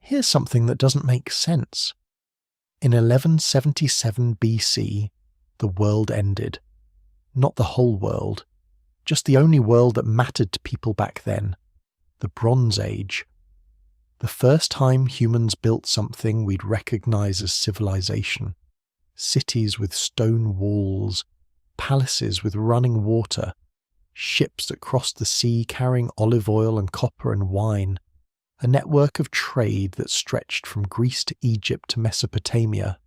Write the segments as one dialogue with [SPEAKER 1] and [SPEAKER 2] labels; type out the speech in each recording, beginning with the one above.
[SPEAKER 1] Here's something that doesn't make sense. In 1177 BC, the world ended. Not the whole world, just the only world that mattered to people back then, the Bronze Age. The first time humans built something we'd recognize as civilization. Cities with stone walls, palaces with running water, ships that crossed the sea carrying olive oil and copper and wine, a network of trade that stretched from Greece to Egypt to Mesopotamia,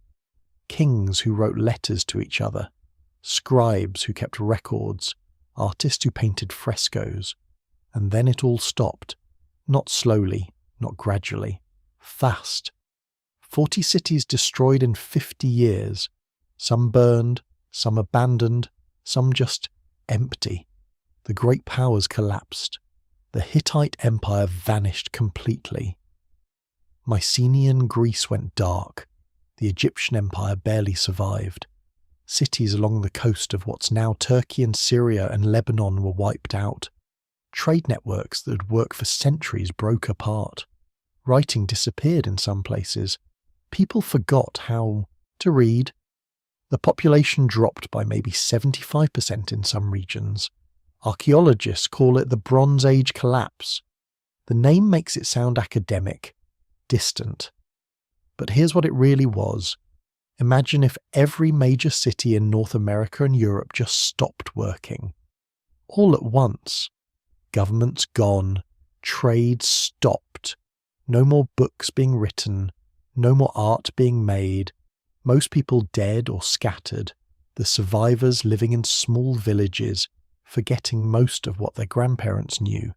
[SPEAKER 1] kings who wrote letters to each other, scribes who kept records, artists who painted frescoes. And then it all stopped, not slowly, not gradually, fast. 40 cities destroyed in 50 years, some burned, some abandoned, some just empty. The great powers collapsed. The Hittite Empire vanished completely. Mycenaean Greece went dark. The Egyptian Empire barely survived. Cities along the coast of what's now Turkey and Syria and Lebanon were wiped out. Trade networks that had worked for centuries broke apart. Writing disappeared in some places. People forgot how to read. The population dropped by maybe 75% in some regions. Archaeologists call it the Bronze Age collapse. The name makes it sound academic, distant. But here's what it really was. Imagine if every major city in North America and Europe just stopped working. All at once. Governments gone. Trade stopped. No more books being written. No more art being made. Most people dead or scattered. The survivors living in small villages, forgetting most of what their grandparents knew.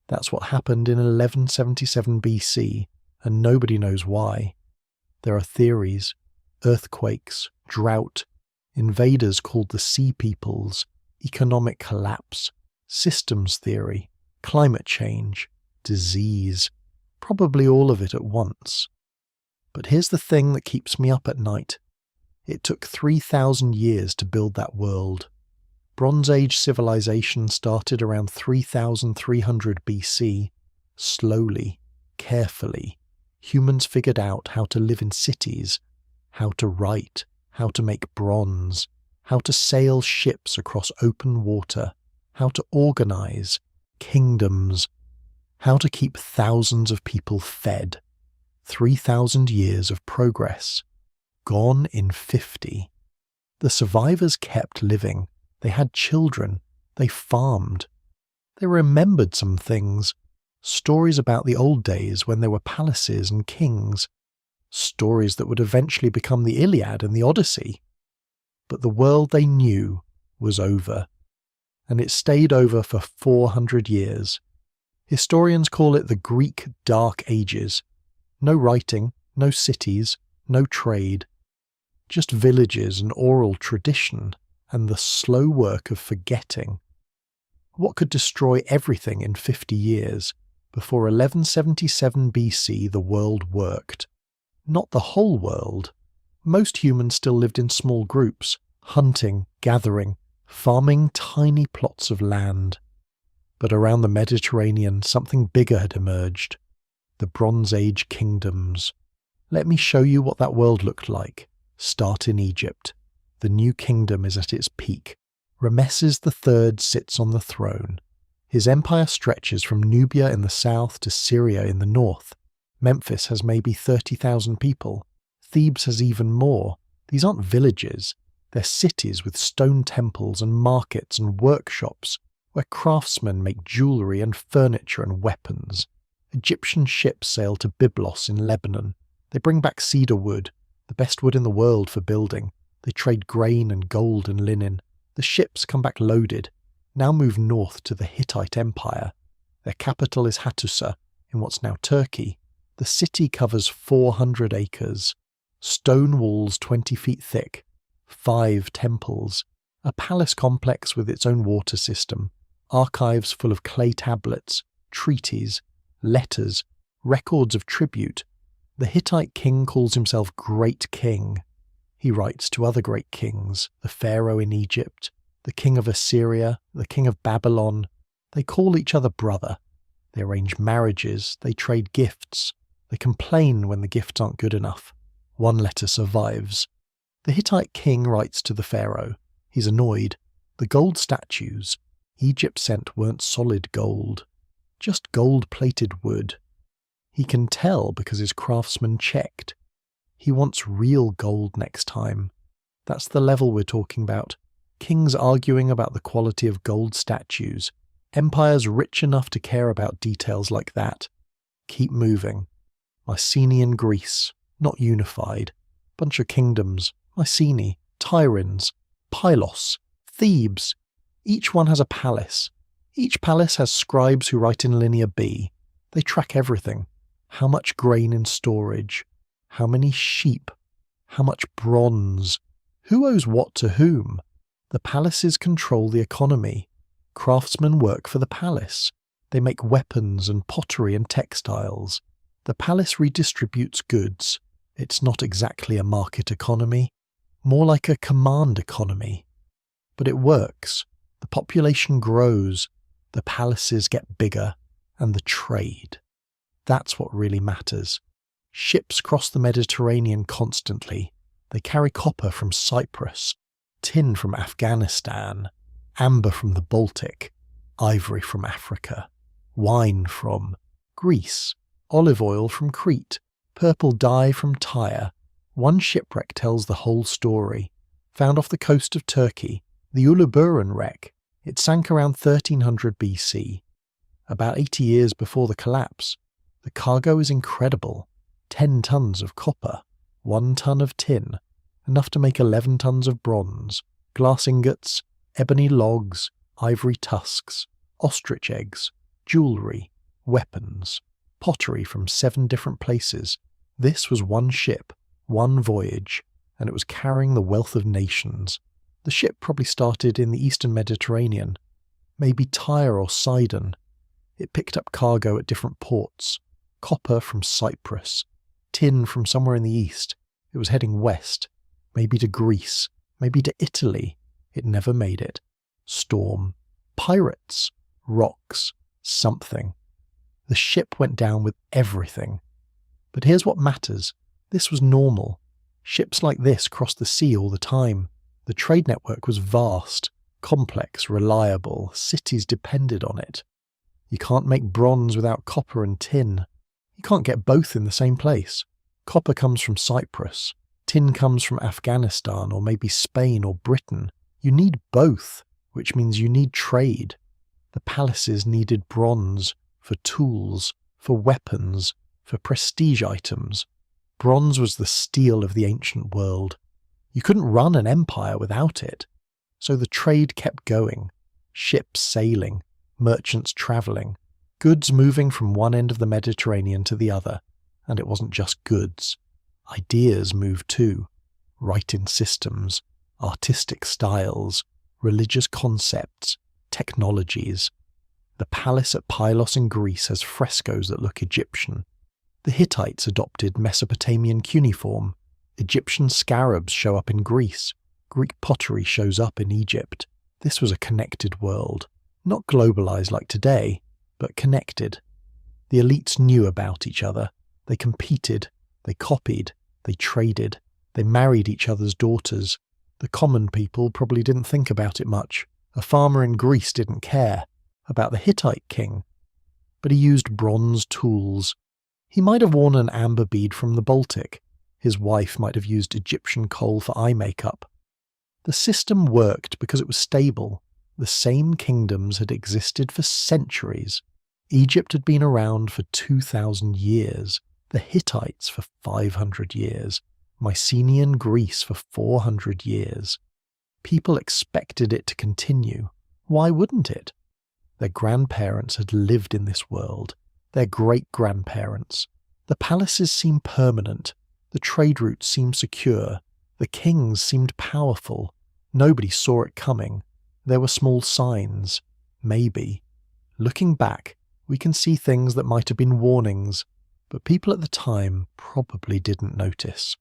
[SPEAKER 1] That's what happened in 1177 BC, and nobody knows why. There are theories: earthquakes, drought, invaders called the Sea Peoples, economic collapse, systems theory, climate change, disease, probably all of it at once. But here's the thing that keeps me up at night. It took 3,000 years to build that world. Bronze Age civilization started around 3,300 BC. Slowly, carefully, humans figured out how to live in cities, how to write, how to make bronze, how to sail ships across open water, how to organize kingdoms, how to keep thousands of people fed. 3,000 years of progress, gone in 50. The survivors kept living. They had children. They farmed. They remembered some things. Stories about the old days when there were palaces and kings. Stories that would eventually become the Iliad and the Odyssey. But the world they knew was over. And it stayed over for 400 years. Historians call it the Greek Dark Ages. No writing, no cities, no trade. Just villages and oral tradition and the slow work of forgetting. What could destroy everything in 50 years? Before 1177 BC the world worked. Not the whole world. Most humans still lived in small groups, hunting, gathering, farming tiny plots of land. But around the Mediterranean something bigger had emerged. The Bronze Age kingdoms. Let me show you what that world looked like. Start in Egypt. The new kingdom is at its peak. Rameses III sits on the throne. His empire stretches from Nubia in the south to Syria in the north. Memphis has maybe 30,000 people. Thebes has even more. These aren't villages. They're cities with stone temples and markets and workshops where craftsmen make jewellery and furniture and weapons. Egyptian ships sail to Byblos in Lebanon. They bring back cedar wood, the best wood in the world for building. They trade grain and gold and linen. The ships come back loaded, now move north to the Hittite Empire. Their capital is Hattusa, in what's now Turkey. The city covers 400 acres. Stone walls 20 feet thick. 5 temples. A palace complex with its own water system. Archives full of clay tablets, treaties, letters, records of tribute. The Hittite king calls himself Great King. He writes to other great kings, the pharaoh in Egypt, the king of Assyria, the king of Babylon. They call each other brother. They arrange marriages, they trade gifts. They complain when the gifts aren't good enough. One letter survives. The Hittite king writes to the pharaoh. He's annoyed. The gold statues Egypt sent weren't solid gold, just gold-plated wood. He can tell because his craftsman checked. He wants real gold next time. That's the level we're talking about. Kings arguing about the quality of gold statues. Empires rich enough to care about details like that. Keep moving. Mycenaean Greece, not unified. Bunch of kingdoms. Mycenae, Tyrins, Pylos, Thebes. Each one has a palace. Each palace has scribes who write in Linear B. They track everything. How much grain in storage? How many sheep? How much bronze? Who owes what to whom? The palaces control the economy. Craftsmen work for the palace. They make weapons and pottery and textiles. The palace redistributes goods. It's not exactly a market economy, more like a command economy. But it works. The population grows. The palaces get bigger. And the trade. That's what really matters. Ships cross the Mediterranean constantly. They carry copper from Cyprus, tin from Afghanistan, amber from the Baltic, ivory from Africa, wine from Greece, olive oil from Crete, purple dye from Tyre. One shipwreck tells the whole story. Found off the coast of Turkey, the Uluburun wreck. It sank around 1300 BC. About 80 years before the collapse. The cargo is incredible. 10 tons of copper, 1 ton of tin, enough to make 11 tons of bronze, glass ingots, ebony logs, ivory tusks, ostrich eggs, jewellery, weapons, pottery from 7 different places. This was one ship, one voyage, and it was carrying the wealth of nations. The ship probably started in the eastern Mediterranean, maybe Tyre or Sidon. It picked up cargo at different ports. Copper from Cyprus, tin from somewhere in the east. It was heading west, maybe to Greece, maybe to Italy. It never made it. Storm, pirates, rocks, something. The ship went down with everything. But here's what matters. This was normal. Ships like this crossed the sea all the time. The trade network was vast, complex, reliable. Cities depended on it. You can't make bronze without copper and tin. You can't get both in the same place. Copper comes from Cyprus. Tin comes from Afghanistan or maybe Spain or Britain. You need both, which means you need trade. The palaces needed bronze for tools, for weapons, for prestige items. Bronze was the steel of the ancient world. You couldn't run an empire without it. So the trade kept going. Ships sailing, merchants travelling, goods moving from one end of the Mediterranean to the other. And it wasn't just goods. Ideas moved too. Writing systems, artistic styles, religious concepts, technologies. The palace at Pylos in Greece has frescoes that look Egyptian. The Hittites adopted Mesopotamian cuneiform. Egyptian scarabs show up in Greece. Greek pottery shows up in Egypt. This was a connected world. Not globalized like today, but connected. The elites knew about each other. They competed. They copied. They traded. They married each other's daughters. The common people probably didn't think about it much. A farmer in Greece didn't care about the Hittite king. But he used bronze tools. He might have worn an amber bead from the Baltic. His wife might have used Egyptian coal for eye makeup. The system worked because it was stable. The same kingdoms had existed for centuries. Egypt had been around for 2,000 years. The Hittites for 500 years. Mycenaean Greece for 400 years. People expected it to continue. Why wouldn't it? Their grandparents had lived in this world. Their great-grandparents. The palaces seemed permanent. The trade routes seemed secure. The kings seemed powerful. Nobody saw it coming. There were small signs. Maybe. Looking back, we can see things that might have been warnings, but people at the time probably didn't notice.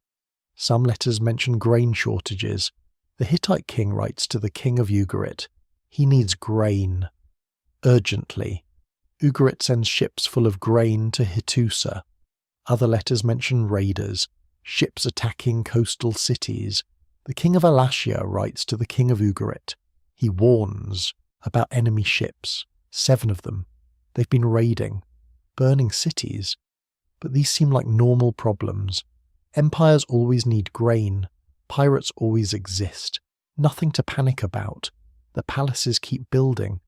[SPEAKER 1] Some letters mention grain shortages. The Hittite king writes to the king of Ugarit. He needs grain. Urgently. Ugarit sends ships full of grain to Hattusa. Other letters mention raiders, ships attacking coastal cities. The king of Alatia writes to the king of Ugarit. He warns about enemy ships, 7 of them. They've been raiding, burning cities. But these seem like normal problems. Empires always need grain. Pirates always exist. Nothing to panic about. The palaces keep building.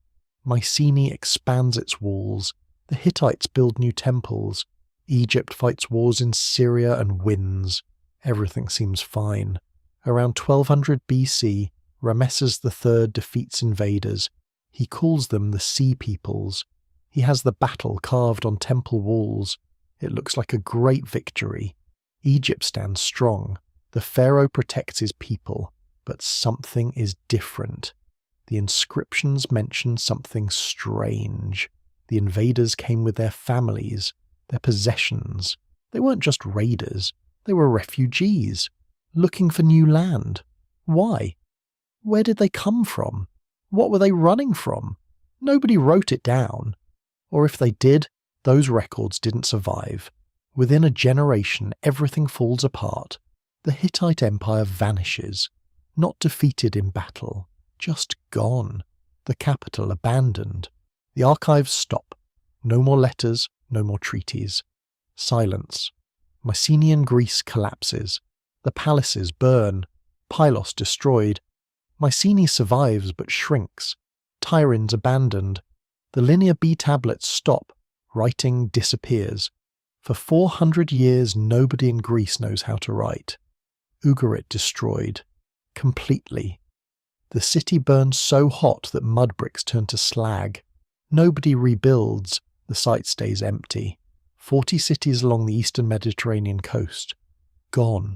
[SPEAKER 1] Mycenae expands its walls. The Hittites build new temples. Egypt fights wars in Syria and wins. Everything seems fine. Around 1200 BC, Rameses III defeats invaders. He calls them the Sea Peoples. He has the battle carved on temple walls. It looks like a great victory. Egypt stands strong. The pharaoh protects his people, but something is different. The inscriptions mention something strange. The invaders came with their families, their possessions. They weren't just raiders. They were refugees, looking for new land. Why? Where did they come from? What were they running from? Nobody wrote it down. Or if they did, those records didn't survive. Within a generation, everything falls apart. The Hittite Empire vanishes, not defeated in battle, just gone. The capital abandoned. The archives stop. No more letters, no more treaties. Silence. Mycenaean Greece collapses. The palaces burn. Pylos destroyed. Mycenae survives but shrinks. Tyrins abandoned. The Linear B tablets stop. Writing disappears. For 400 years nobody in Greece knows how to write. Ugarit destroyed. Completely. The city burns so hot that mud bricks turn to slag. Nobody rebuilds. The site stays empty. 40 cities along the eastern Mediterranean coast. Gone.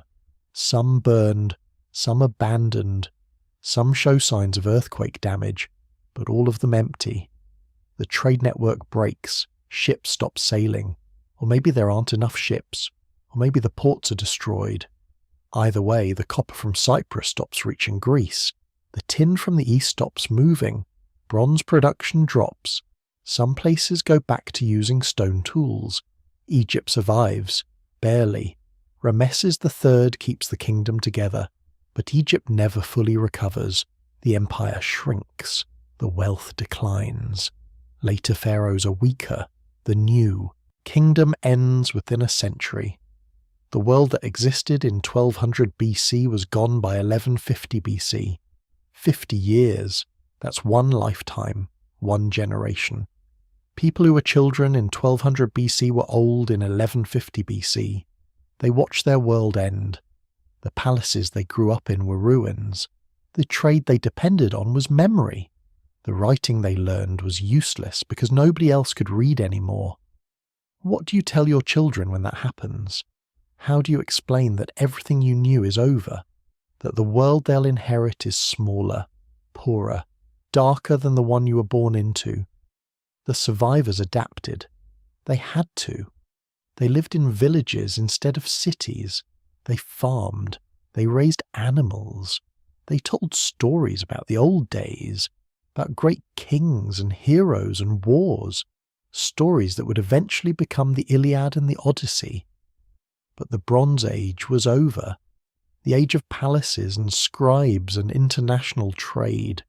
[SPEAKER 1] Some burned. Some abandoned. Some show signs of earthquake damage, but all of them empty. The trade network breaks. Ships stop sailing. Or maybe there aren't enough ships. Or maybe the ports are destroyed. Either way, the copper from Cyprus stops reaching Greece. The tin from the east stops moving. Bronze production drops. Some places go back to using stone tools. Egypt survives. Barely. Rameses III keeps the kingdom together. But Egypt never fully recovers. The empire shrinks. The wealth declines. Later pharaohs are weaker. The new kingdom ends within a century. The world that existed in 1200 BC was gone by 1150 BC. 50 years. That's one lifetime, one generation. People who were children in 1200 BC were old in 1150 BC. They watched their world end. The palaces they grew up in were ruins. The trade they depended on was memory. The writing they learned was useless because nobody else could read anymore. What do you tell your children when that happens? How do you explain that everything you knew is over? That the world they'll inherit is smaller, poorer, darker than the one you were born into? The survivors adapted. They had to. They lived in villages instead of cities. They farmed. They raised animals. They told stories about the old days, about great kings and heroes and wars, stories that would eventually become the Iliad and the Odyssey. But the Bronze Age was over. The age of palaces and scribes and international trade.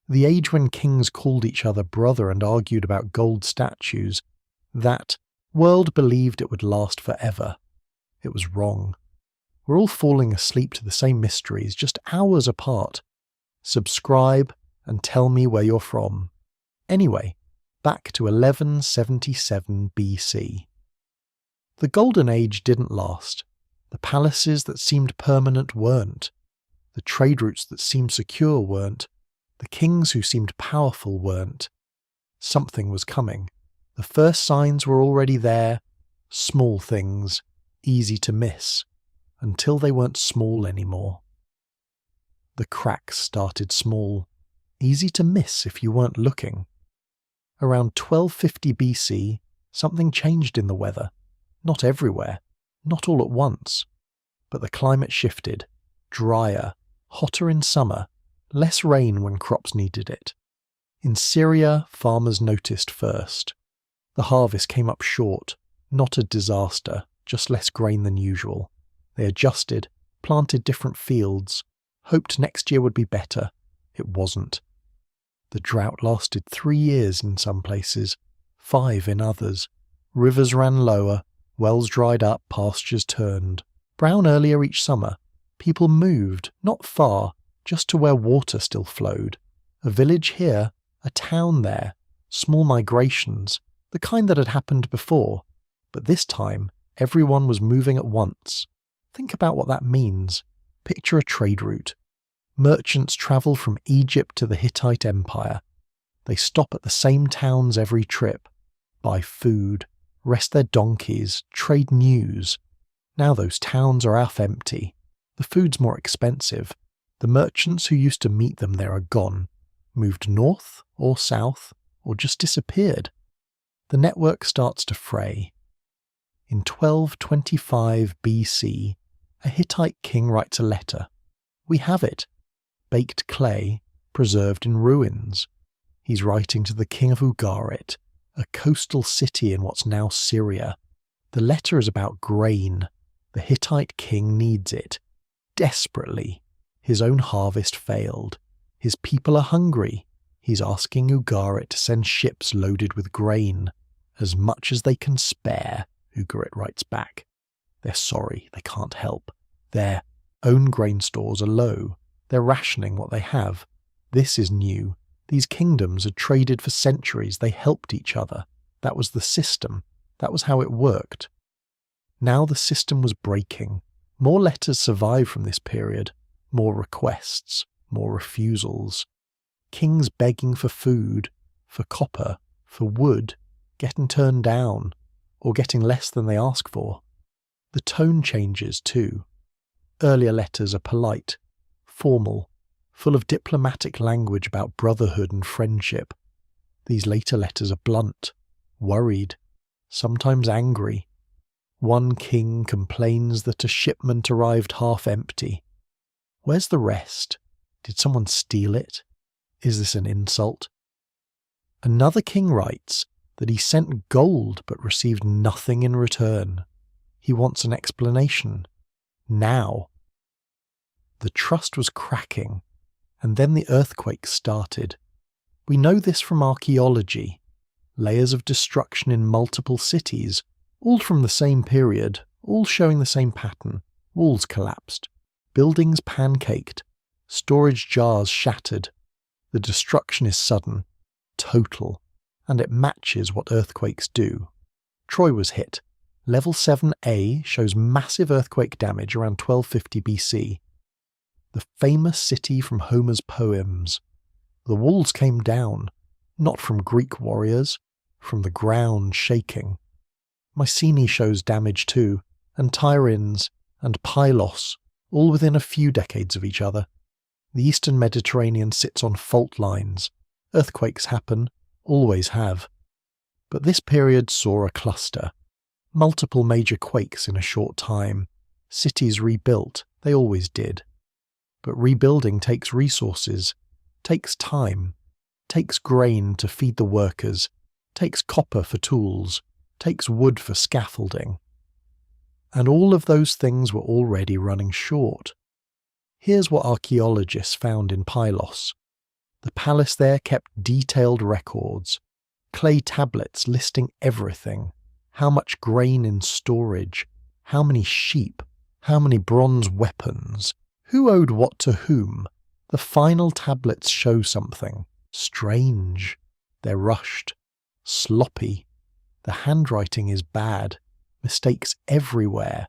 [SPEAKER 1] The age when kings called each other brother and argued about gold statues. That world believed it would last forever. It was wrong. We're all falling asleep to the same mysteries, just hours apart. Subscribe and tell me where you're from. Anyway, back to 1177 BC. The Golden Age didn't last. The palaces that seemed permanent weren't. The trade routes that seemed secure weren't. The kings who seemed powerful weren't. Something was coming. The first signs were already there. Small things, easy to miss, until they weren't small anymore. The cracks started small, easy to miss if you weren't looking. Around 1250 BC, something changed in the weather. Not everywhere, not all at once. But the climate shifted, drier, hotter in summer, less rain when crops needed it. In Syria, farmers noticed first. The harvest came up short, not a disaster, just less grain than usual. They adjusted, planted different fields, hoped next year would be better. It wasn't. The drought lasted 3 years in some places, 5 in others. Rivers ran lower, wells dried up, pastures turned. Brown earlier each summer. People moved, not far, just to where water still flowed. A village here, a town there, small migrations, the kind that had happened before. But this time, everyone was moving at once. Think about what that means. Picture a trade route. Merchants travel from Egypt to the Hittite Empire. They stop at the same towns every trip, buy food, rest their donkeys, trade news. Now those towns are half empty. The food's more expensive. The merchants who used to meet them there are gone, moved north or south, or just disappeared. The network starts to fray. In 1225 BC, a Hittite king writes a letter. We have it. Baked clay, preserved in ruins. He's writing to the king of Ugarit, a coastal city in what's now Syria. The letter is about grain. The Hittite king needs it. Desperately. His own harvest failed. His people are hungry. He's asking Ugarit to send ships loaded with grain. As much as they can spare, Ugarit writes back. They're sorry, they can't help. Their own grain stores are low. They're rationing what they have. This is new. These kingdoms had traded for centuries. They helped each other. That was the system. That was how it worked. Now the system was breaking. More letters survived from this period. More requests. More refusals. Kings begging for food, for copper, for wood, getting turned down, or getting less than they ask for. The tone changes too. Earlier letters are polite, formal, full of diplomatic language about brotherhood and friendship. These later letters are blunt, worried, sometimes angry. One king complains that a shipment arrived half empty. Where's the rest? Did someone steal it? Is this an insult? Another king writes that he sent gold but received nothing in return. He wants an explanation. Now. The trust was cracking, and then the earthquake started. We know this from archaeology. Layers of destruction in multiple cities, all from the same period, all showing the same pattern. Walls collapsed, buildings pancaked, storage jars shattered. The destruction is sudden, total, and it matches what earthquakes do. Troy was hit. Level 7A shows massive earthquake damage around 1250 BC. The famous city from Homer's poems. The walls came down, not from Greek warriors, from the ground shaking. Mycenae shows damage too, and Tyrins, and Pylos, all within a few decades of each other. The eastern Mediterranean sits on fault lines. Earthquakes happen, always have. But this period saw a cluster. Multiple major quakes in a short time. Cities rebuilt, they always did. But rebuilding takes resources, takes time, takes grain to feed the workers, takes copper for tools, takes wood for scaffolding. And all of those things were already running short. Here's what archaeologists found in Pylos. The palace there kept detailed records, clay tablets listing everything, how much grain in storage, how many sheep, how many bronze weapons, who owed what to whom. The final tablets show something strange. They're rushed, sloppy. The handwriting is bad, mistakes everywhere,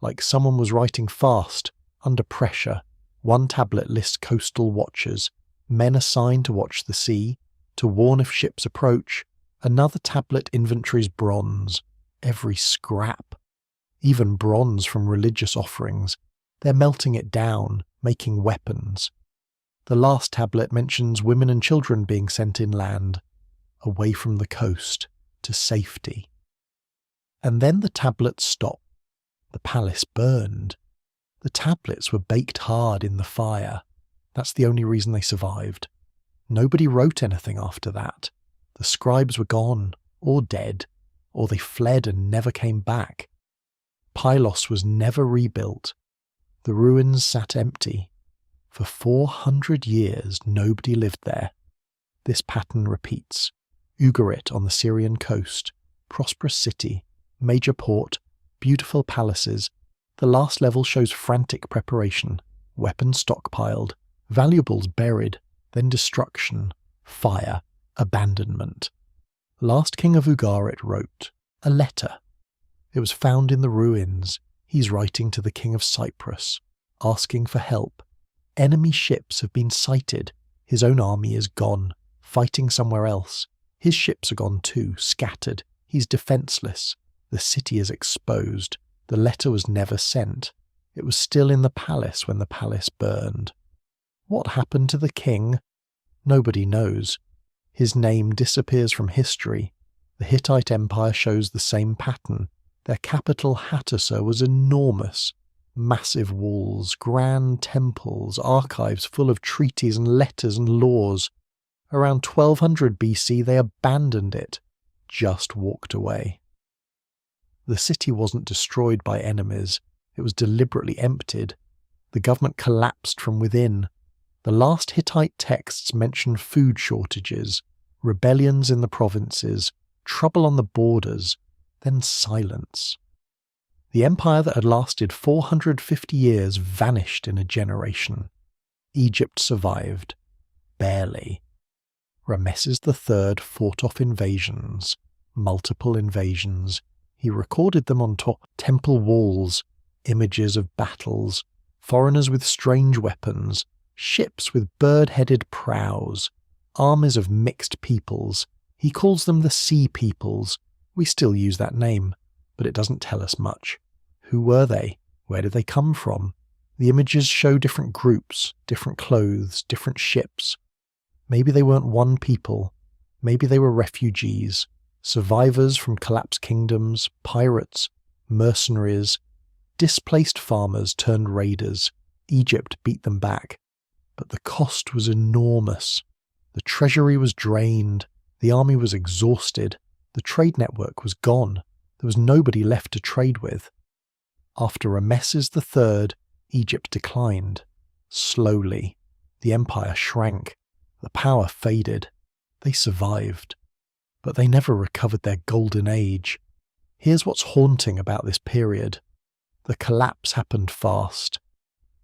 [SPEAKER 1] like someone was writing fast, under pressure. One tablet lists coastal watchers, men assigned to watch the sea, to warn if ships approach. Another tablet inventories bronze, every scrap, even bronze from religious offerings. They're melting it down, making weapons. The last tablet mentions women and children being sent inland, away from the coast, to safety. And then the tablets stop. The palace burned. The tablets were baked hard in the fire. That's the only reason they survived. Nobody wrote anything after that. The scribes were gone, or dead, or they fled and never came back. Pylos was never rebuilt. The ruins sat empty. For 400 years nobody lived there. This pattern repeats. Ugarit on the Syrian coast, prosperous city, major port, beautiful palaces. The last level shows frantic preparation, weapons stockpiled, valuables buried, then destruction, fire, abandonment. Last king of Ugarit wrote a letter. It was found in the ruins. He's writing to the king of Cyprus, asking for help. Enemy ships have been sighted. His own army is gone, fighting somewhere else. His ships are gone too, scattered. He's defenceless. The city is exposed. The letter was never sent. It was still in the palace when the palace burned. What happened to the king? Nobody knows. His name disappears from history. The Hittite Empire shows the same pattern. Their capital, Hattusa, was enormous. Massive walls, grand temples, archives full of treaties and letters and laws. Around 1200 BC they abandoned it, just walked away. The city wasn't destroyed by enemies, it was deliberately emptied. The government collapsed from within. The last Hittite texts mention food shortages, rebellions in the provinces, trouble on the borders, then silence. The empire that had lasted 450 years vanished in a generation. Egypt survived. Barely. Rameses III fought off invasions, multiple invasions. He recorded them on temple walls, images of battles, foreigners with strange weapons, ships with bird-headed prows, armies of mixed peoples. He calls them the Sea Peoples. We still use that name, but it doesn't tell us much. Who were they? Where did they come from? The images show different groups, different clothes, different ships. Maybe they weren't one people. Maybe they were refugees, survivors from collapsed kingdoms, pirates, mercenaries, displaced farmers turned raiders. Egypt beat them back. But the cost was enormous. The treasury was drained. The army was exhausted. The trade network was gone. There was nobody left to trade with. After Rameses III, Egypt declined. Slowly. The empire shrank. The power faded. They survived. But they never recovered their golden age. Here's what's haunting about this period. The collapse happened fast.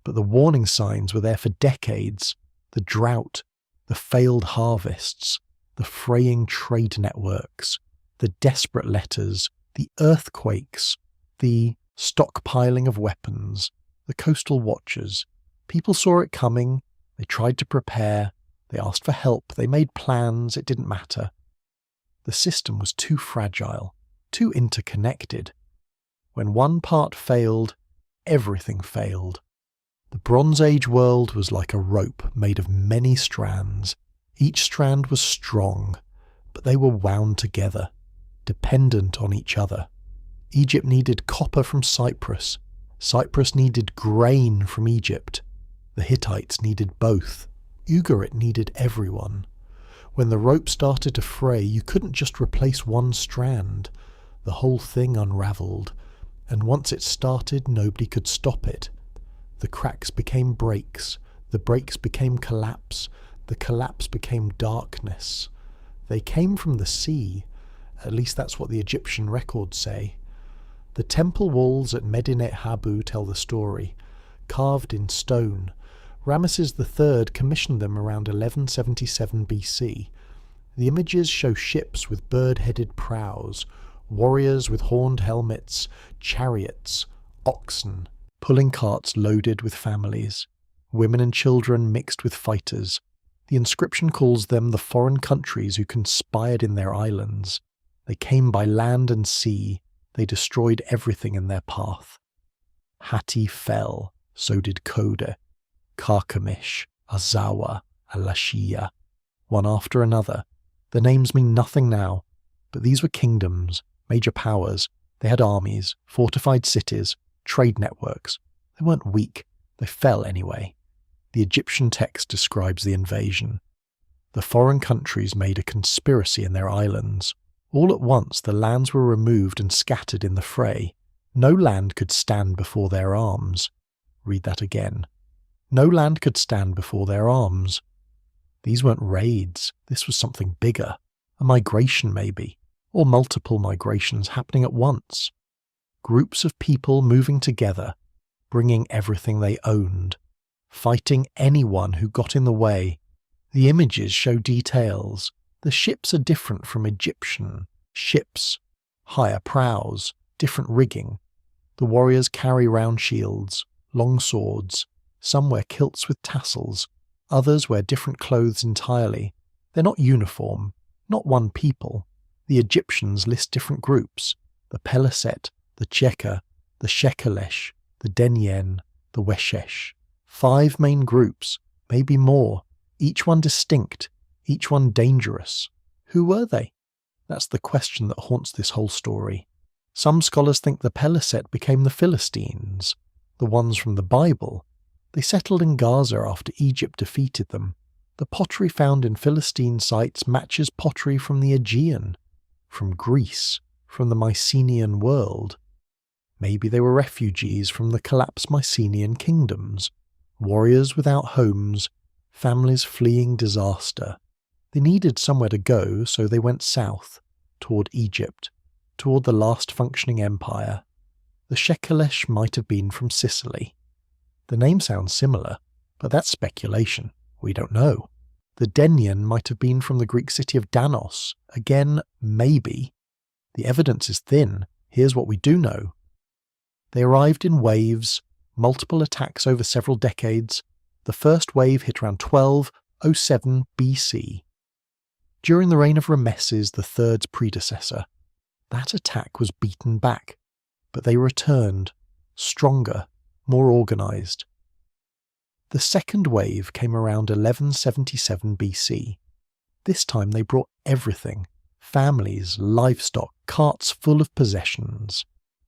[SPEAKER 1] But the warning signs were there for decades. The drought, the failed harvests, the fraying trade networks, the desperate letters, the earthquakes, the stockpiling of weapons, the coastal watchers. People saw it coming. They tried to prepare. They asked for help. They made plans. It didn't matter. The system was too fragile, too interconnected. When one part failed, everything failed. The Bronze Age world was like a rope made of many strands. Each strand was strong, but they were wound together, dependent on each other. Egypt needed copper from Cyprus. Cyprus needed grain from Egypt. The Hittites needed both. Ugarit needed everyone. When the rope started to fray, you couldn't just replace one strand. The whole thing unravelled, and once it started, nobody could stop it. The cracks became breaks. The breaks became collapse. The collapse became darkness. They came from the sea. At least that's what the Egyptian records say. The temple walls at Medinet Habu tell the story, carved in stone. Ramesses III commissioned them around 1177 BC. The images show ships with bird-headed prows, warriors with horned helmets, chariots, oxen, pulling carts loaded with families, women and children mixed with fighters. The inscription calls them the foreign countries who conspired in their islands. They came by land and sea. They destroyed everything in their path. Hatti fell, so did Kode, Karkemish, Azawa, Alashia, one after another. The names mean nothing now, but these were kingdoms, major powers. They had armies, fortified cities, trade networks. They weren't weak. They fell anyway. The Egyptian text describes the invasion. The foreign countries made a conspiracy in their islands. All at once the lands were removed and scattered in the fray. No land could stand before their arms. Read that again. No land could stand before their arms. These weren't raids. This was something bigger. A migration maybe, or multiple migrations happening at once. Groups of people moving together, bringing everything they owned, fighting anyone who got in the way. The images show details. The ships are different from Egyptian ships, higher prows, different rigging. The warriors carry round shields, long swords. Some wear kilts with tassels. Others wear different clothes entirely. They're not uniform, not one people. The Egyptians list different groups: the Peliset, the Cheka, the Shekelesh, the Denyen, the Weshesh. 5 main groups, maybe more, each one distinct, each one dangerous. Who were they? That's the question that haunts this whole story. Some scholars think the Peliset became the Philistines, the ones from the Bible. They settled in Gaza after Egypt defeated them. The pottery found in Philistine sites matches pottery from the Aegean, from Greece, from the Mycenaean world. Maybe they were refugees from the collapsed Mycenaean kingdoms, warriors without homes, families fleeing disaster. They needed somewhere to go, so they went south, toward Egypt, toward the last functioning empire. The Shekelesh might have been from Sicily. The name sounds similar, but that's speculation. We don't know. The Denyen might have been from the Greek city of Danos. Again, maybe. The evidence is thin. Here's what we do know. They arrived in waves, multiple attacks over several decades. The first wave hit around 1207 BC. During the reign of Rameses III's predecessor. That attack was beaten back, but they returned, stronger, more organised. The second wave came around 1177 BC. This time they brought everything: families, livestock, carts full of possessions.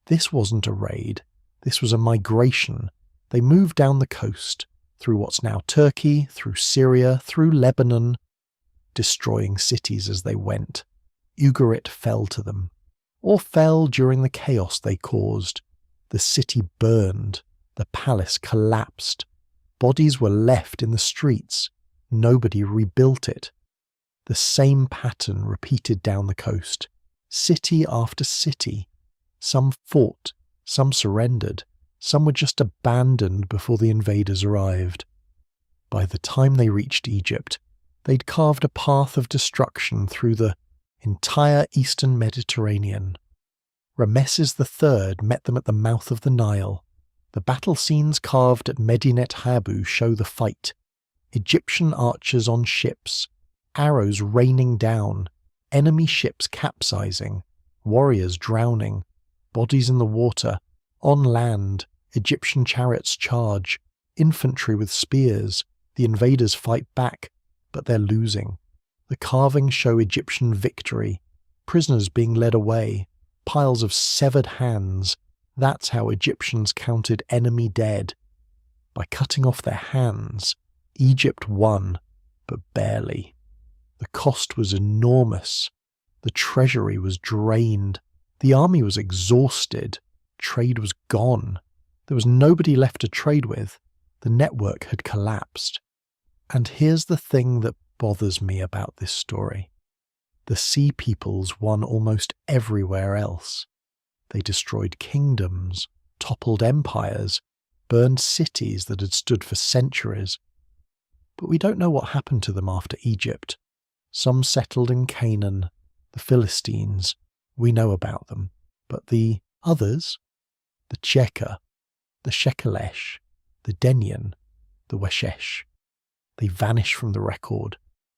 [SPEAKER 1] This wasn't a raid, this was a migration. They moved down the coast, through what's now Turkey, through Syria, through Lebanon, destroying cities as they went. Ugarit fell to them, or fell during the chaos they caused. The city burned, the palace collapsed. Bodies were left in the streets. Nobody rebuilt it. The same pattern repeated down the coast, city after city. Some fought, some surrendered, some were just abandoned before the invaders arrived. By the time they reached Egypt, they'd carved a path of destruction through the entire eastern Mediterranean. Rameses III met them at the mouth of the Nile. The battle scenes carved at Medinet Habu show the fight. Egyptian archers on ships, arrows raining down, enemy ships capsizing, warriors drowning, bodies in the water, on land, Egyptian chariots charge, infantry with spears. The invaders fight back, but they're losing. The carvings show Egyptian victory, prisoners being led away, piles of severed hands. That's how Egyptians counted enemy dead. By cutting off their hands, Egypt won, but barely. The cost was enormous. The treasury was drained. The army was exhausted. Trade was gone. There was nobody left to trade with. The network had collapsed. And here's the thing that bothers me about this story. The Sea Peoples won almost everywhere else. They destroyed kingdoms, toppled empires, burned cities that had stood for centuries. But we don't know what happened to them after Egypt. Some settled in Canaan, the Philistines. We know about them. But the others, the Cheka, the Shekelesh, the Denyen, the Weshesh, they vanish from the record,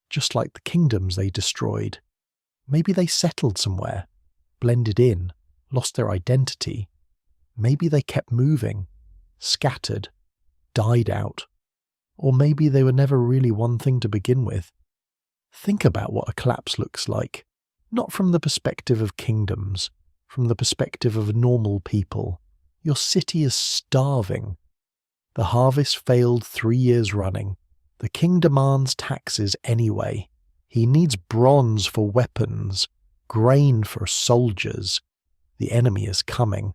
[SPEAKER 1] just like the kingdoms they destroyed. Maybe they settled somewhere, blended in, lost their identity. Maybe they kept moving, scattered, died out. Or maybe they were never really one thing to begin with. Think about what a collapse looks like, not from the perspective of kingdoms, from the perspective of normal people. Your city is starving. The harvest failed 3 years running. The king demands taxes anyway. He needs bronze for weapons, grain for soldiers. The enemy is coming.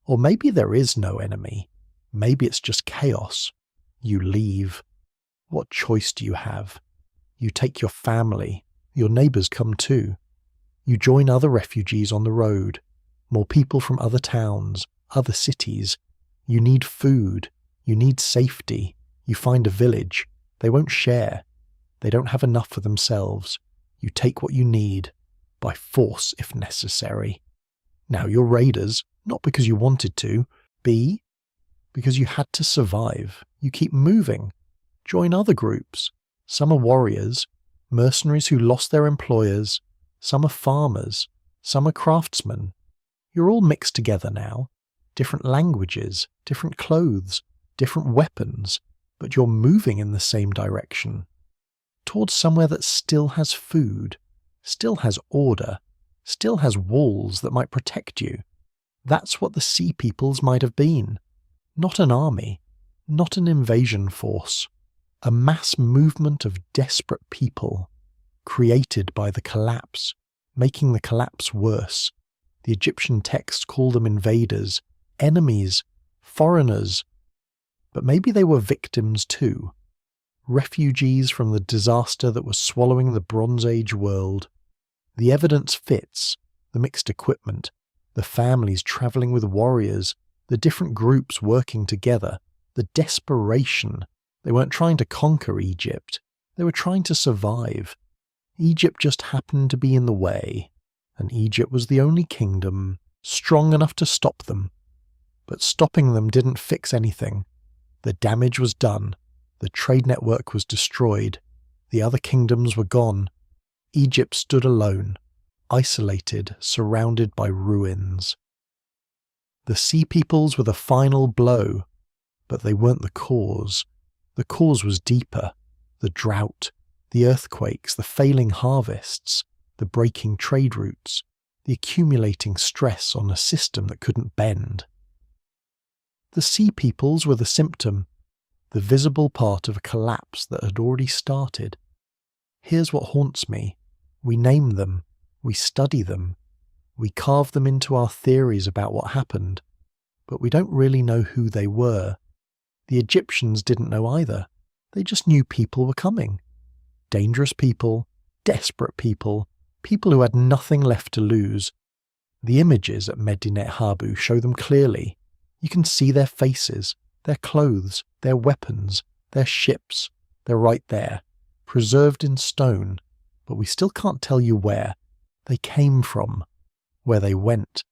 [SPEAKER 1] Or maybe there is no enemy. Maybe it's just chaos. You leave. What choice do you have? You take your family. Your neighbours come too. You join other refugees on the road. More people from other towns, other cities. You need food. You need safety. You find a village. They won't share. They don't have enough for themselves. You take what you need, by force if necessary. Now you're raiders, not because you wanted to, because you had to survive. You keep moving. Join other groups. Some are warriors, mercenaries who lost their employers. Some are farmers. Some are craftsmen. You're all mixed together now. Different languages, different clothes, different weapons, but you're moving in the same direction. Towards somewhere that still has food, still has order, still has walls that might protect you. That's what the Sea Peoples might have been. Not an army, not an invasion force. A mass movement of desperate people, created by the collapse, making the collapse worse. The Egyptian texts call them invaders, enemies, foreigners. But maybe they were victims too. Refugees from the disaster that was swallowing the Bronze Age world. The evidence fits, the mixed equipment, the families travelling with warriors, the different groups working together, the desperation. They weren't trying to conquer Egypt, they were trying to survive. Egypt just happened to be in the way, and Egypt was the only kingdom strong enough to stop them. But stopping them didn't fix anything. The damage was done. The trade network was destroyed. The other kingdoms were gone. Egypt stood alone, isolated, surrounded by ruins. The Sea Peoples were the final blow, but they weren't the cause. The cause was deeper. The drought, the earthquakes, the failing harvests, the breaking trade routes, the accumulating stress on a system that couldn't bend. The Sea Peoples were the symptom, the visible part of a collapse that had already started. Here's what haunts me. We name them, we study them, we carve them into our theories about what happened, but we don't really know who they were. The Egyptians didn't know either. They just knew people were coming. Dangerous people, desperate people, people who had nothing left to lose. The images at Medinet Habu show them clearly. You can see their faces, their clothes, their weapons, their ships. They're right there, preserved in stone, but we still can't tell you where they came from, where they went,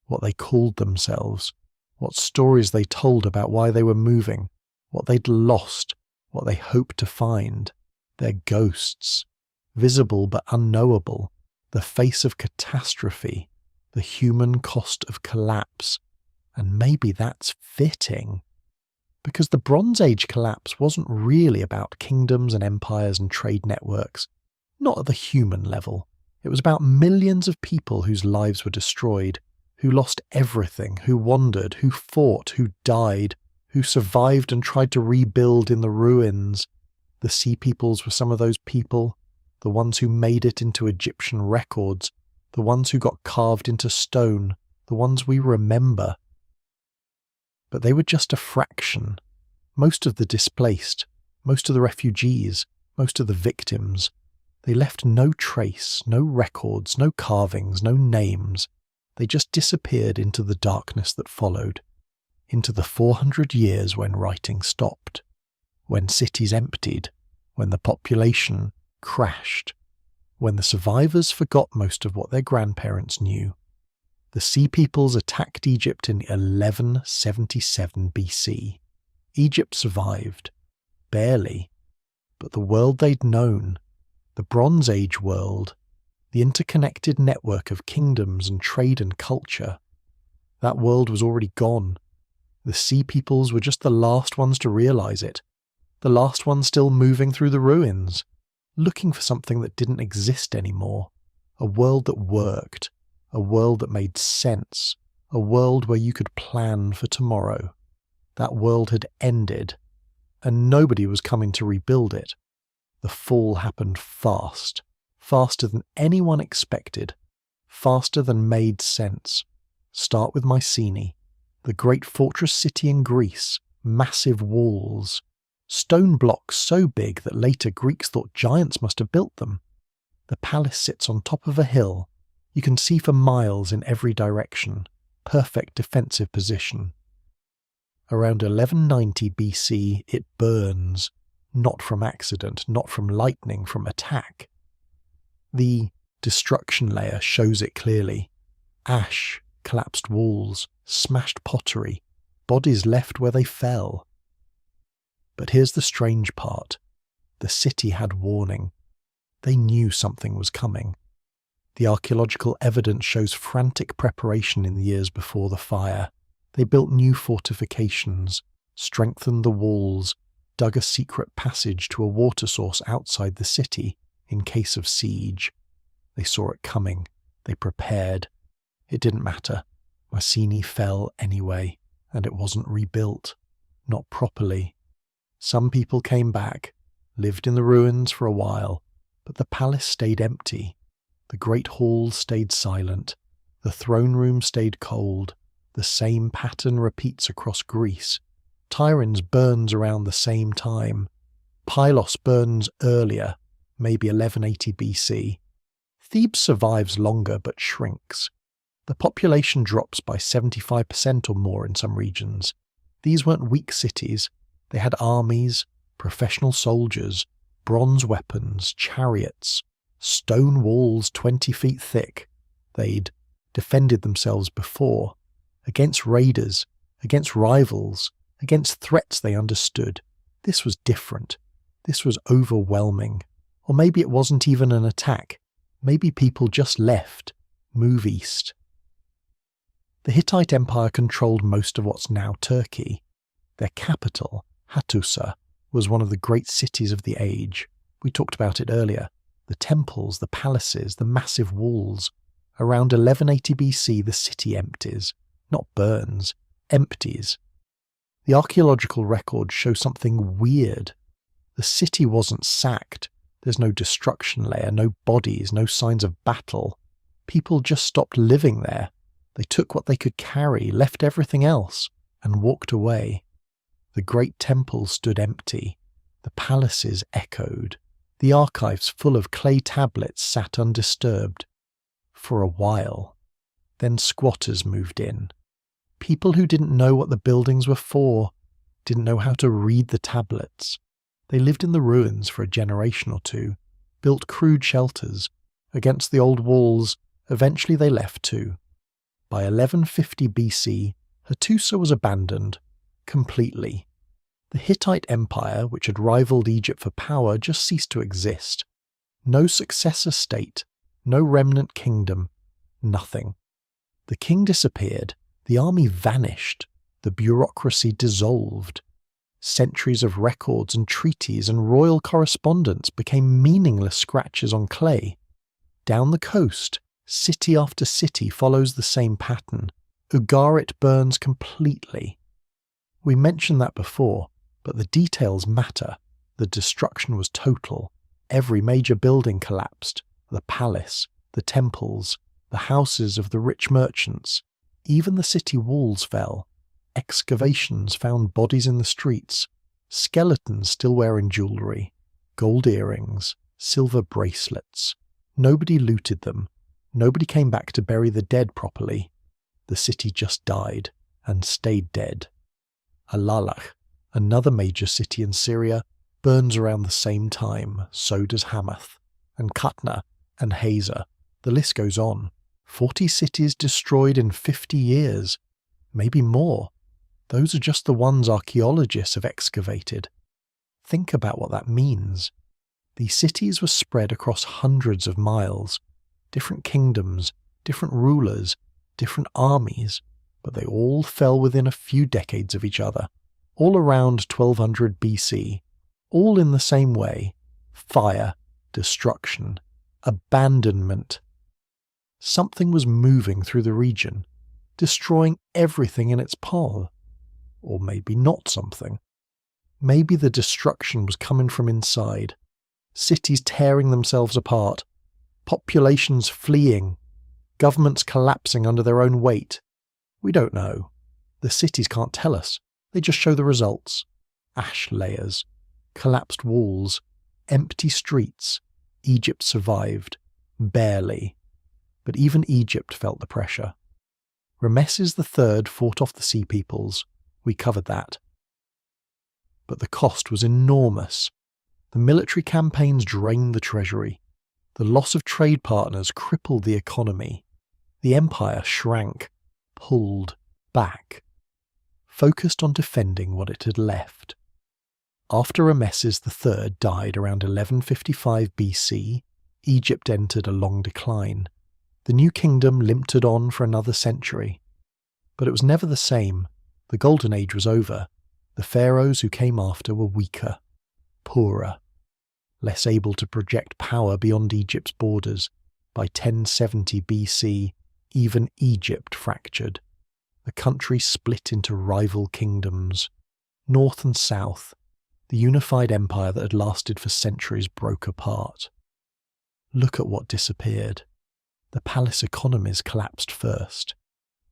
[SPEAKER 1] what they called themselves, what stories they told about why they were moving, what they'd lost, what they hoped to find. They're ghosts, visible but unknowable, the face of catastrophe, the human cost of collapse. And maybe that's fitting. Because the Bronze Age collapse wasn't really about kingdoms and empires and trade networks, not at the human level. It was about millions of people whose lives were destroyed, who lost everything, who wandered, who fought, who died, who survived and tried to rebuild in the ruins. The Sea Peoples were some of those people, the ones who made it into Egyptian records, the ones who got carved into stone, the ones we remember. But they were just a fraction. Most of the displaced, most of the refugees, most of the victims, they left no trace, no records, no carvings, no names. They just disappeared into the darkness that followed, into the 400 years when writing stopped, when cities emptied, when the population crashed, when the survivors forgot most of what their grandparents knew. The Sea Peoples attacked Egypt in 1177 BC. Egypt survived. Barely. But the world they'd known, the Bronze Age world, the interconnected network of kingdoms and trade and culture, that world was already gone. The Sea Peoples were just the last ones to realize it, the last ones still moving through the ruins, looking for something that didn't exist anymore, a world that worked, a world that made sense, a world where you could plan for tomorrow. That world had ended, and nobody was coming to rebuild it. The fall happened fast, faster than anyone expected, faster than made sense. Start with Mycenae, The great fortress city in Greece, massive walls. Stone blocks so big that later Greeks thought giants must have built them. The palace sits on top of a hill. You can see for miles in every direction. Perfect defensive position. Around 1190 BC, it burns. Not from accident, not from lightning, from attack. The destruction layer shows it clearly. Ash, collapsed walls, smashed pottery, bodies left where they fell. But here's the strange part. The city had warning. They knew something was coming. The archaeological evidence shows frantic preparation in the years before the fire. They built new fortifications, strengthened the walls, dug a secret passage to a water source outside the city in case of siege. They saw it coming. They prepared. It didn't matter. Mycenae fell anyway, and it wasn't rebuilt. Not properly. Some people came back, lived in the ruins for a while, but the palace stayed empty. The great hall stayed silent. The throne room stayed cold. The same pattern repeats across Greece. Tiryns burns around the same time. Pylos burns earlier, maybe 1180 BC. Thebes survives longer but shrinks. The population drops by 75% or more in some regions. These weren't weak cities. They had armies, professional soldiers, bronze weapons, chariots, stone walls 20 feet thick. They'd defended themselves before, against raiders, against rivals, against threats they understood. This was different. This was overwhelming. Or maybe it wasn't even an attack. Maybe people just left, move east. The Hittite Empire controlled most of what's now Turkey. Their capital, Hattusa, was one of the great cities of the age. We talked about it earlier. The temples, the palaces, the massive walls. Around 1180 BC, the city empties. Not burns, empties. The archaeological records show something weird. The city wasn't sacked. There's no destruction layer, no bodies, no signs of battle. People just stopped living there. They took what they could carry, left everything else, and walked away. The great temple stood empty. The palaces echoed. The archives full of clay tablets sat undisturbed. For a while. Then squatters moved in. People who didn't know what the buildings were for, didn't know how to read the tablets. They lived in the ruins for a generation or two, built crude shelters. Against the old walls, eventually they left too. By 1150 BC, Hattusa was abandoned, completely. The Hittite Empire, which had rivaled Egypt for power, just ceased to exist. No successor state, no remnant kingdom, nothing. The king disappeared, the army vanished, the bureaucracy dissolved. Centuries of records and treaties and royal correspondence became meaningless scratches on clay. Down the coast, city after city follows the same pattern. Ugarit burns completely. We mentioned that before, but the details matter. The destruction was total. Every major building collapsed. The palace, the temples, the houses of the rich merchants. Even the city walls fell. Excavations found bodies in the streets. Skeletons still wearing jewellery. Gold earrings, silver bracelets. Nobody looted them. Nobody came back to bury the dead properly. The city just died, and stayed dead. Alalakh, another major city in Syria, burns around the same time, so does Hamath, and Qatna, and Hazor. The list goes on. 40 cities destroyed in 50 years. Maybe more. Those are just the ones archaeologists have excavated. Think about what that means. These cities were spread across hundreds of miles. Different kingdoms, different rulers, different armies, but they all fell within a few decades of each other, all around 1200 BC, all in the same way: fire, destruction, abandonment. Something was moving through the region, destroying everything in its path. Or maybe not something. Maybe the destruction was coming from inside. Cities tearing themselves apart, populations fleeing, governments collapsing under their own weight. We don't know. The cities can't tell us. They just show the results. Ash layers, collapsed walls, empty streets. Egypt survived. Barely. But even Egypt felt the pressure. Rameses III fought off the Sea Peoples. We covered that. But the cost was enormous. The military campaigns drained the treasury. The loss of trade partners crippled the economy. The empire shrank, pulled back, focused on defending what it had left. After Rameses III died around 1155 BC, Egypt entered a long decline. The new kingdom limped on for another century. But it was never the same. The Golden Age was over. The pharaohs who came after were weaker, poorer, less able to project power beyond Egypt's borders. By 1070 BC, even Egypt fractured. The country split into rival kingdoms. North and south, the unified empire that had lasted for centuries broke apart. Look at what disappeared. The palace economies collapsed first.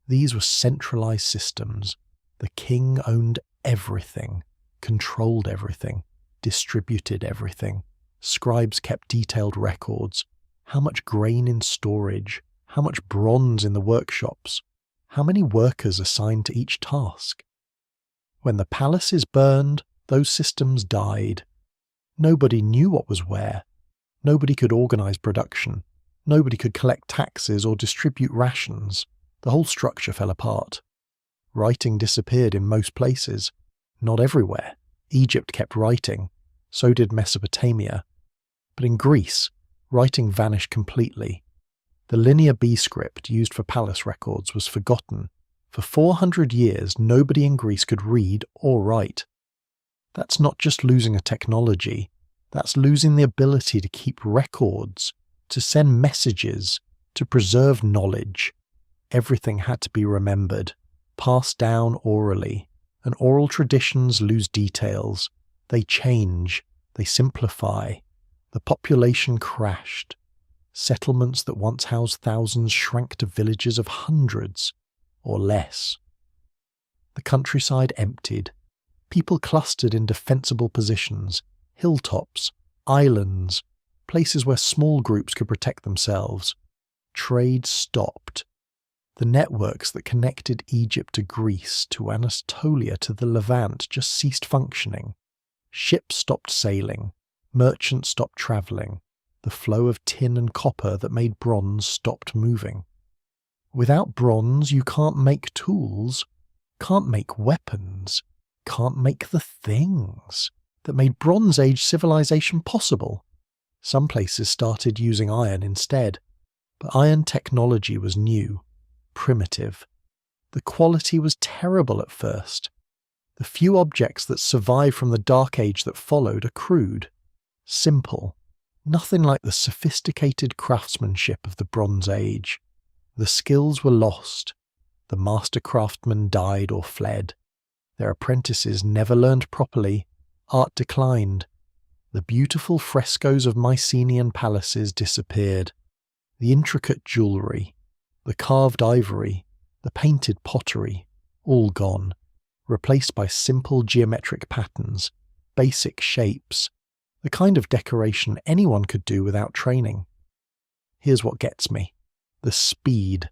[SPEAKER 1] These were centralized systems. The king owned everything, controlled everything, distributed everything. Scribes kept detailed records. How much grain in storage, how much bronze in the workshops, how many workers assigned to each task. When the palaces burned, those systems died. Nobody knew what was where. Nobody could organize production. Nobody could collect taxes or distribute rations. The whole structure fell apart. Writing disappeared in most places. Not everywhere. Egypt kept writing. So did Mesopotamia. But in Greece, writing vanished completely. The linear B script used for palace records was forgotten. For 400 years, nobody in Greece could read or write. That's not just losing a technology. That's losing the ability to keep records, to send messages, to preserve knowledge. Everything had to be remembered, passed down orally, and oral traditions lose details. They change, they simplify. The population crashed. Settlements that once housed thousands shrank to villages of hundreds, or less. The countryside emptied. People clustered in defensible positions, hilltops, islands, places where small groups could protect themselves. Trade stopped. The networks that connected Egypt to Greece, to Anatolia, to the Levant just ceased functioning. Ships stopped sailing. Merchants stopped travelling. The flow of tin and copper that made bronze stopped moving. Without bronze, you can't make tools, can't make weapons, can't make the things that made Bronze Age civilization possible. Some places started using iron instead, but iron technology was new, primitive. The quality was terrible at first. The few objects that survived from the Dark Age that followed are crude, simple, nothing like the sophisticated craftsmanship of the Bronze Age. The skills were lost. The master craftsmen died or fled. Their apprentices never learned properly. Art declined. The beautiful frescoes of Mycenaean palaces disappeared. The intricate jewellery, the carved ivory, the painted pottery, all gone, replaced by simple geometric patterns, basic shapes, the kind of decoration anyone could do without training. Here's what gets me. The speed.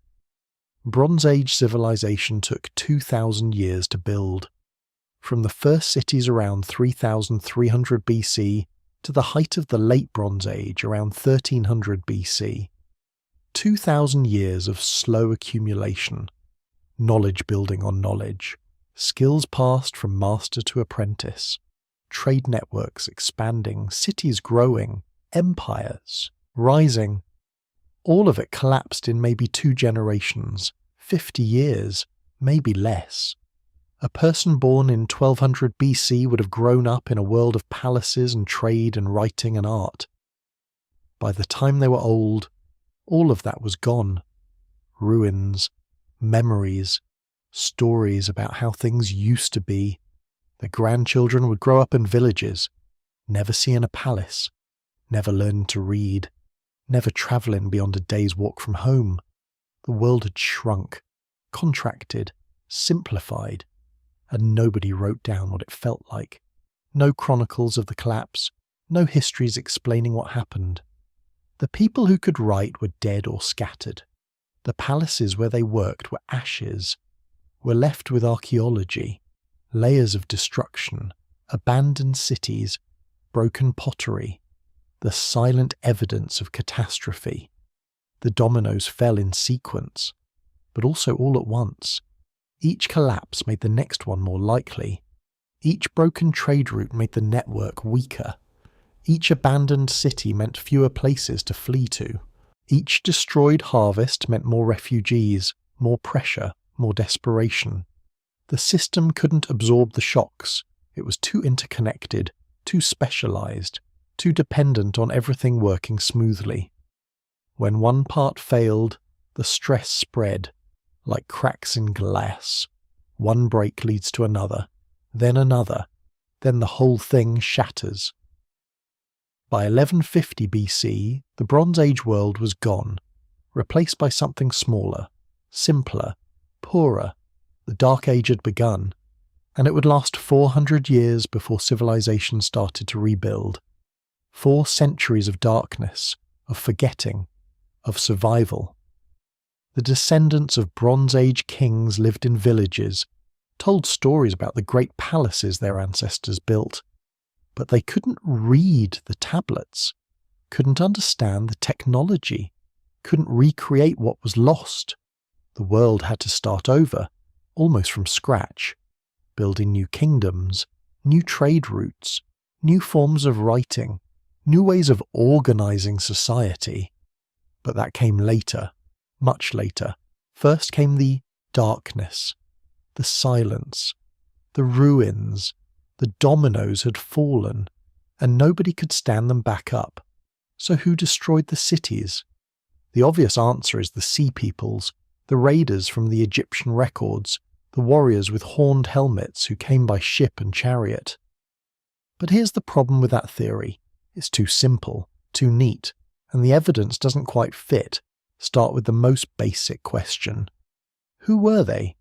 [SPEAKER 1] Bronze Age civilization took 2,000 years to build. From the first cities around 3,300 BC to the height of the Late Bronze Age around 1300 BC. 2,000 years of slow accumulation, knowledge building on knowledge, skills passed from master to apprentice, trade networks expanding, cities growing, empires rising. All of it collapsed in maybe 2 generations, 50 years, maybe less. A person born in 1200 BC would have grown up in a world of palaces and trade and writing and art. By the time they were old, all of that was gone. Ruins, memories, stories about how things used to be. Their grandchildren would grow up in villages, never seeing a palace, never learning to read, never travelling beyond a day's walk from home. The world had shrunk, contracted, simplified, and nobody wrote down what it felt like. No chronicles of the collapse, no histories explaining what happened. The people who could write were dead or scattered. The palaces where they worked were ashes. We're left with archaeology, layers of destruction, abandoned cities, broken pottery, the silent evidence of catastrophe. The dominoes fell in sequence, but also all at once. Each collapse made the next one more likely. Each broken trade route made the network weaker. Each abandoned city meant fewer places to flee to. Each destroyed harvest meant more refugees, more pressure, more desperation. The system couldn't absorb the shocks. It was too interconnected, too specialized, too dependent on everything working smoothly. When one part failed, the stress spread, like cracks in glass. One break leads to another, then the whole thing shatters. By 1150 BC, the Bronze Age world was gone, replaced by something smaller, simpler, poorer. The Dark Age had begun, and it would last 400 years before civilization started to rebuild. 4 centuries of darkness, of forgetting, of survival. The descendants of Bronze Age kings lived in villages, told stories about the great palaces their ancestors built, but they couldn't read the tablets, couldn't understand the technology, couldn't recreate what was lost. The world had to start over, almost from scratch, building new kingdoms, new trade routes, new forms of writing, new ways of organizing society. But that came later, much later. First came the darkness, the silence, the ruins. The dominoes had fallen, and nobody could stand them back up. So who destroyed the cities? The obvious answer is the sea peoples, the raiders from the Egyptian records, the warriors with horned helmets who came by ship and chariot. But here's the problem with that theory. It's too simple, too neat, and the evidence doesn't quite fit. Start with the most basic question. Who were they?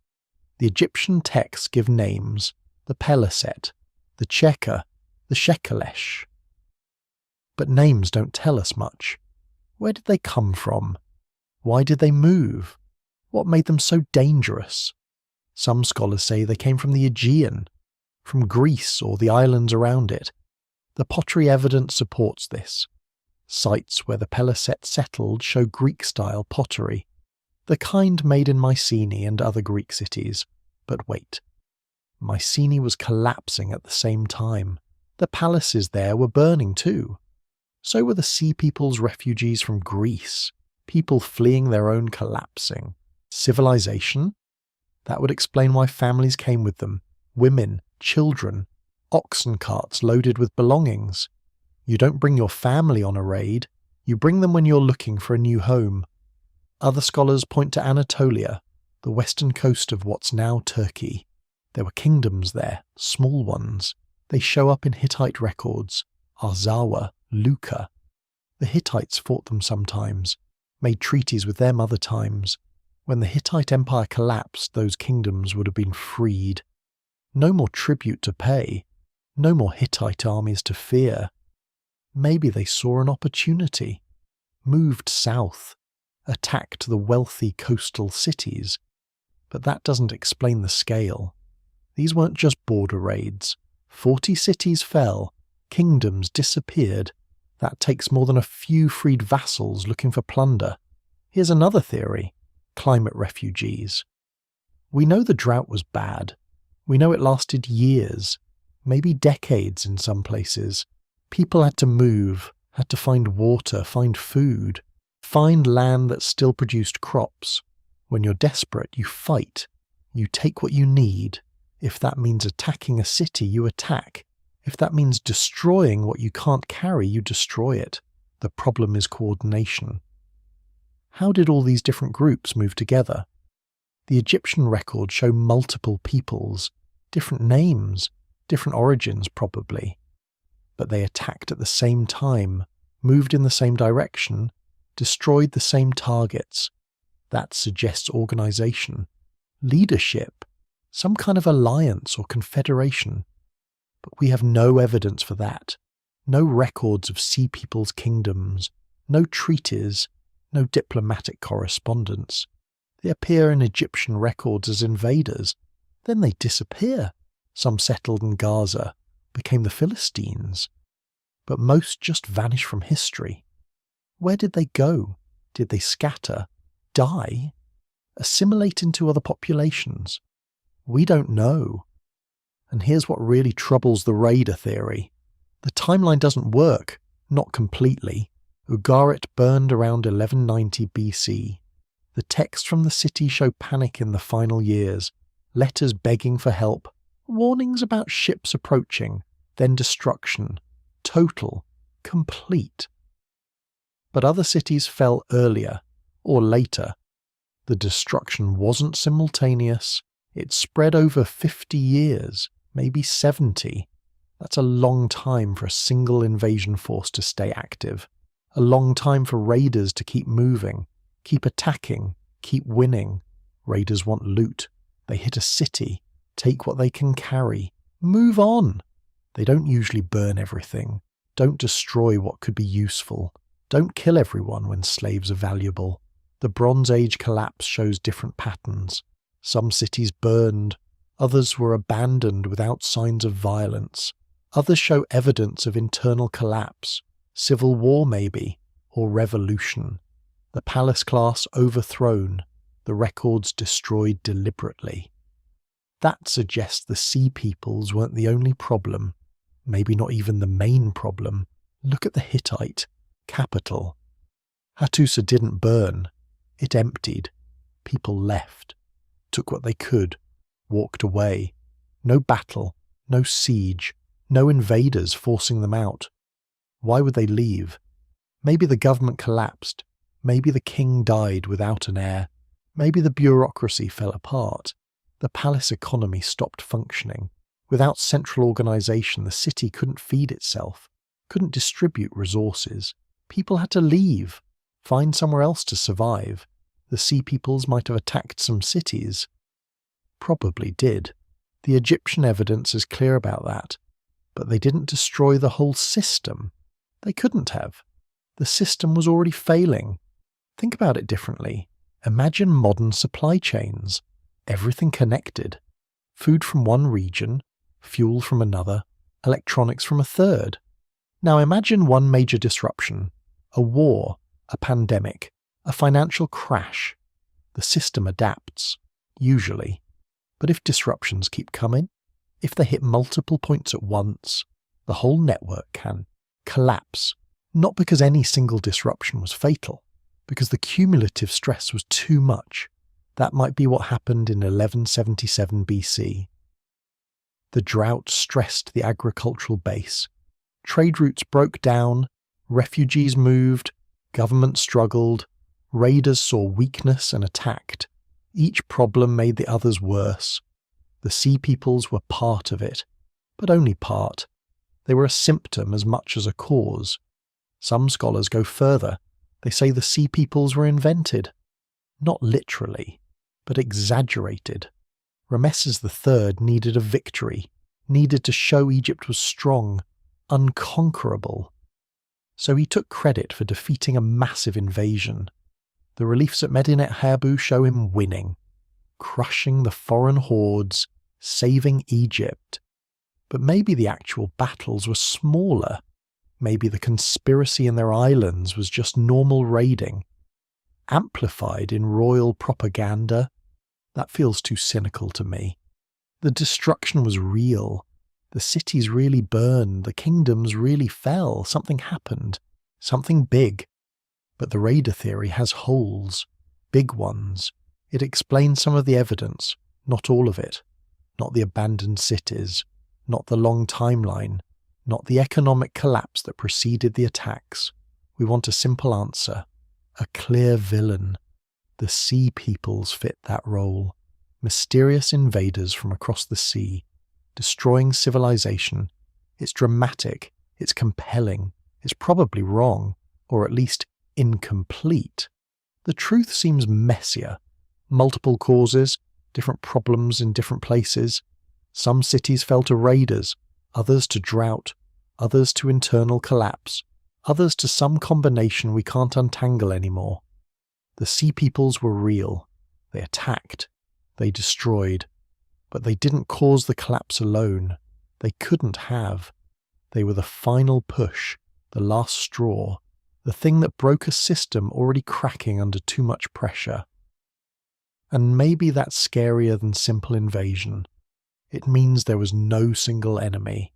[SPEAKER 1] The Egyptian texts give names: the Peliset, the Checker, the Shekelesh. But names don't tell us much. Where did they come from? Why did they move? What made them so dangerous? Some scholars say they came from the Aegean, from Greece or the islands around it. The pottery evidence supports this. Sites where the Peliset settled show Greek-style pottery, the kind made in Mycenae and other Greek cities. But wait. Mycenae was collapsing at the same time. The palaces there were burning too. So were the sea people's refugees from Greece, people fleeing their own collapsing. Civilization? That would explain why families came with them. Women, children, oxen carts loaded with belongings. You don't bring your family on a raid. You bring them when you're looking for a new home. Other scholars point to Anatolia, the western coast of what's now Turkey. There were kingdoms there, small ones. They show up in Hittite records, Arzawa, Luka. The Hittites fought them sometimes, made treaties with them other times. When the Hittite Empire collapsed, those kingdoms would have been freed. No more tribute to pay, no more Hittite armies to fear. Maybe they saw an opportunity, moved south, attacked the wealthy coastal cities. But that doesn't explain the scale. These weren't just border raids. 40 cities fell, kingdoms disappeared. That takes more than a few freed vassals looking for plunder. Here's another theory: climate refugees. We know the drought was bad. We know it lasted years, maybe decades in some places. People had to move, had to find water, find food, find land that still produced crops. When you're desperate, you fight. You take what you need. If that means attacking a city, you attack. If that means destroying what you can't carry, you destroy it. The problem is coordination. How did all these different groups move together? The Egyptian records show multiple peoples, different names, different origins probably. But they attacked at the same time, moved in the same direction, destroyed the same targets. That suggests organization, leadership, Some kind of alliance or confederation. But we have no evidence for that. No records of Sea People's kingdoms, no treaties, no diplomatic correspondence. They appear in Egyptian records as invaders, then they disappear. Some settled in Gaza, became the Philistines. But most just vanish from history. Where did they go? Did they scatter? Die? Assimilate into other populations? We don't know. And here's what really troubles the raider theory. The timeline doesn't work, not completely. Ugarit burned around 1190 BC. The texts from the city show panic in the final years, letters begging for help, warnings about ships approaching, then destruction. Total, complete. But other cities fell earlier, or later. The destruction wasn't simultaneous. It spread over 50 years, maybe 70. That's a long time for a single invasion force to stay active. A long time for raiders to keep moving, keep attacking, keep winning. Raiders want loot. They hit a city, take what they can carry, move on. They don't usually burn everything, don't destroy what could be useful, don't kill everyone when slaves are valuable. The Bronze Age collapse shows different patterns. Some cities burned, others were abandoned without signs of violence. Others show evidence of internal collapse, civil war maybe, or revolution. The palace class overthrown, the records destroyed deliberately. That suggests the Sea Peoples weren't the only problem, maybe not even the main problem. Look at the Hittite capital. Hattusa didn't burn, it emptied. People left, took what they could, walked away. No battle, no siege, no invaders forcing them out. Why would they leave? Maybe the government collapsed, maybe the king died without an heir, maybe the bureaucracy fell apart. The palace economy stopped functioning. Without central organisation, the city couldn't feed itself, couldn't distribute resources. People had to leave, find somewhere else to survive. The Sea Peoples might have attacked some cities. Probably did. The Egyptian evidence is clear about that. But they didn't destroy the whole system. They couldn't have. The system was already failing. Think about it differently. Imagine modern supply chains. Everything connected. Food from one region, fuel from another, electronics from a third. Now imagine one major disruption. A war, a pandemic, a financial crash. The system adapts, usually. But if disruptions keep coming, if they hit multiple points at once, the whole network can collapse. Not because any single disruption was fatal, because the cumulative stress was too much. That might be what happened in 1177 BC. The drought stressed the agricultural base. Trade routes broke down, refugees moved, government struggled, raiders saw weakness and attacked. Each problem made the others worse. The Sea Peoples were part of it, but only part. They were a symptom as much as a cause. Some scholars go further. They say the Sea Peoples were invented. Not literally, but exaggerated. Rameses III needed a victory, needed to show Egypt was strong, unconquerable. So he took credit for defeating a massive invasion. The reliefs at Medinet Habu show him winning, crushing the foreign hordes, saving Egypt. But maybe the actual battles were smaller. Maybe the conspiracy in their islands was just normal raiding, amplified in royal propaganda. That feels too cynical to me. The destruction was real. The cities really burned. The kingdoms really fell. Something happened. Something big. But the raider theory has holes. Big ones. It explains some of the evidence, not all of it. Not the abandoned cities. Not the long timeline. Not the economic collapse that preceded the attacks. We want a simple answer. A clear villain. The Sea Peoples fit that role. Mysterious invaders from across the sea, destroying civilization. It's dramatic, it's compelling, it's probably wrong, or at least incomplete. The truth seems messier. Multiple causes, different problems in different places. Some cities fell to raiders, others to drought, others to internal collapse, others to some combination we can't untangle anymore. The sea peoples were real. They attacked. They destroyed. But they didn't cause the collapse alone. They couldn't have. They were the final push, the last straw, the thing that broke a system already cracking under too much pressure. And maybe that's scarier than simple invasion. It means there was no single enemy,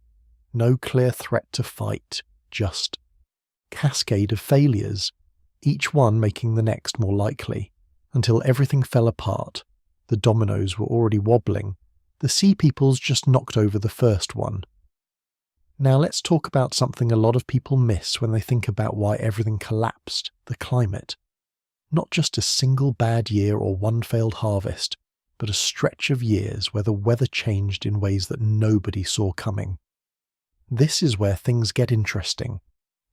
[SPEAKER 1] no clear threat to fight, just cascade of failures, each one making the next more likely, until everything fell apart. The dominoes were already wobbling. The sea peoples just knocked over the first one. Now let's talk about something a lot of people miss when they think about why everything collapsed, the climate. Not just a single bad year or one failed harvest, but a stretch of years where the weather changed in ways that nobody saw coming. This is where things get interesting,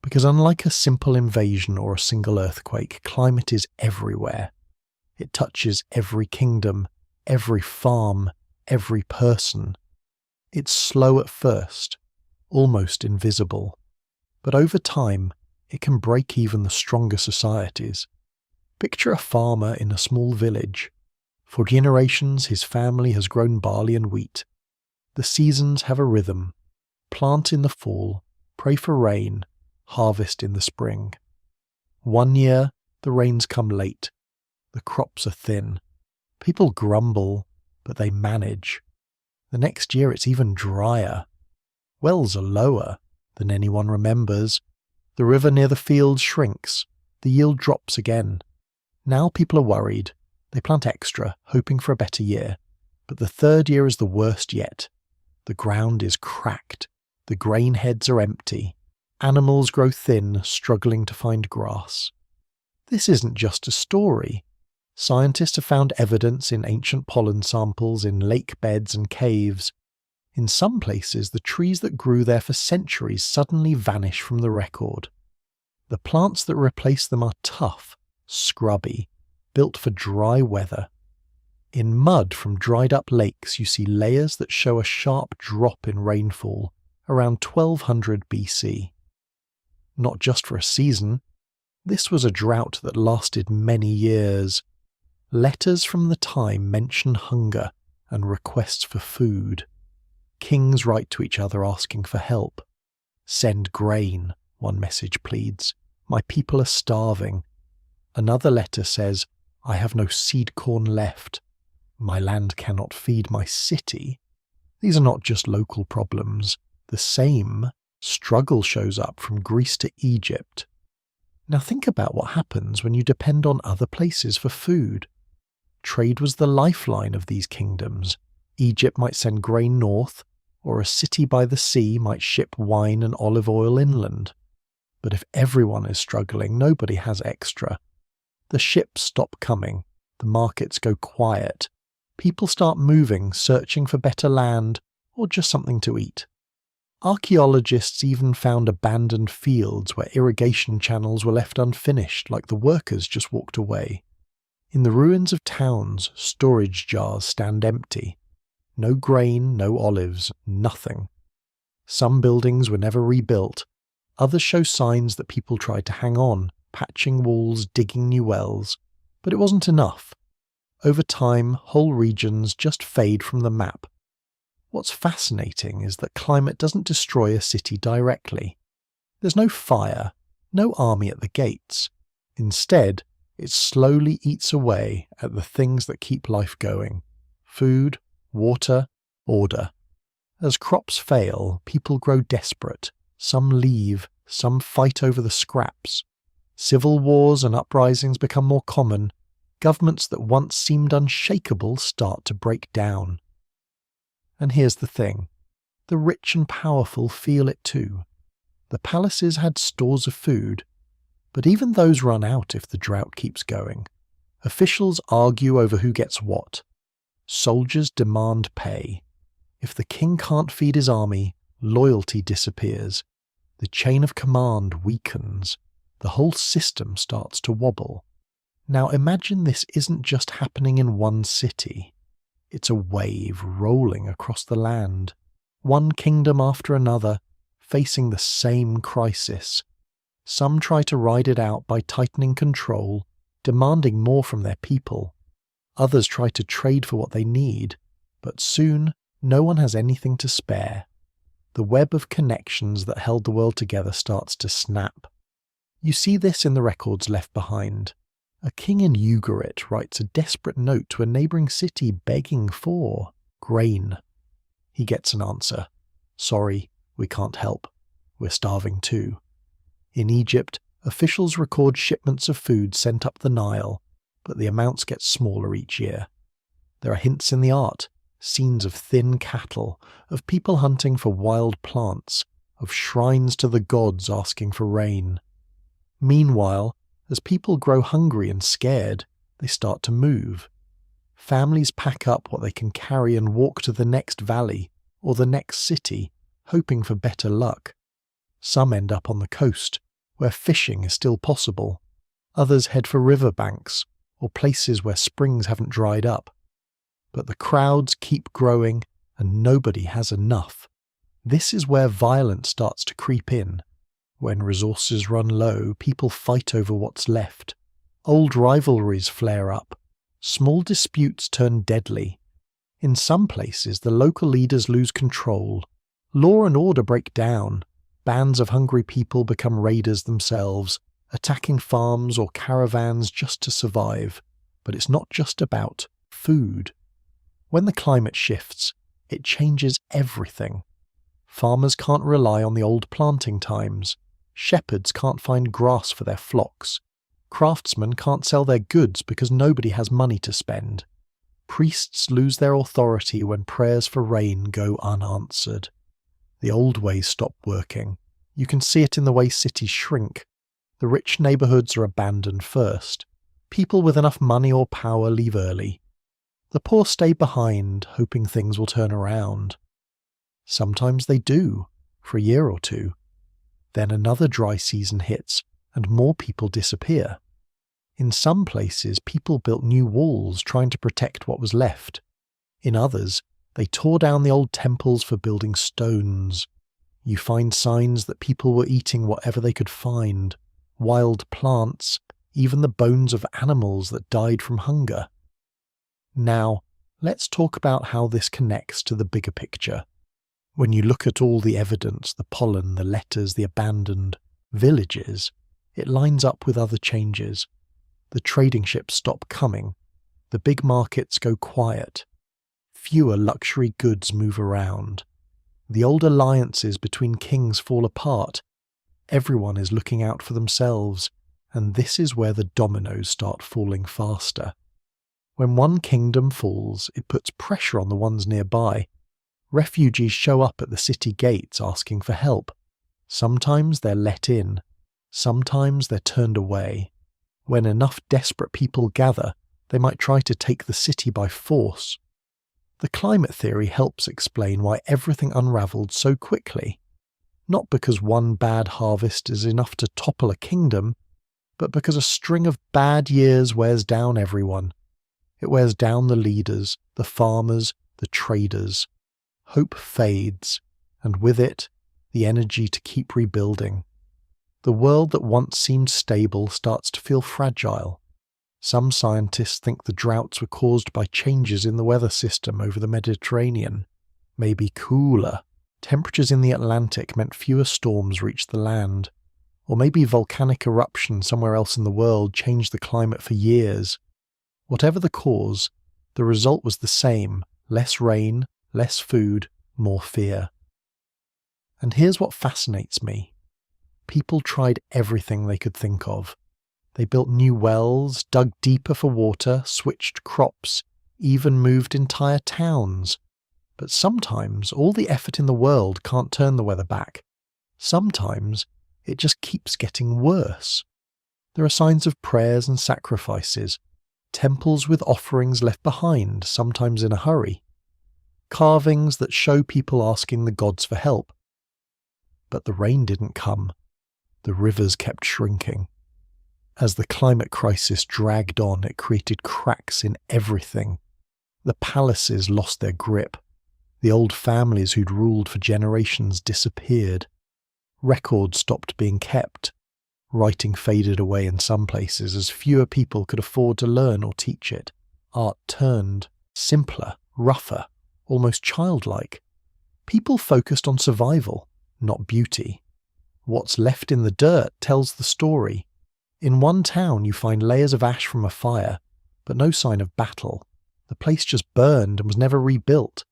[SPEAKER 1] because unlike a simple invasion or a single earthquake, climate is everywhere. It touches every kingdom, every farm, every person. It's slow at first, almost invisible, but over time it can break even the stronger societies. Picture a farmer in a small village. For generations his family has grown barley and wheat. The seasons have a rhythm. Plant in the fall, pray for rain, harvest in the spring. One year the rains come late. The crops are thin. People grumble, but they manage. The next year it's even drier. Wells are lower than anyone remembers. The river near the fields shrinks. The yield drops again. Now people are worried. They plant extra, hoping for a better year. But the third year is the worst yet. The ground is cracked. The grain heads are empty. Animals grow thin, struggling to find grass. This isn't just a story. Scientists have found evidence in ancient pollen samples in lake beds and caves. In some places, the trees that grew there for centuries suddenly vanish from the record. The plants that replace them are tough, scrubby, built for dry weather. In mud from dried-up lakes you see layers that show a sharp drop in rainfall around 1200 BC. Not just for a season. This was a drought that lasted many years. Letters from the time mention hunger and requests for food. Kings write to each other asking for help. "Send grain," one message pleads. "My people are starving." Another letter says, "I have no seed corn left. My land cannot feed my city." These are not just local problems. The same struggle shows up from Greece to Egypt. Now think about what happens when you depend on other places for food. Trade was the lifeline of these kingdoms. Egypt might send grain north, or a city by the sea might ship wine and olive oil inland. But if everyone is struggling, nobody has extra. The ships stop coming, the markets go quiet, people start moving, searching for better land or just something to eat. Archaeologists even found abandoned fields where irrigation channels were left unfinished, like the workers just walked away. In the ruins of towns, storage jars stand empty. No grain, no olives, nothing. Some buildings were never rebuilt. Others show signs that people tried to hang on, patching walls, digging new wells. But it wasn't enough. Over time, whole regions just fade from the map. What's fascinating is that climate doesn't destroy a city directly. There's no fire, no army at the gates. Instead, it slowly eats away at the things that keep life going. Food, water, order. As crops fail, people grow desperate. Some leave, some fight over the scraps. Civil wars and uprisings become more common. Governments that once seemed unshakable start to break down. And here's the thing. The rich and powerful feel it too. The palaces had stores of food, but even those run out if the drought keeps going. Officials argue over who gets what. Soldiers demand pay. If the king can't feed his army, loyalty disappears. The chain of command weakens. The whole system starts to wobble. Now imagine this isn't just happening in one city. It's a wave rolling across the land, one kingdom after another, facing the same crisis. Some try to ride it out by tightening control, demanding more from their people. Others try to trade for what they need, but soon no one has anything to spare. The web of connections that held the world together starts to snap. You see this in the records left behind. A king in Ugarit writes a desperate note to a neighbouring city begging for grain. He gets an answer. Sorry, we can't help. We're starving too. In Egypt, officials record shipments of food sent up the Nile, but the amounts get smaller each year. There are hints in the art, scenes of thin cattle, of people hunting for wild plants, of shrines to the gods asking for rain. Meanwhile, as people grow hungry and scared, they start to move. Families pack up what they can carry and walk to the next valley or the next city, hoping for better luck. Some end up on the coast, where fishing is still possible. Others head for riverbanks or places where springs haven't dried up. But the crowds keep growing and nobody has enough. This is where violence starts to creep in. When resources run low, people fight over what's left. Old rivalries flare up. Small disputes turn deadly. In some places, the local leaders lose control. Law and order break down. Bands of hungry people become raiders themselves, attacking farms or caravans just to survive. But it's not just about food. When the climate shifts, it changes everything. Farmers can't rely on the old planting times. Shepherds can't find grass for their flocks. Craftsmen can't sell their goods because nobody has money to spend. Priests lose their authority when prayers for rain go unanswered. The old ways stop working. You can see it in the way cities shrink. The rich neighbourhoods are abandoned first. People with enough money or power leave early. The poor stay behind, hoping things will turn around. Sometimes they do, for a year or two. Then another dry season hits, and more people disappear. In some places, people built new walls trying to protect what was left. In others, they tore down the old temples for building stones. You find signs that people were eating whatever they could find, wild plants, even the bones of animals that died from hunger. Now, let's talk about how this connects to the bigger picture. When you look at all the evidence, the pollen, the letters, the abandoned villages, it lines up with other changes. The trading ships stop coming. The big markets go quiet. Fewer luxury goods move around. The old alliances between kings fall apart. Everyone is looking out for themselves, and this is where the dominoes start falling faster. When one kingdom falls, it puts pressure on the ones nearby. Refugees show up at the city gates asking for help. Sometimes they're let in. Sometimes they're turned away. When enough desperate people gather, they might try to take the city by force. The climate theory helps explain why everything unravelled so quickly. Not because one bad harvest is enough to topple a kingdom, but because a string of bad years wears down everyone. It wears down the leaders, the farmers, the traders. Hope fades, and with it, the energy to keep rebuilding. The world that once seemed stable starts to feel fragile. Some scientists think the droughts were caused by changes in the weather system over the Mediterranean. Maybe cooler. Temperatures in the Atlantic meant fewer storms reached the land. Or maybe volcanic eruption somewhere else in the world changed the climate for years. Whatever the cause, the result was the same: less rain, less food, more fear. And here's what fascinates me. People tried everything they could think of. They built new wells, dug deeper for water, switched crops, even moved entire towns. But sometimes all the effort in the world can't turn the weather back. Sometimes it just keeps getting worse. There are signs of prayers and sacrifices, temples with offerings left behind, sometimes in a hurry, carvings that show people asking the gods for help. But the rain didn't come. The rivers kept shrinking. As the climate crisis dragged on, it created cracks in everything. The palaces lost their grip. The old families who'd ruled for generations disappeared. Records stopped being kept. Writing faded away in some places as fewer people could afford to learn or teach it. Art turned simpler, rougher, almost childlike. People focused on survival, not beauty. What's left in the dirt tells the story. In one town you find layers of ash from a fire, but no sign of battle. The place just burned and was never rebuilt.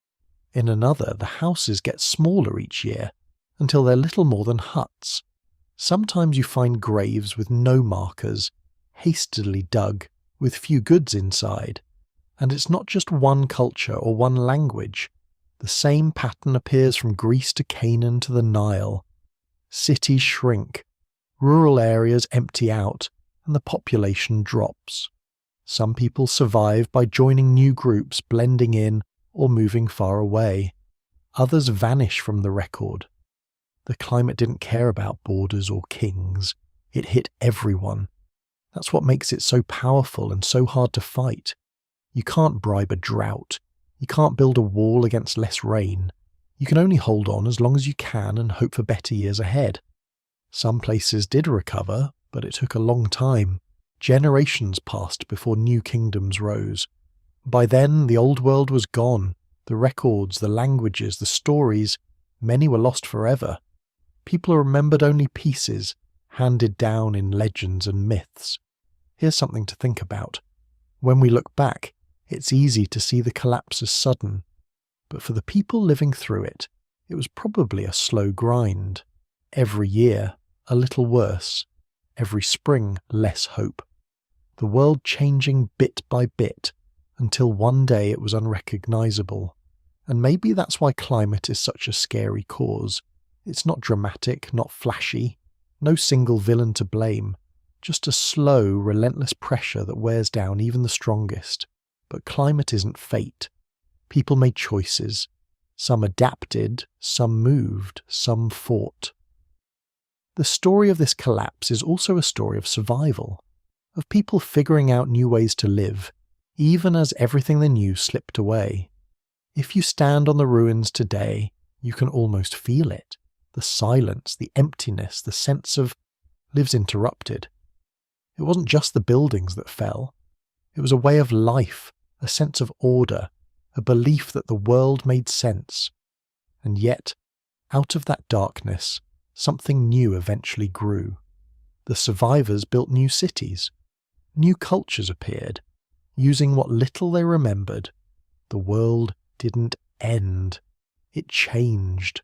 [SPEAKER 1] In another, the houses get smaller each year, until they're little more than huts. Sometimes you find graves with no markers, hastily dug, with few goods inside. And it's not just one culture or one language. The same pattern appears from Greece to Canaan to the Nile. Cities shrink, rural areas empty out, and the population drops. Some people survive by joining new groups, blending in, or moving far away. Others vanish from the record. The climate didn't care about borders or kings. It hit everyone. That's what makes it so powerful and so hard to fight. You can't bribe a drought. You can't build a wall against less rain. You can only hold on as long as you can and hope for better years ahead. Some places did recover, but it took a long time. Generations passed before new kingdoms rose. By then, the old world was gone. The records, the languages, the stories, many were lost forever. People remembered only pieces, handed down in legends and myths. Here's something to think about. When we look back, it's easy to see the collapse as sudden. But for the people living through it, it was probably a slow grind. Every year, a little worse. Every spring, less hope. The world changing bit by bit, until one day it was unrecognizable. And maybe that's why climate is such a scary cause. It's not dramatic, not flashy, no single villain to blame, just a slow, relentless pressure that wears down even the strongest. But climate isn't fate. People made choices. Some adapted, some moved, some fought. The story of this collapse is also a story of survival, of people figuring out new ways to live, even as everything they knew slipped away. If you stand on the ruins today, you can almost feel it. The silence, the emptiness, the sense of lives interrupted. It wasn't just the buildings that fell. It was a way of life, a sense of order, a belief that the world made sense. And yet, out of that darkness, something new eventually grew. The survivors built new cities. New cultures appeared, using what little they remembered. The world didn't end. It changed.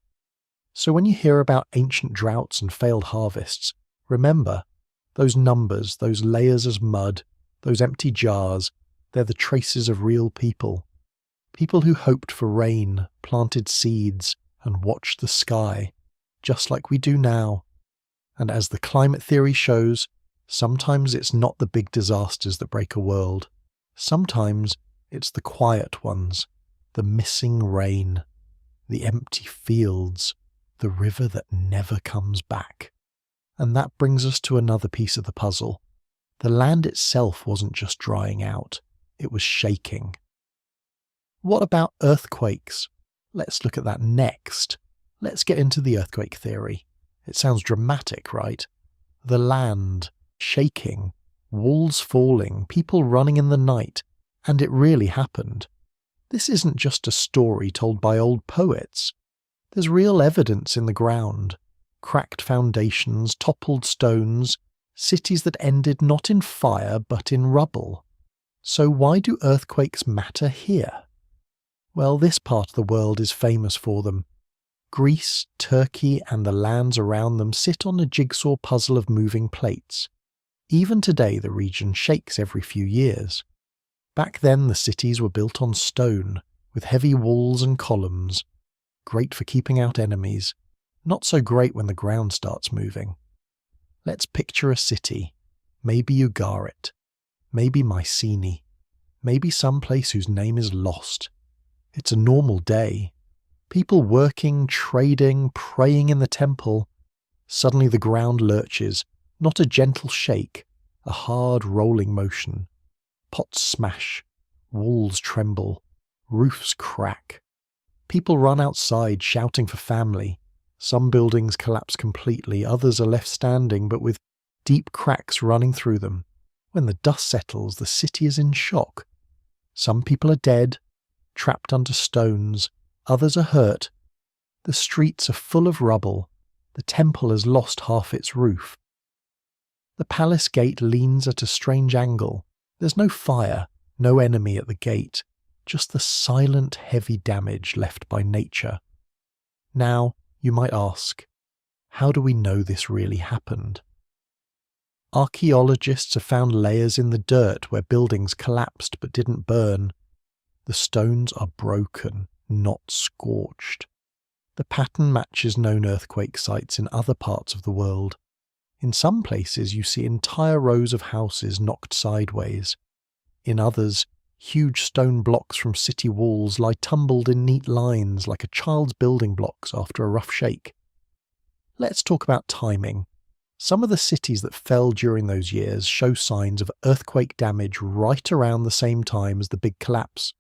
[SPEAKER 1] So when you hear about ancient droughts and failed harvests, remember, those numbers, those layers as mud, those empty jars, they're the traces of real people. People who hoped for rain, planted seeds, and watched the sky, just like we do now. And as the climate theory shows, sometimes it's not the big disasters that break a world. Sometimes it's the quiet ones, the missing rain, the empty fields, the river that never comes back. And that brings us to another piece of the puzzle. The land itself wasn't just drying out, it was shaking. What about earthquakes? Let's look at that next. Let's get into the earthquake theory. It sounds dramatic, right? The land shaking, walls falling, people running in the night, and it really happened. This isn't just a story told by old poets. There's real evidence in the ground. Cracked foundations, toppled stones, cities that ended not in fire but in rubble. So why do earthquakes matter here? Well, this part of the world is famous for them. Greece, Turkey, and the lands around them sit on a jigsaw puzzle of moving plates. Even today the region shakes every few years. Back then the cities were built on stone, with heavy walls and columns. Great for keeping out enemies. Not so great when the ground starts moving. Let's picture a city. Maybe Ugarit. Maybe Mycenaean. Maybe some place whose name is lost. It's a normal day. People working, trading, praying in the temple. Suddenly the ground lurches, not a gentle shake, a hard rolling motion. Pots smash, walls tremble, Roofs crack. People run outside shouting for family. Some buildings collapse completely, others are left standing but with deep cracks running through them. When the dust settles, the city is in shock. Some people are dead, trapped under stones, others are hurt. The streets are full of rubble. The temple has lost half its roof. The palace gate leans at a strange angle. There's no fire, no enemy at the gate, just the silent, heavy damage left by nature. Now, you might ask, how do we know this really happened? Archaeologists have found layers in the dirt where buildings collapsed but didn't burn. The stones are broken, not scorched. The pattern matches known earthquake sites in other parts of the world. In some places you see entire rows of houses knocked sideways. In others, huge stone blocks from city walls lie tumbled in neat lines like a child's building blocks after a rough shake. Let's talk about timing. Some of the cities that fell during those years show signs of earthquake damage right around the same time as the big collapse.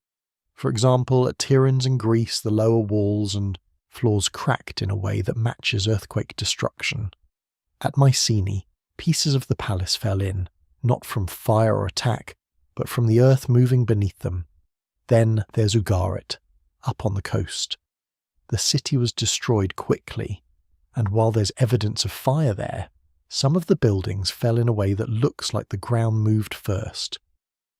[SPEAKER 1] For example, at Tiryns in Greece, the lower walls and floors cracked in a way that matches earthquake destruction. At Mycenae, pieces of the palace fell in, not from fire or attack, but from the earth moving beneath them. Then there's Ugarit, up on the coast. The city was destroyed quickly, and while there's evidence of fire there, some of the buildings fell in a way that looks like the ground moved first.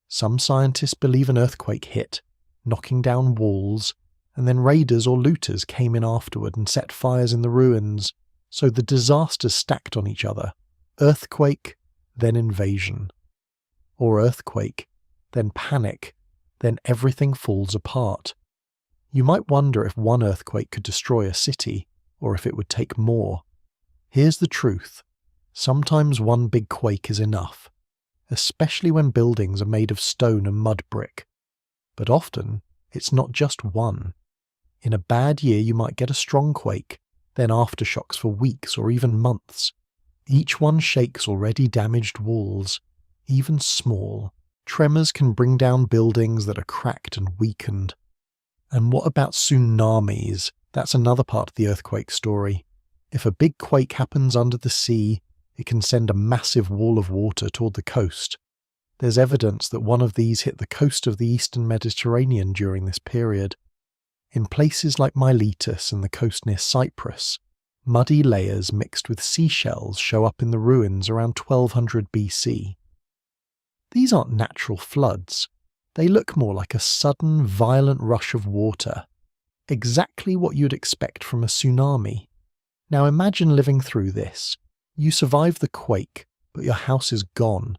[SPEAKER 1] Some scientists believe an earthquake hit, knocking down walls, and then raiders or looters came in afterward and set fires in the ruins, so the disasters stacked on each other. Earthquake, then invasion. Or earthquake, then panic, then everything falls apart. You might wonder if one earthquake could destroy a city, or if it would take more. Here's the truth. Sometimes one big quake is enough, especially when buildings are made of stone and mud brick. But often, it's not just one. In a bad year you might get a strong quake, then aftershocks for weeks or even months. Each one shakes already damaged walls. Even small, tremors can bring down buildings that are cracked and weakened. And what about tsunamis? That's another part of the earthquake story. If a big quake happens under the sea, it can send a massive wall of water toward the coast. There's evidence that one of these hit the coast of the eastern Mediterranean during this period. In places like Miletus and the coast near Cyprus, muddy layers mixed with seashells show up in the ruins around 1200 BC. These aren't natural floods. They look more like a sudden, violent rush of water. Exactly what you'd expect from a tsunami. Now imagine living through this. You survive the quake, but your house is gone.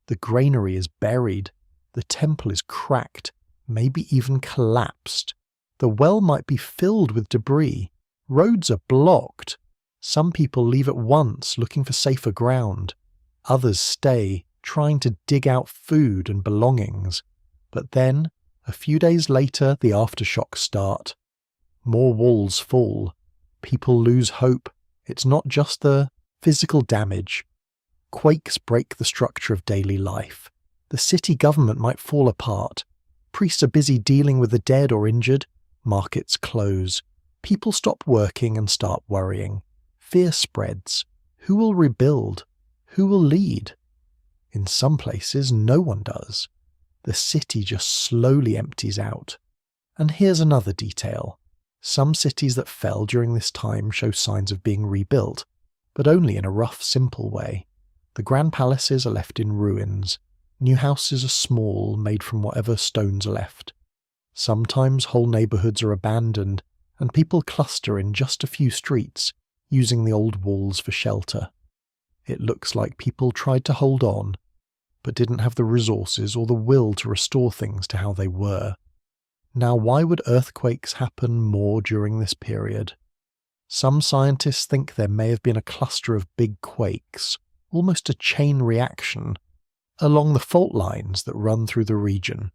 [SPEAKER 1] The granary is buried. The temple is cracked, maybe even collapsed. The well might be filled with debris. Roads are blocked. Some people leave at once, looking for safer ground. Others stay, trying to dig out food and belongings. But then, a few days later, the aftershocks start. More walls fall. People lose hope. It's not just the physical damage. Quakes break the structure of daily life. The city government might fall apart. Priests are busy dealing with the dead or injured. Markets close. People stop working and start worrying. Fear spreads. Who will rebuild? Who will lead? In some places, no one does. The city just slowly empties out. And here's another detail. Some cities that fell during this time show signs of being rebuilt, but only in a rough, simple way. The grand palaces are left in ruins. New houses are small, made from whatever stones are left. Sometimes whole neighbourhoods are abandoned, and people cluster in just a few streets, using the old walls for shelter. It looks like people tried to hold on, but didn't have the resources or the will to restore things to how they were. Now, why would earthquakes happen more during this period? Some scientists think there may have been a cluster of big quakes, almost a chain reaction, along the fault lines that run through the region.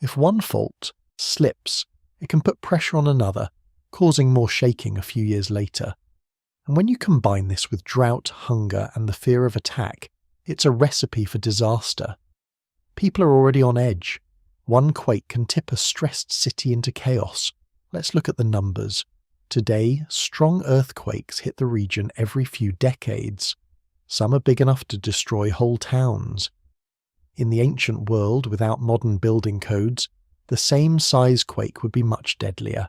[SPEAKER 1] If one fault slips, it can put pressure on another, causing more shaking a few years later. And when you combine this with drought, hunger, and the fear of attack, it's a recipe for disaster. People are already on edge. One quake can tip a stressed city into chaos. Let's look at the numbers. Today, strong earthquakes hit the region every few decades. Some are big enough to destroy whole towns. In the ancient world, without modern building codes, the same size quake would be much deadlier.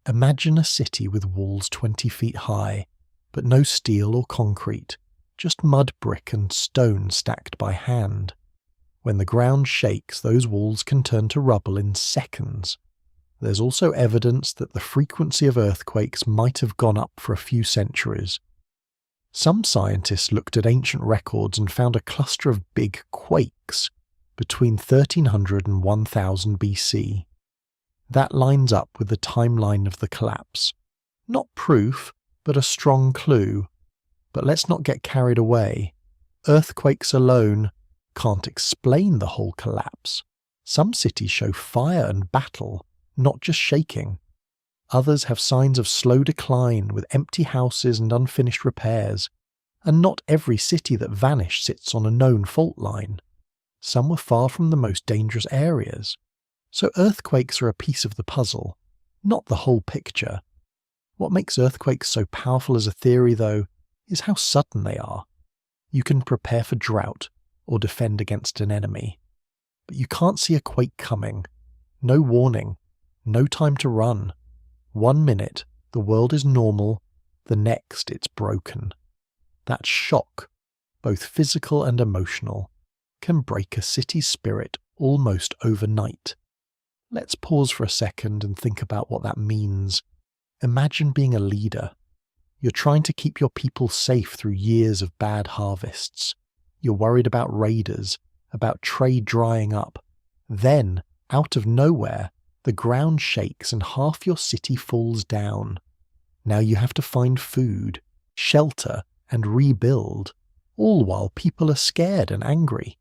[SPEAKER 1] Imagine a city with walls 20 feet high, but no steel or concrete, just mud, brick and stone stacked by hand. When the ground shakes, those walls can turn to rubble in seconds. There's also evidence that the frequency of earthquakes might have gone up for a few centuries. Some scientists looked at ancient records and found a cluster of big quakes between 1300 and 1000 BC. That lines up with the timeline of the collapse. Not proof, but a strong clue. But let's not get carried away. Earthquakes alone can't explain the whole collapse. Some cities show fire and battle, not just shaking. Others have signs of slow decline with empty houses and unfinished repairs. And not every city that vanished sits on a known fault line. Some were far from the most dangerous areas. So earthquakes are a piece of the puzzle, not the whole picture. What makes earthquakes so powerful as a theory, though, is how sudden they are. You can prepare for drought or defend against an enemy. But you can't see a quake coming. No warning. No time to run. 1 minute, the world is normal. The next, it's broken. That shock, both physical and emotional, can break a city's spirit almost overnight. Let's pause for a second and think about what that means. Imagine being a leader. You're trying to keep your people safe through years of bad harvests. You're worried about raiders, about trade drying up. Then, out of nowhere, the ground shakes and half your city falls down. Now you have to find food, shelter, and rebuild, all while people are scared and angry.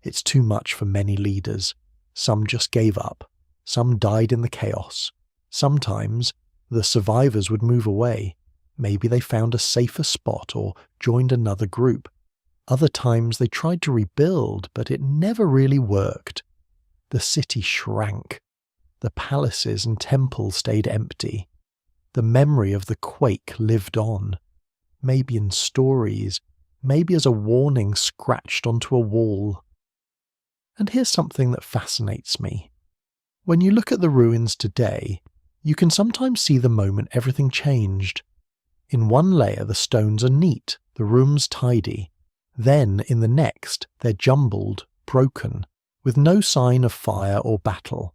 [SPEAKER 1] It's too much for many leaders. Some just gave up. Some died in the chaos. Sometimes the survivors would move away. Maybe they found a safer spot or joined another group. Other times they tried to rebuild, but it never really worked. The city shrank. The palaces and temples stayed empty. The memory of the quake lived on. Maybe in stories, maybe as a warning scratched onto a wall. And here's something that fascinates me. When you look at the ruins today, you can sometimes see the moment everything changed. In one layer the stones are neat, the rooms tidy. Then, in the next, they're jumbled, broken, with no sign of fire or battle.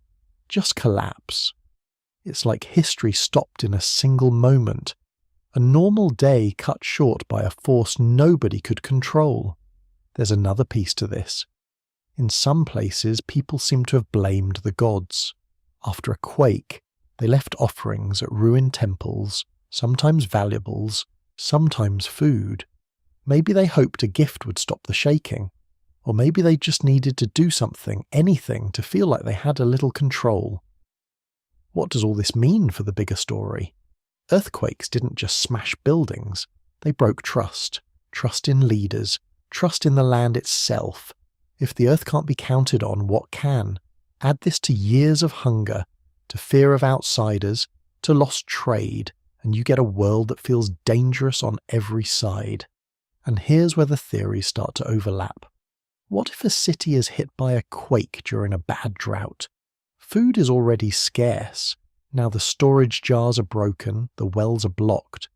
[SPEAKER 1] Just collapse. It's like history stopped in a single moment. A normal day cut short by a force nobody could control. There's another piece to this. In some places, people seem to have blamed the gods. After a quake, they left offerings at ruined temples, sometimes valuables, sometimes food. Maybe they hoped a gift would stop the shaking, or maybe they just needed to do something, anything, to feel like they had a little control. What does all this mean for the bigger story? Earthquakes didn't just smash buildings, they broke trust. Trust in leaders, trust in the land itself. If the earth can't be counted on, what can? Add this to years of hunger, to fear of outsiders, to lost trade, and you get a world that feels dangerous on every side. And here's where the theories start to overlap. What if a city is hit by a quake during a bad drought? Food is already scarce. Now the storage jars are broken, the wells are blocked.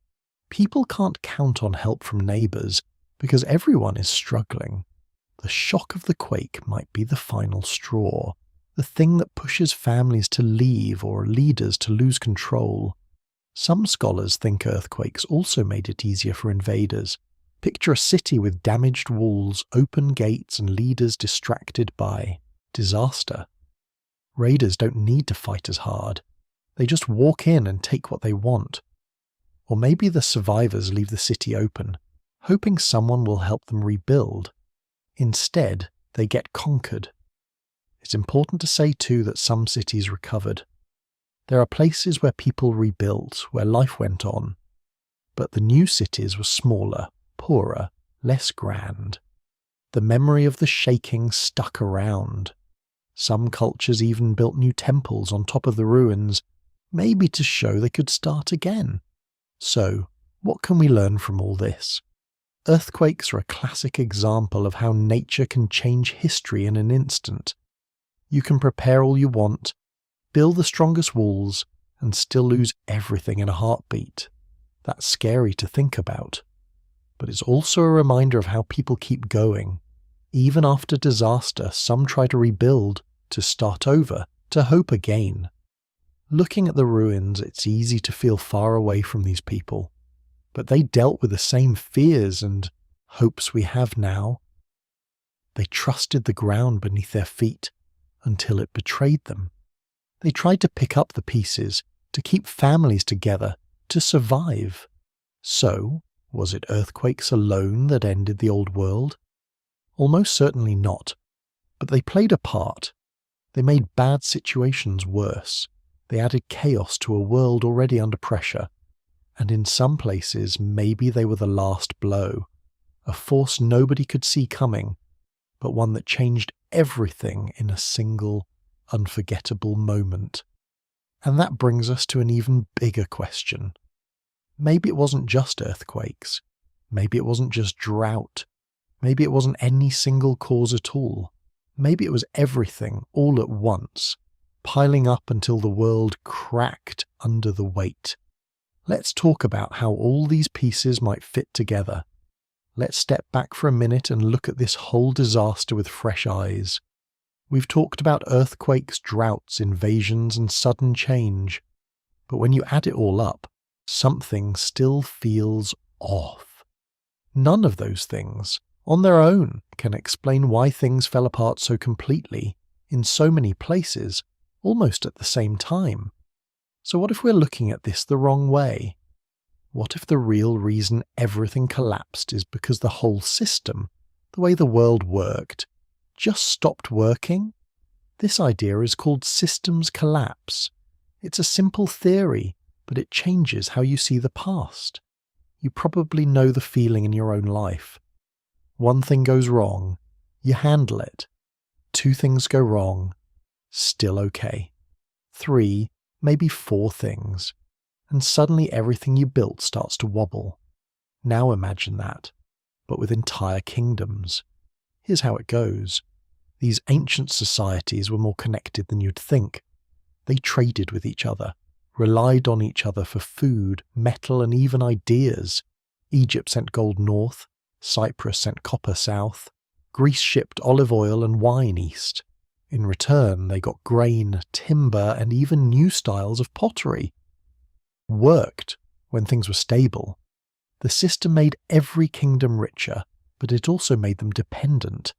[SPEAKER 1] People can't count on help from neighbours because everyone is struggling. The shock of the quake might be the final straw, the thing that pushes families to leave or leaders to lose control. Some scholars think earthquakes also made it easier for invaders. Picture a city with damaged walls, open gates, and leaders distracted by disaster. Raiders don't need to fight as hard. They just walk in and take what they want. Or maybe the survivors leave the city open, hoping someone will help them rebuild. Instead, they get conquered. It's important to say too that some cities recovered. There are places where people rebuilt, where life went on. But the new cities were smaller, poorer, less grand. The memory of the shaking stuck around. Some cultures even built new temples on top of the ruins, maybe to show they could start again. So, what can we learn from all this? Earthquakes are a classic example of how nature can change history in an instant. You can prepare all you want, build the strongest walls, and still lose everything in a heartbeat. That's scary to think about. But it's also a reminder of how people keep going. Even after disaster, some try to rebuild, to start over, to hope again. Looking at the ruins, it's easy to feel far away from these people. But they dealt with the same fears and hopes we have now. They trusted the ground beneath their feet until it betrayed them. They tried to pick up the pieces, to keep families together, to survive. So, was it earthquakes alone that ended the old world? Almost certainly not. But they played a part. They made bad situations worse. They added chaos to a world already under pressure. And in some places, maybe they were the last blow. A force nobody could see coming, but one that changed everything in a single, unforgettable moment. And that brings us to an even bigger question. Maybe it wasn't just earthquakes. Maybe it wasn't just drought. Maybe it wasn't any single cause at all. Maybe it was everything all at once, piling up until the world cracked under the weight. Let's talk about how all these pieces might fit together. Let's step back for a minute and look at this whole disaster with fresh eyes. We've talked about earthquakes, droughts, invasions, and sudden change. But when you add it all up, something still feels off. None of those things, on their own, can explain why things fell apart so completely, in so many places, almost at the same time. So what if we're looking at this the wrong way? What if the real reason everything collapsed is because the whole system, the way the world worked, just stopped working? This idea is called systems collapse. It's a simple theory, but it changes how you see the past. You probably know the feeling in your own life. One thing goes wrong, you handle it. 2 things go wrong, still okay. 3, maybe 4 things, and suddenly everything you built starts to wobble. Now imagine that, but with entire kingdoms. Here's how it goes. These ancient societies were more connected than you'd think. They traded with each other, relied on each other for food, metal, and even ideas. Egypt sent gold north, Cyprus sent copper south, Greece shipped olive oil and wine east. In return, they got grain, timber, and even new styles of pottery. Worked when things were stable. The system made every kingdom richer, but it also made them dependent.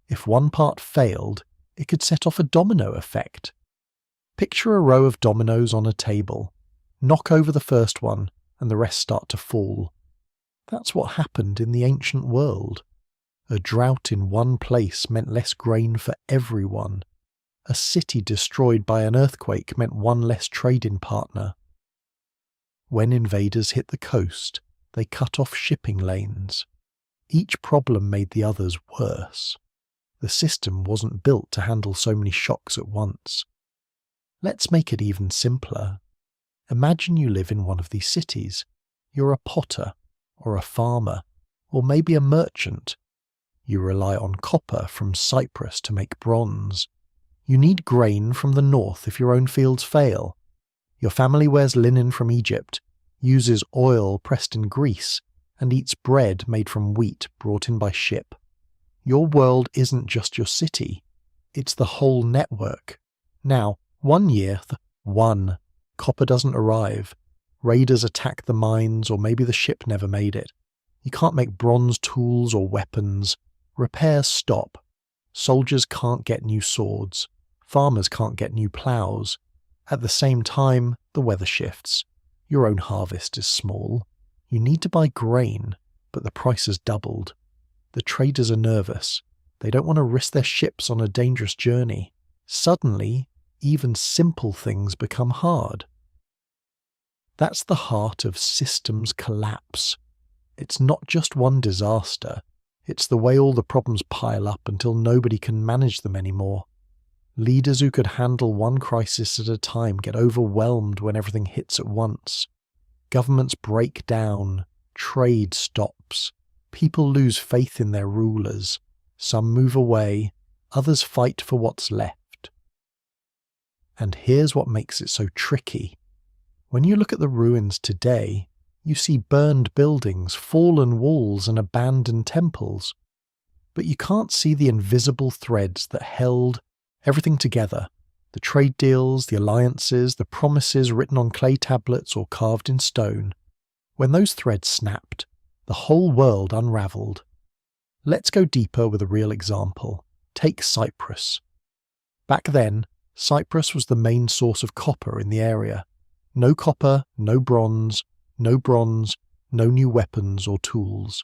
[SPEAKER 1] If one part failed, it could set off a domino effect. Picture a row of dominoes on a table. Knock over the first one, and the rest start to fall. That's what happened in the ancient world. A drought in one place meant less grain for everyone. A city destroyed by an earthquake meant one less trading partner. When invaders hit the coast, they cut off shipping lanes. Each problem made the others worse. The system wasn't built to handle so many shocks at once. Let's make it even simpler. Imagine you live in one of these cities. You're a potter, or a farmer, or maybe a merchant. You rely on copper from Cyprus to make bronze. You need grain from the north if your own fields fail. Your family wears linen from Egypt, uses oil pressed in Greece, and eats bread made from wheat brought in by ship. Your world isn't just your city, it's the whole network. Now, one year, copper doesn't arrive. Raiders attack the mines, or maybe the ship never made it. You can't make bronze tools or weapons. Repairs stop. Soldiers can't get new swords. Farmers can't get new plows. At the same time, the weather shifts. Your own harvest is small. You need to buy grain, but the price has doubled. The traders are nervous. They don't want to risk their ships on a dangerous journey. Suddenly, even simple things become hard. That's the heart of systems collapse. It's not just one disaster. It's the way all the problems pile up until nobody can manage them anymore. Leaders who could handle one crisis at a time get overwhelmed when everything hits at once. Governments break down, trade stops, people lose faith in their rulers, some move away, others fight for what's left. And here's what makes it so tricky. When you look at the ruins today, you see burned buildings, fallen walls, and abandoned temples. But you can't see the invisible threads that held everything together. The trade deals, the alliances, the promises written on clay tablets or carved in stone. When those threads snapped, the whole world unravelled. Let's go deeper with a real example. Take Cyprus. Back then, Cyprus was the main source of copper in the area. No copper, no bronze, no new weapons or tools.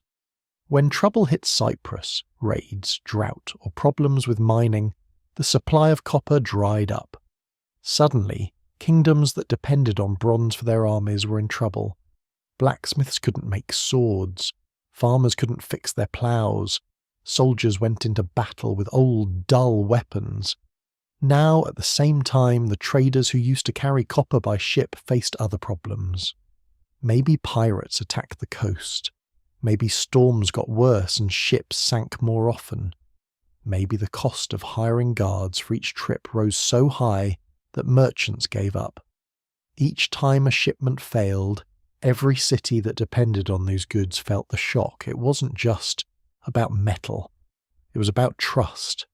[SPEAKER 1] When trouble hit Cyprus, raids, drought, or problems with mining, the supply of copper dried up. Suddenly, kingdoms that depended on bronze for their armies were in trouble. Blacksmiths couldn't make swords, farmers couldn't fix their ploughs, soldiers went into battle with old, dull weapons. Now, at the same time, the traders who used to carry copper by ship faced other problems. Maybe pirates attacked the coast. Maybe storms got worse and ships sank more often. Maybe the cost of hiring guards for each trip rose so high that merchants gave up. Each time a shipment failed, every city that depended on those goods felt the shock. It wasn't just about metal. It was about trust.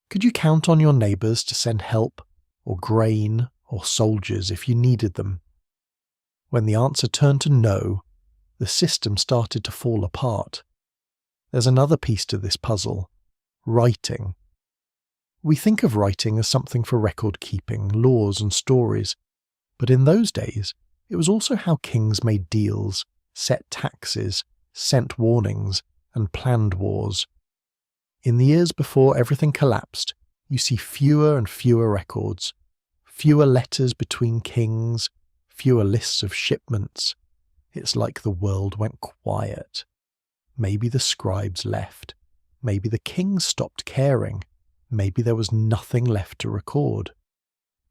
[SPEAKER 1] Could you count on your neighbours to send help, or grain, or soldiers if you needed them? When the answer turned to no, the system started to fall apart. There's another piece to this puzzle: writing. We think of writing as something for record keeping, laws and stories, but in those days, it was also how kings made deals, set taxes, sent warnings, and planned wars. In the years before everything collapsed, you see fewer and fewer records, fewer letters between kings, fewer lists of shipments. It's like the world went quiet. Maybe the scribes left. Maybe the kings stopped caring. Maybe there was nothing left to record.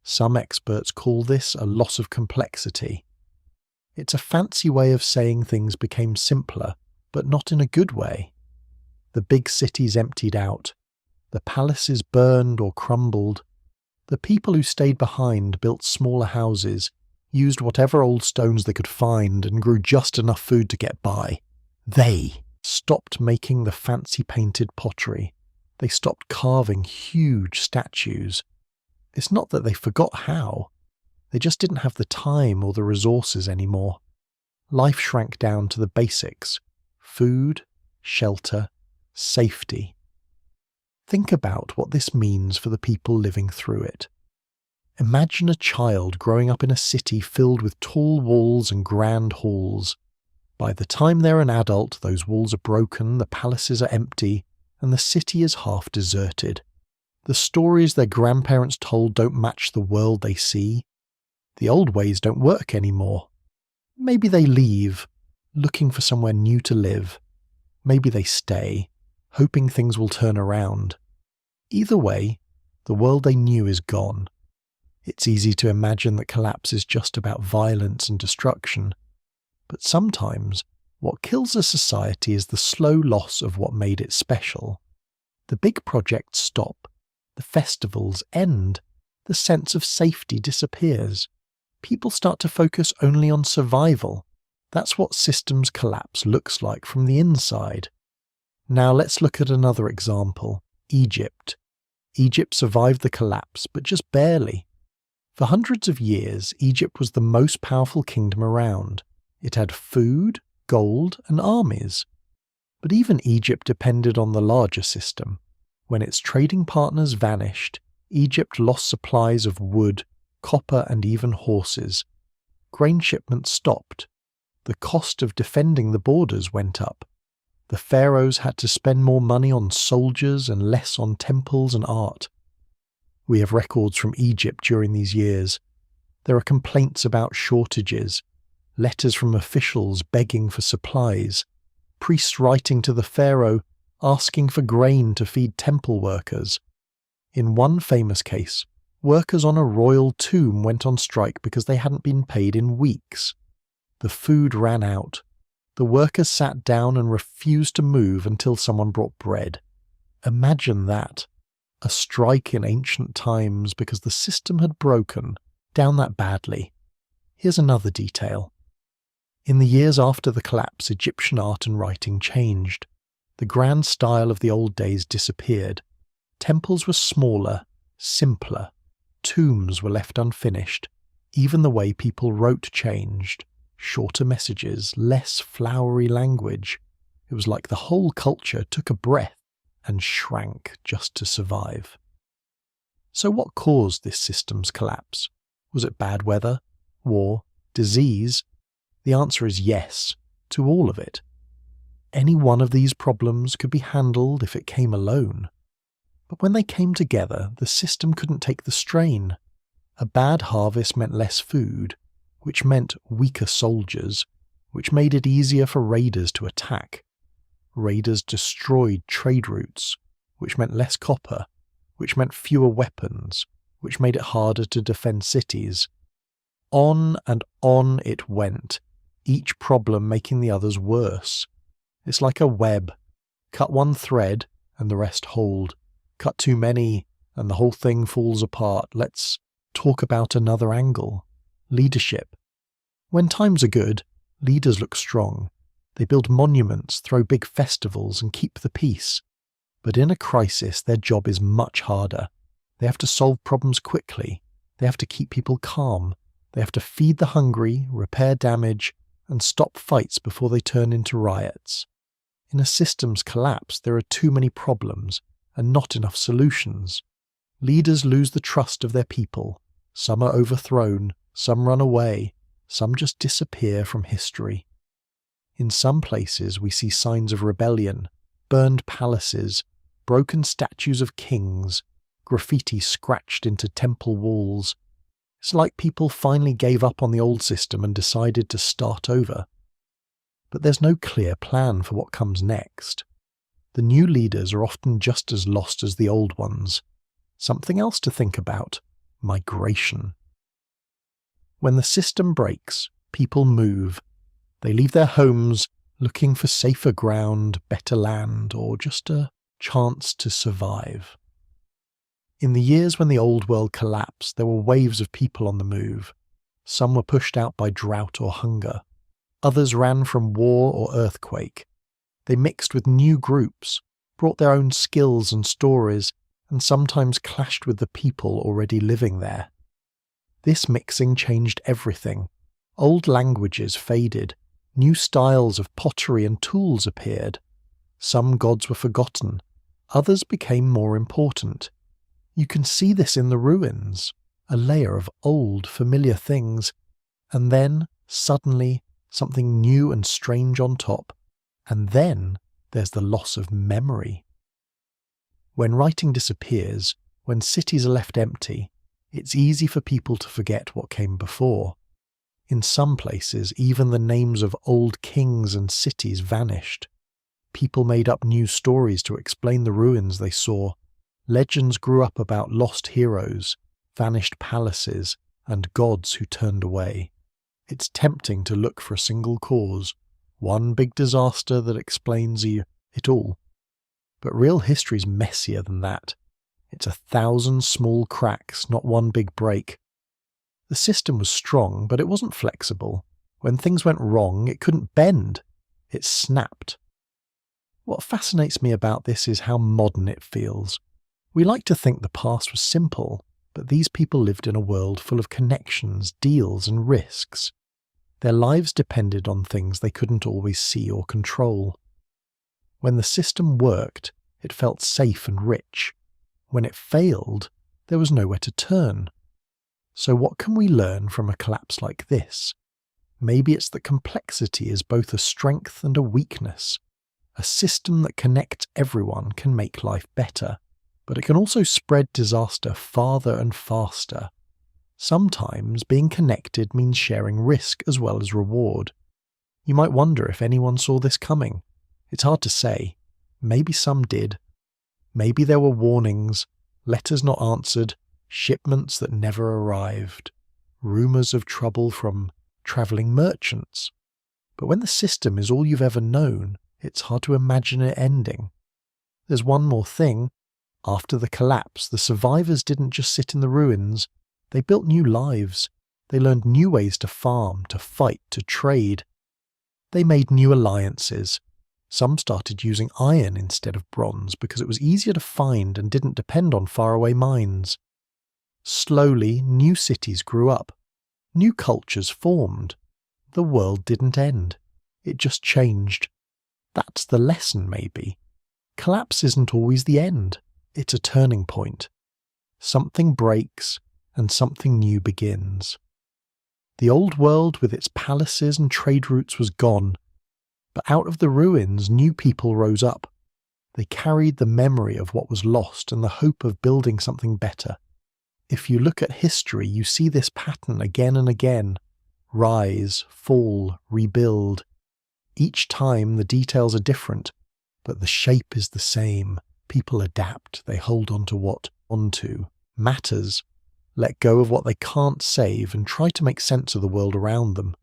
[SPEAKER 1] Some experts call this a loss of complexity. It's a fancy way of saying things became simpler, but not in a good way. The big cities emptied out. The palaces burned or crumbled. The people who stayed behind built smaller houses, used whatever old stones they could find, and grew just enough food to get by. They stopped making the fancy painted pottery. They stopped carving huge statues. It's not that they forgot how. They just didn't have the time or the resources anymore. Life shrank down to the basics: food, shelter, safety. Think about what this means for the people living through it. Imagine a child growing up in a city filled with tall walls and grand halls. By the time they're an adult, those walls are broken, the palaces are empty, and the city is half deserted. The stories their grandparents told don't match the world they see. The old ways don't work anymore. Maybe they leave, looking for somewhere new to live. Maybe they stay, hoping things will turn around. Either way, the world they knew is gone. It's easy to imagine that collapse is just about violence and destruction. But sometimes, what kills a society is the slow loss of what made it special. The big projects stop. The festivals end. The sense of safety disappears. People start to focus only on survival. That's what systems collapse looks like from the inside. Now let's look at another example: Egypt. Egypt survived the collapse, but just barely. For hundreds of years, Egypt was the most powerful kingdom around. It had food, gold, and armies. But even Egypt depended on the larger system. When its trading partners vanished, Egypt lost supplies of wood, copper, and even horses. Grain shipments stopped. The cost of defending the borders went up. The pharaohs had to spend more money on soldiers and less on temples and art. We have records from Egypt during these years. There are complaints about shortages, letters from officials begging for supplies, priests writing to the pharaoh asking for grain to feed temple workers. In one famous case, workers on a royal tomb went on strike because they hadn't been paid in weeks. The food ran out. The workers sat down and refused to move until someone brought bread. Imagine that. A strike in ancient times because the system had broken down that badly. Here's another detail. In the years after the collapse, Egyptian art and writing changed. The grand style of the old days disappeared. Temples were smaller, simpler. Tombs were left unfinished. Even the way people wrote changed. Shorter messages, less flowery language. It was like the whole culture took a breath and shrank just to survive. So what caused this system's collapse? Was it bad weather? War? Disease? The answer is yes, to all of it. Any one of these problems could be handled if it came alone. But when they came together, the system couldn't take the strain. A bad harvest meant less food, which meant weaker soldiers, which made it easier for raiders to attack. Raiders destroyed trade routes, which meant less copper, which meant fewer weapons, which made it harder to defend cities. On and on it went, each problem making the others worse. It's like a web. Cut one thread and the rest hold. Cut too many and the whole thing falls apart. Let's talk about another angle. Leadership. When times are good, leaders look strong. They build monuments, throw big festivals, and keep the peace. But in a crisis, their job is much harder. They have to solve problems quickly. They have to keep people calm. They have to feed the hungry, repair damage, and stop fights before they turn into riots. In a system's collapse, there are too many problems and not enough solutions. Leaders lose the trust of their people. Some are overthrown, some run away, some just disappear from history. In some places we see signs of rebellion, burned palaces, broken statues of kings, graffiti scratched into temple walls. It's like people finally gave up on the old system and decided to start over. But there's no clear plan for what comes next. The new leaders are often just as lost as the old ones. Something else to think about: migration. When the system breaks, people move. They leave their homes looking for safer ground, better land, or just a chance to survive. In the years when the old world collapsed, there were waves of people on the move. Some were pushed out by drought or hunger. Others ran from war or earthquake. They mixed with new groups, brought their own skills and stories, and sometimes clashed with the people already living there. This mixing changed everything. Old languages faded. New styles of pottery and tools appeared. Some gods were forgotten. Others became more important. You can see this in the ruins, a layer of old, familiar things, and then, suddenly, something new and strange on top, and then there's the loss of memory. When writing disappears, when cities are left empty, it's easy for people to forget what came before. In some places, even the names of old kings and cities vanished. People made up new stories to explain the ruins they saw. Legends grew up about lost heroes, vanished palaces, and gods who turned away. It's tempting to look for a single cause, one big disaster that explains it all. But real history's messier than that. It's 1,000 small cracks, not one big break. The system was strong, but it wasn't flexible. When things went wrong, it couldn't bend. It snapped. What fascinates me about this is how modern it feels. We like to think the past was simple, but these people lived in a world full of connections, deals, and risks. Their lives depended on things they couldn't always see or control. When the system worked, it felt safe and rich. When it failed, there was nowhere to turn. So what can we learn from a collapse like this? Maybe it's that complexity is both a strength and a weakness. A system that connects everyone can make life better, but it can also spread disaster farther and faster. Sometimes being connected means sharing risk as well as reward. You might wonder if anyone saw this coming. It's hard to say. Maybe some did. Maybe there were warnings, Letters not answered, shipments that never arrived, rumours of trouble from travelling merchants. But when the system is all you've ever known, it's hard to imagine it ending. There's one more thing. After the collapse, the survivors didn't just sit in the ruins. They built new lives. They learned new ways to farm, to fight, to trade. They made new alliances. Some started using iron instead of bronze because it was easier to find and didn't depend on faraway mines. Slowly, new cities grew up. New cultures formed. The world didn't end. It just changed. That's the lesson, maybe. Collapse isn't always the end. It's a turning point. Something breaks and something new begins. The old world with its palaces and trade routes was gone, but out of the ruins new people rose up. They carried the memory of what was lost and the hope of building something better. If you look at history, you see this pattern again and again. Rise, fall, rebuild. Each time the details are different, but the shape is the same. People adapt, they hold on to what matters, let go of what they can't save and try to make sense of the world around them.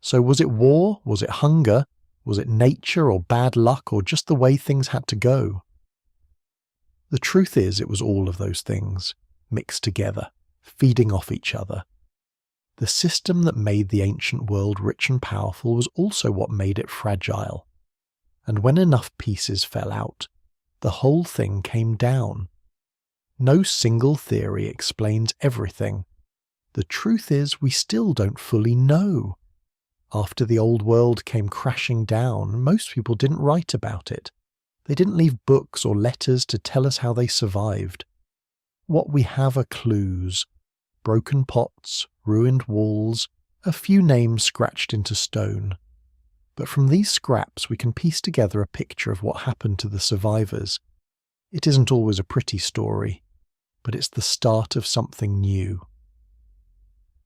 [SPEAKER 1] So was it war? Was it hunger? Was it nature or bad luck or just the way things had to go? The truth is it was all of those things, mixed together, feeding off each other. The system that made the ancient world rich and powerful was also what made it fragile. And when enough pieces fell out, the whole thing came down. No single theory explains everything. The truth is we still don't fully know. After the old world came crashing down, most people didn't write about it. They didn't leave books or letters to tell us how they survived. What we have are clues. Broken pots, ruined walls, a few names scratched into stone. But from these scraps we can piece together a picture of what happened to the survivors. It isn't always a pretty story, but it's the start of something new.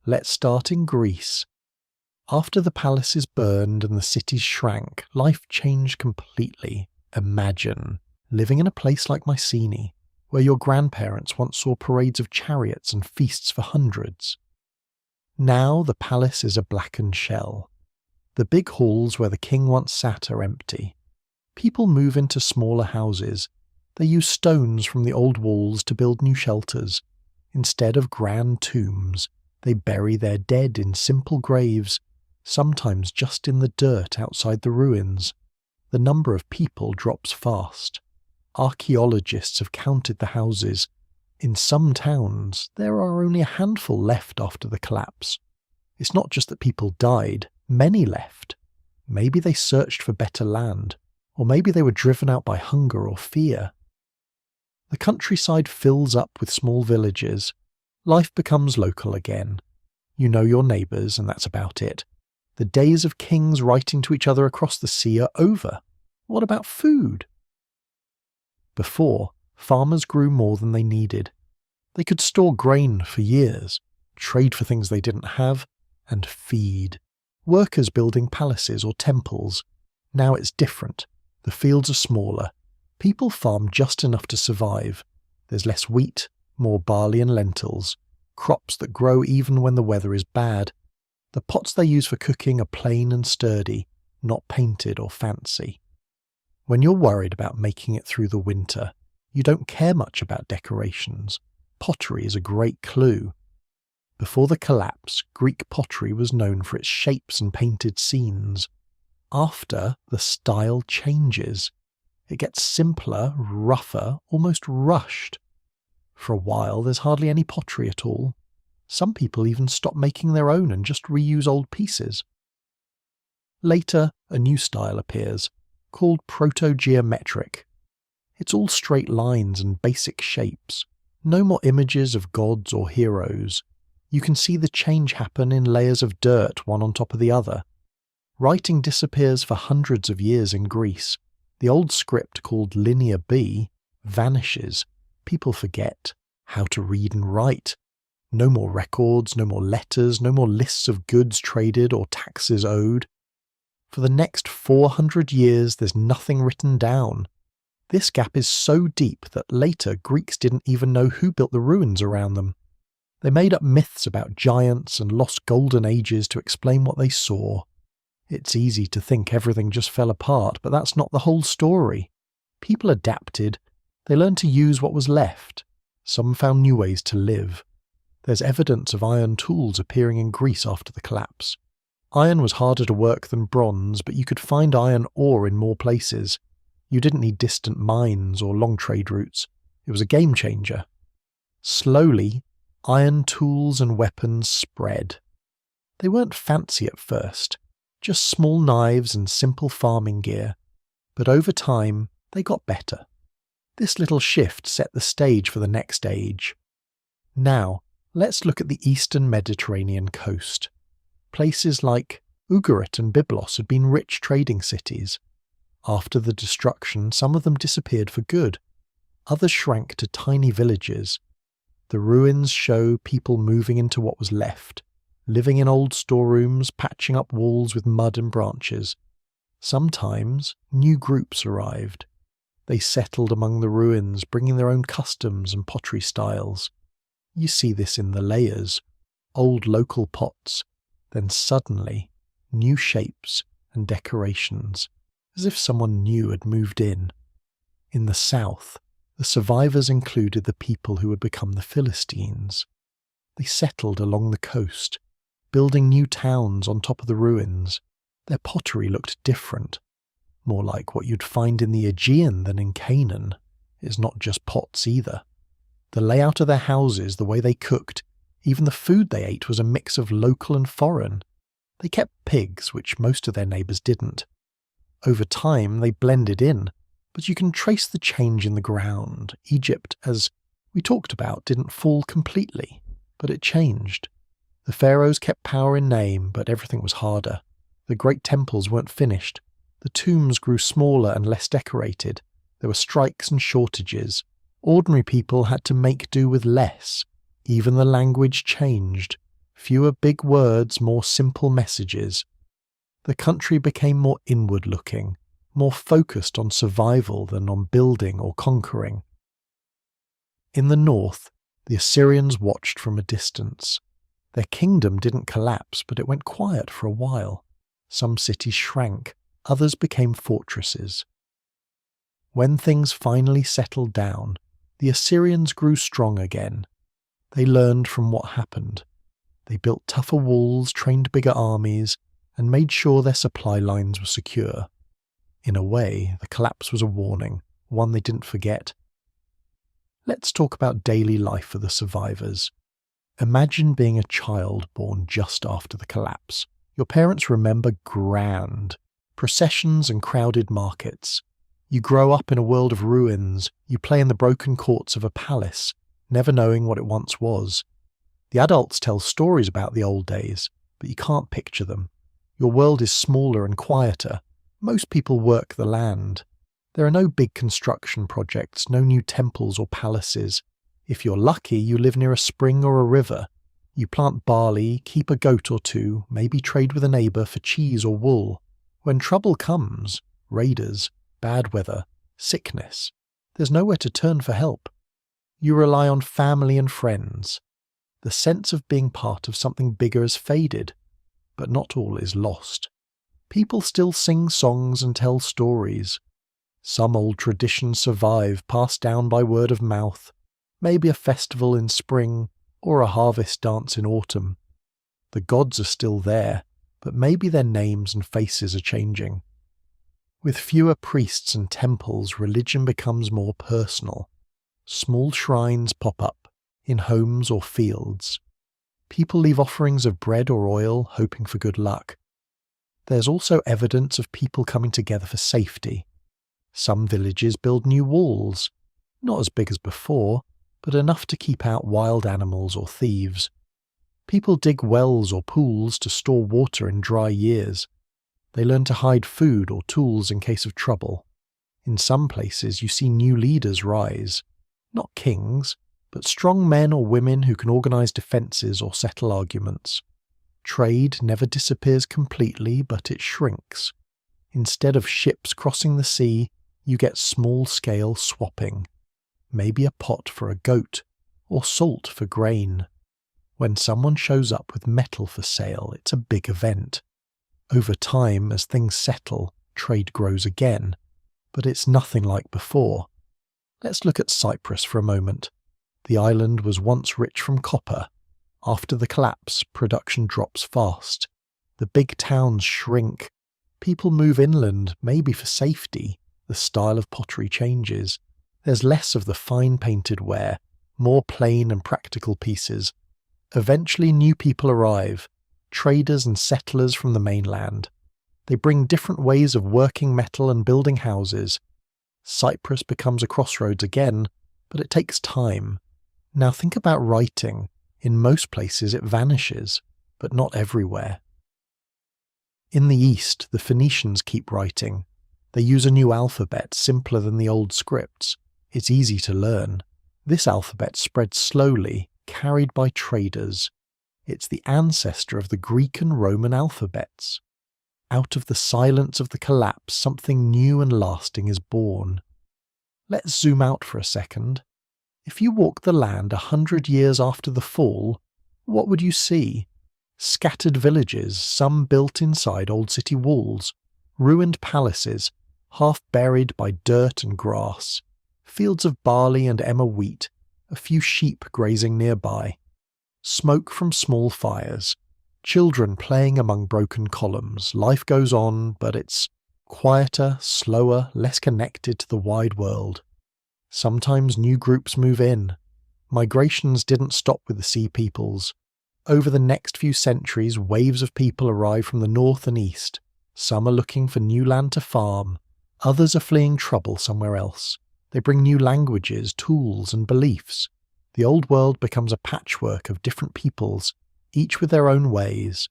[SPEAKER 1] Let's start in Greece. After the palaces burned and the cities shrank, life changed completely. Imagine living in a place like Mycenaean, where your grandparents once saw parades of chariots and feasts for hundreds. Now the palace is a blackened shell. The big halls where the king once sat are empty. People move into smaller houses. They use stones from the old walls to build new shelters. Instead of grand tombs, they bury their dead in simple graves, sometimes just in the dirt outside the ruins. The number of people drops fast. Archaeologists have counted the houses. In some towns, there are only a handful left after the collapse. It's not just that people died. Many left. Maybe they searched for better land, or maybe they were driven out by hunger or fear. The countryside fills up with small villages. Life becomes local again. You know your neighbours, and that's about it. The days of kings writing to each other across the sea are over. What about food? Before, farmers grew more than they needed. They could store grain for years, trade for things they didn't have, and feed. Workers building palaces or temples. Now it's different. The fields are smaller. People farm just enough to survive. There's less wheat, more barley and lentils. Crops that grow even when the weather is bad. The pots they use for cooking are plain and sturdy, not painted or fancy. When you're worried about making it through the winter, you don't care much about decorations. Pottery is a great clue. Before the collapse, Greek pottery was known for its shapes and painted scenes. After, the style changes. It gets simpler, rougher, almost rushed. For a while, there's hardly any pottery at all. Some people even stop making their own and just reuse old pieces. Later, a new style appears, called proto-geometric. It's all straight lines and basic shapes. No more images of gods or heroes. You can see the change happen in layers of dirt one on top of the other. Writing disappears for hundreds of years in Greece. The old script called Linear B vanishes. People forget how to read and write. No more records, no more letters, no more lists of goods traded or taxes owed. For the next 400 years there's nothing written down. This gap is so deep that later Greeks didn't even know who built the ruins around them. They made up myths about giants and lost golden ages to explain what they saw. It's easy to think everything just fell apart, but that's not the whole story. People adapted. They learned to use what was left. Some found new ways to live. There's evidence of iron tools appearing in Greece after the collapse. Iron was harder to work than bronze, but you could find iron ore in more places. You didn't need distant mines or long trade routes. It was a game changer. Slowly, iron tools and weapons spread. They weren't fancy at first, just small knives and simple farming gear. But over time, they got better. This little shift set the stage for the next age. Now, let's look at the eastern Mediterranean coast. Places like Ugarit and Byblos had been rich trading cities. After the destruction, some of them disappeared for good. Others shrank to tiny villages. The ruins show people moving into what was left, living in old storerooms, patching up walls with mud and branches. Sometimes, new groups arrived. They settled among the ruins, bringing their own customs and pottery styles. You see this in the layers, old local pots, then suddenly, new shapes and decorations, as if someone new had moved in. In the south, the survivors included the people who would become the Philistines. They settled along the coast, building new towns on top of the ruins. Their pottery looked different, more like what you'd find in the Aegean than in Canaan. It's not just pots either. The layout of their houses, the way they cooked, even the food they ate was a mix of local and foreign. They kept pigs, which most of their neighbours didn't. Over time, they blended in, but you can trace the change in the ground. Egypt, as we talked about, didn't fall completely, but it changed. The pharaohs kept power in name, but everything was harder. The great temples weren't finished. The tombs grew smaller and less decorated. There were strikes and shortages. Ordinary people had to make do with less. Even the language changed. Fewer big words, more simple messages. The country became more inward-looking, more focused on survival than on building or conquering. In the north, the Assyrians watched from a distance. Their kingdom didn't collapse, but it went quiet for a while. Some cities shrank, others became fortresses. When things finally settled down, the Assyrians grew strong again. They learned from what happened. They built tougher walls, trained bigger armies, and made sure their supply lines were secure. In a way, the collapse was a warning, one they didn't forget. Let's talk about daily life for the survivors. Imagine being a child born just after the collapse. Your parents remember grand processions and crowded markets. You grow up in a world of ruins. You play in the broken courts of a palace, never knowing what it once was. The adults tell stories about the old days, but you can't picture them. Your world is smaller and quieter. Most people work the land. There are no big construction projects, no new temples or palaces. If you're lucky, you live near a spring or a river. You plant barley, keep a goat or two, maybe trade with a neighbour for cheese or wool. When trouble comes, raiders, bad weather, sickness, there's nowhere to turn for help. You rely on family and friends. The sense of being part of something bigger has faded, but not all is lost. People still sing songs and tell stories. Some old traditions survive, passed down by word of mouth, maybe a festival in spring or a harvest dance in autumn. The gods are still there, but maybe their names and faces are changing. With fewer priests and temples, religion becomes more personal. Small shrines pop up, in homes or fields. People leave offerings of bread or oil, hoping for good luck. There's also evidence of people coming together for safety. Some villages build new walls, not as big as before, but enough to keep out wild animals or thieves. People dig wells or pools to store water in dry years. They learn to hide food or tools in case of trouble. In some places you see new leaders rise. Not kings, but strong men or women who can organise defences or settle arguments. Trade never disappears completely, but it shrinks. Instead of ships crossing the sea, You get small-scale swapping, maybe a pot for a goat, or salt for grain. When someone shows up with metal for sale, it's a big event. Over time, as things settle, trade grows again, but it's nothing like before. Let's look at Cyprus for a moment. The island was once rich from copper. After the collapse, production drops fast. The big towns shrink. People move inland, maybe for safety. The style of pottery changes. There's less of the fine-painted ware, more plain and practical pieces. Eventually new people arrive, traders and settlers from the mainland. They bring different ways of working metal and building houses. Cyprus becomes a crossroads again, but it takes time. Now think about writing. In most places it vanishes, but not everywhere. In the East, the Phoenicians keep writing. They use a new alphabet, simpler than the old scripts. It's easy to learn. This alphabet spreads slowly, carried by traders. It's the ancestor of the Greek and Roman alphabets. Out of the silence of the collapse, something new and lasting is born. Let's zoom out for a second. If you walk the land 100 years after the fall, what would you see? Scattered villages, some built inside old city walls, ruined palaces, half buried by dirt and grass, fields of barley and emmer wheat, a few sheep grazing nearby, smoke from small fires, children playing among broken columns. Life goes on, but it's quieter, slower, less connected to the wide world. Sometimes new groups move in. Migrations didn't stop with the Sea Peoples. Over the next few centuries, waves of people arrive from the north and east. Some are looking for new land to farm. Others are fleeing trouble somewhere else. They bring new languages, tools, and beliefs. The old world becomes a patchwork of different peoples, each with their own ways.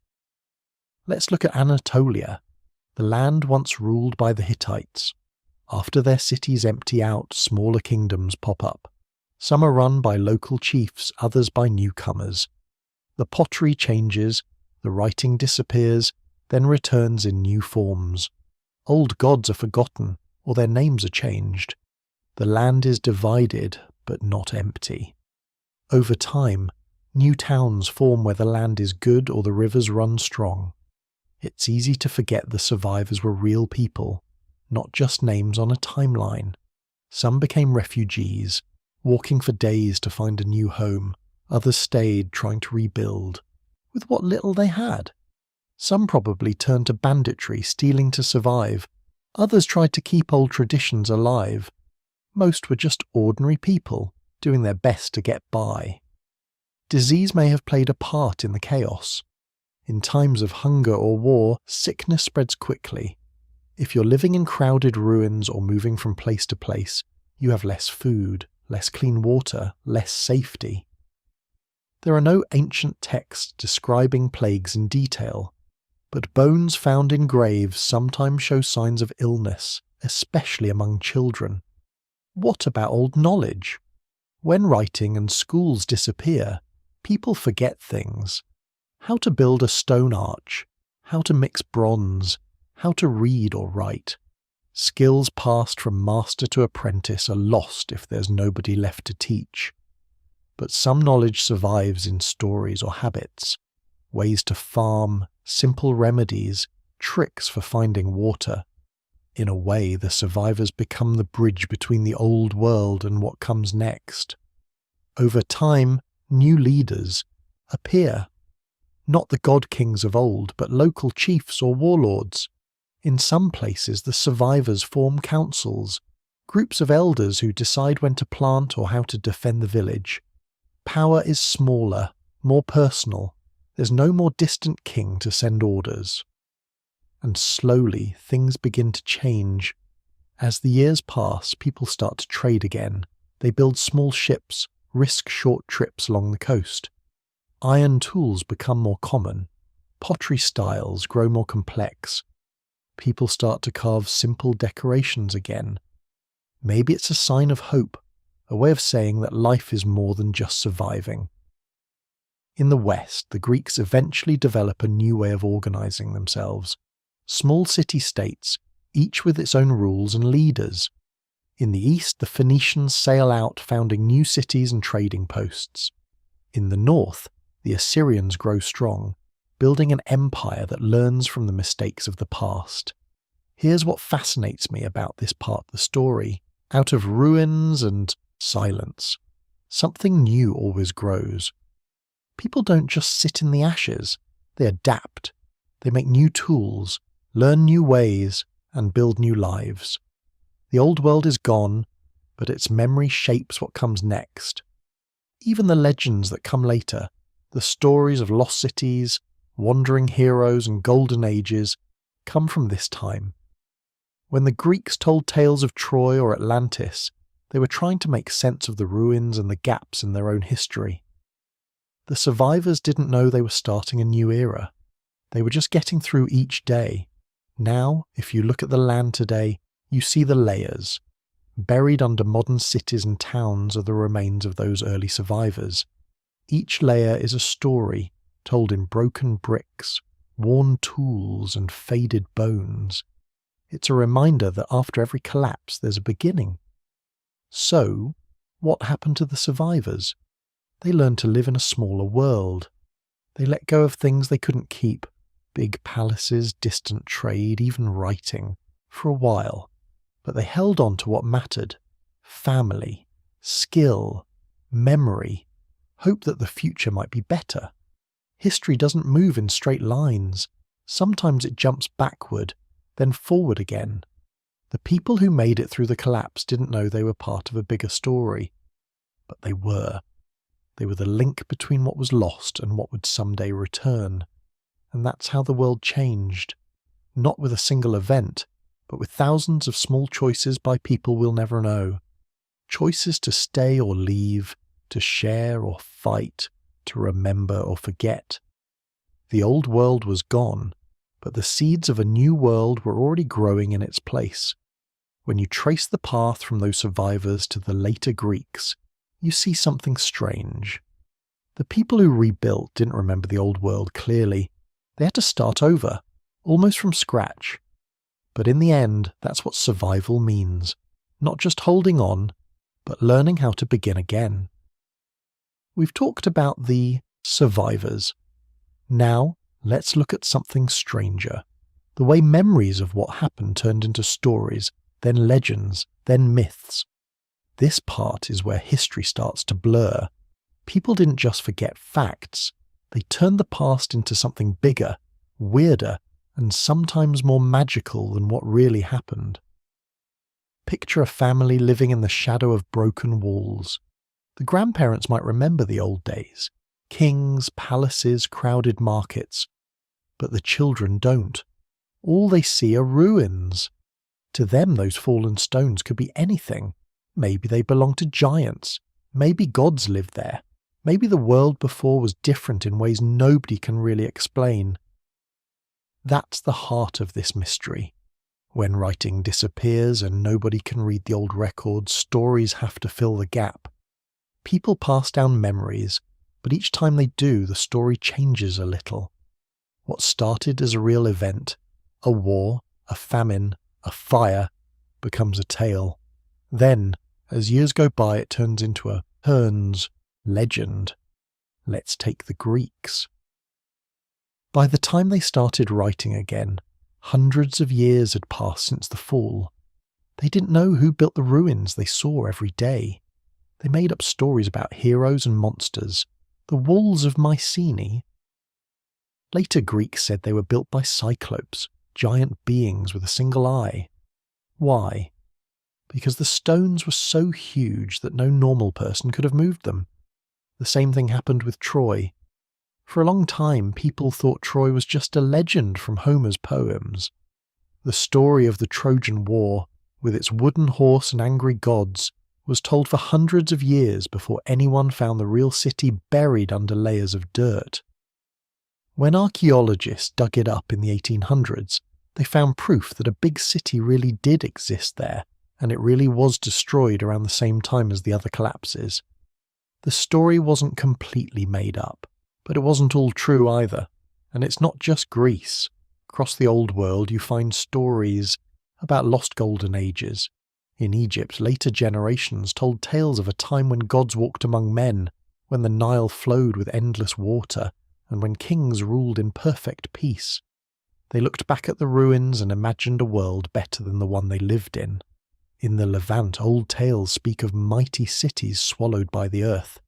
[SPEAKER 1] Let's look at Anatolia, the land once ruled by the Hittites. After their cities empty out, smaller kingdoms pop up. Some are run by local chiefs, others by newcomers. The pottery changes, the writing disappears, then returns in new forms. Old gods are forgotten, or their names are changed. The land is divided, but not empty. Over time, new towns form where the land is good or the rivers run strong. It's easy to forget the survivors were real people, not just names on a timeline. Some became refugees, walking for days to find a new home. Others stayed, trying to rebuild, with what little they had. Some probably turned to banditry, stealing to survive. Others tried to keep old traditions alive. Most were just ordinary people, doing their best to get by. Disease may have played a part in the chaos. In times of hunger or war, sickness spreads quickly. If you're living in crowded ruins or moving from place to place, you have less food, less clean water, less safety. There are no ancient texts describing plagues in detail, but bones found in graves sometimes show signs of illness, especially among children. What about old knowledge? When writing and schools disappear, people forget things. How to build a stone arch, how to mix bronze, how to read or write. Skills passed from master to apprentice are lost if there's nobody left to teach. But some knowledge survives in stories or habits. Ways to farm, simple remedies, tricks for finding water. In a way, the survivors become the bridge between the old world and what comes next. Over time, new leaders appear. Not the god kings of old, but local chiefs or warlords. In some places, the survivors form councils, groups of elders who decide when to plant or how to defend the village. Power is smaller, more personal. There's no more distant king to send orders. And slowly, things begin to change. As the years pass, people start to trade again. They build small ships, risk short trips along the coast. Iron tools become more common. Pottery styles grow more complex. People start to carve simple decorations again. Maybe it's a sign of hope, a way of saying that life is more than just surviving. In the West, the Greeks eventually develop a new way of organizing themselves. Small city-states, each with its own rules and leaders. In the east, the Phoenicians sail out, founding new cities and trading posts. In the north, the Assyrians grow strong, building an empire that learns from the mistakes of the past. Here's what fascinates me about this part of the story. Out of ruins and silence, something new always grows. People don't just sit in the ashes, they adapt. They make new tools, learn new ways, and build new lives. The old world is gone, but its memory shapes what comes next. Even the legends that come later, the stories of lost cities, wandering heroes, and golden ages, come from this time. When the Greeks told tales of Troy or Atlantis, they were trying to make sense of the ruins and the gaps in their own history. The survivors didn't know they were starting a new era. They were just getting through each day. Now, if you look at the land today, you see the layers. Buried under modern cities and towns are the remains of those early survivors. Each layer is a story told in broken bricks, worn tools, and faded bones. It's a reminder that after every collapse there's a beginning. So, what happened to the survivors? They learned to live in a smaller world. They let go of things they couldn't keep, big palaces, distant trade, even writing, for a while. But they held on to what mattered: family, skill, memory, hope that the future might be better. History doesn't move in straight lines. Sometimes it jumps backward, then forward again. The people who made it through the collapse didn't know they were part of a bigger story. But they were. They were the link between what was lost and what would someday return. And that's how the world changed. Not with a single event, but with thousands of small choices by people we'll never know. Choices to stay or leave, to share or fight, to remember or forget. The old world was gone, but the seeds of a new world were already growing in its place. When you trace the path from those survivors to the later Greeks, you see something strange. The people who rebuilt didn't remember the old world clearly. They had to start over, almost from scratch. But in the end, that's what survival means. Not just holding on, but learning how to begin again. We've talked about the survivors. Now, let's look at something stranger. The way memories of what happened turned into stories, then legends, then myths. This part is where history starts to blur. People didn't just forget facts. They turned the past into something bigger, weirder, and sometimes more magical than what really happened. Picture a family living in the shadow of broken walls. The grandparents might remember the old days. Kings, palaces, crowded markets. But the children don't. All they see are ruins. To them, those fallen stones could be anything. Maybe they belong to giants. Maybe gods lived there. Maybe the world before was different in ways nobody can really explain. That's the heart of this mystery. When writing disappears and nobody can read the old records, stories have to fill the gap. People pass down memories, but each time they do, the story changes a little. What started as a real event, a war, a famine, a fire, becomes a tale. Then, as years go by, it turns into a legend. Let's take the Greeks. By the time they started writing again, hundreds of years had passed since the fall. They didn't know who built the ruins they saw every day. They made up stories about heroes and monsters, the walls of Mycenae. Later Greeks said they were built by cyclopes, giant beings with a single eye. Why? Because the stones were so huge that no normal person could have moved them. The same thing happened with Troy. For a long time, people thought Troy was just a legend from Homer's poems. The story of the Trojan War, with its wooden horse and angry gods, was told for hundreds of years before anyone found the real city buried under layers of dirt. When archaeologists dug it up in the 1800s, they found proof that a big city really did exist there, and it really was destroyed around the same time as the other collapses. The story wasn't completely made up, but it wasn't all true either. And it's not just Greece. Across the old world you find stories about lost golden ages, In Egypt, later generations told tales of a time when gods walked among men, when the Nile flowed with endless water, and when kings ruled in perfect peace. They looked back at the ruins and imagined a world better than the one they lived in. In the Levant, old tales speak of mighty cities swallowed by the earth.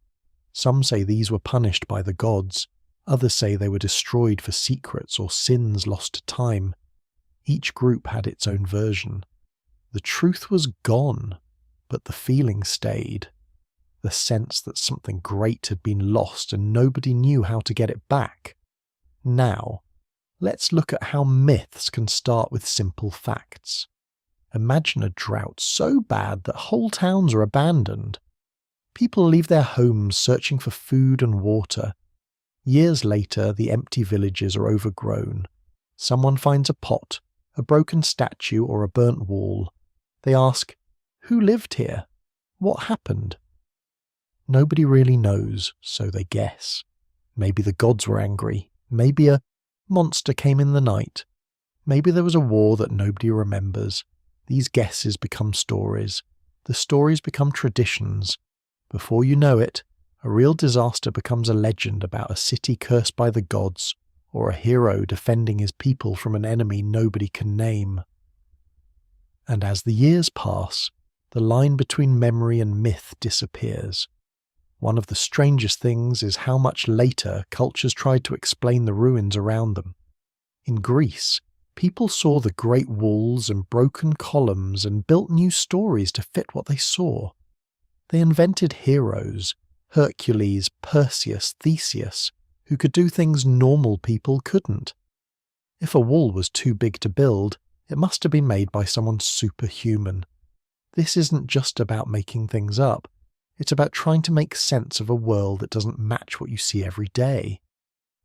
[SPEAKER 1] Some say these were punished by the gods, others say they were destroyed for secrets or sins lost to time. Each group had its own version. The truth was gone, but the feeling stayed. The sense that something great had been lost and nobody knew how to get it back. Now, let's look at how myths can start with simple facts. Imagine a drought so bad that whole towns are abandoned. People leave their homes searching for food and water. Years later, the empty villages are overgrown. Someone finds a pot, a broken statue, or a burnt wall. They ask, "Who lived here? What happened?" Nobody really knows, so they guess. Maybe the gods were angry. Maybe a monster came in the night. Maybe there was a war that nobody remembers. These guesses become stories. The stories become traditions. Before you know it, a real disaster becomes a legend about a city cursed by the gods, or a hero defending his people from an enemy nobody can name. And as the years pass, the line between memory and myth disappears. One of the strangest things is how much later cultures tried to explain the ruins around them. In Greece, people saw the great walls and broken columns and built new stories to fit what they saw. They invented heroes, Hercules, Perseus, Theseus, who could do things normal people couldn't. If a wall was too big to build, it must have been made by someone superhuman. This isn't just about making things up. It's about trying to make sense of a world that doesn't match what you see every day.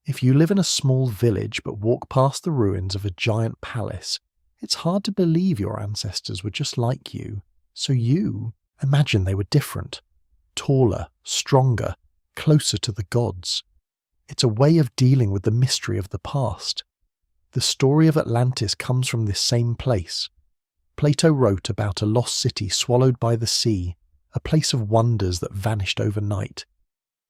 [SPEAKER 1] If you live in a small village but walk past the ruins of a giant palace, it's hard to believe your ancestors were just like you. So you imagine they were different, taller, stronger, closer to the gods. It's a way of dealing with the mystery of the past. The story of Atlantis comes from this same place. Plato wrote about a lost city swallowed by the sea, a place of wonders that vanished overnight.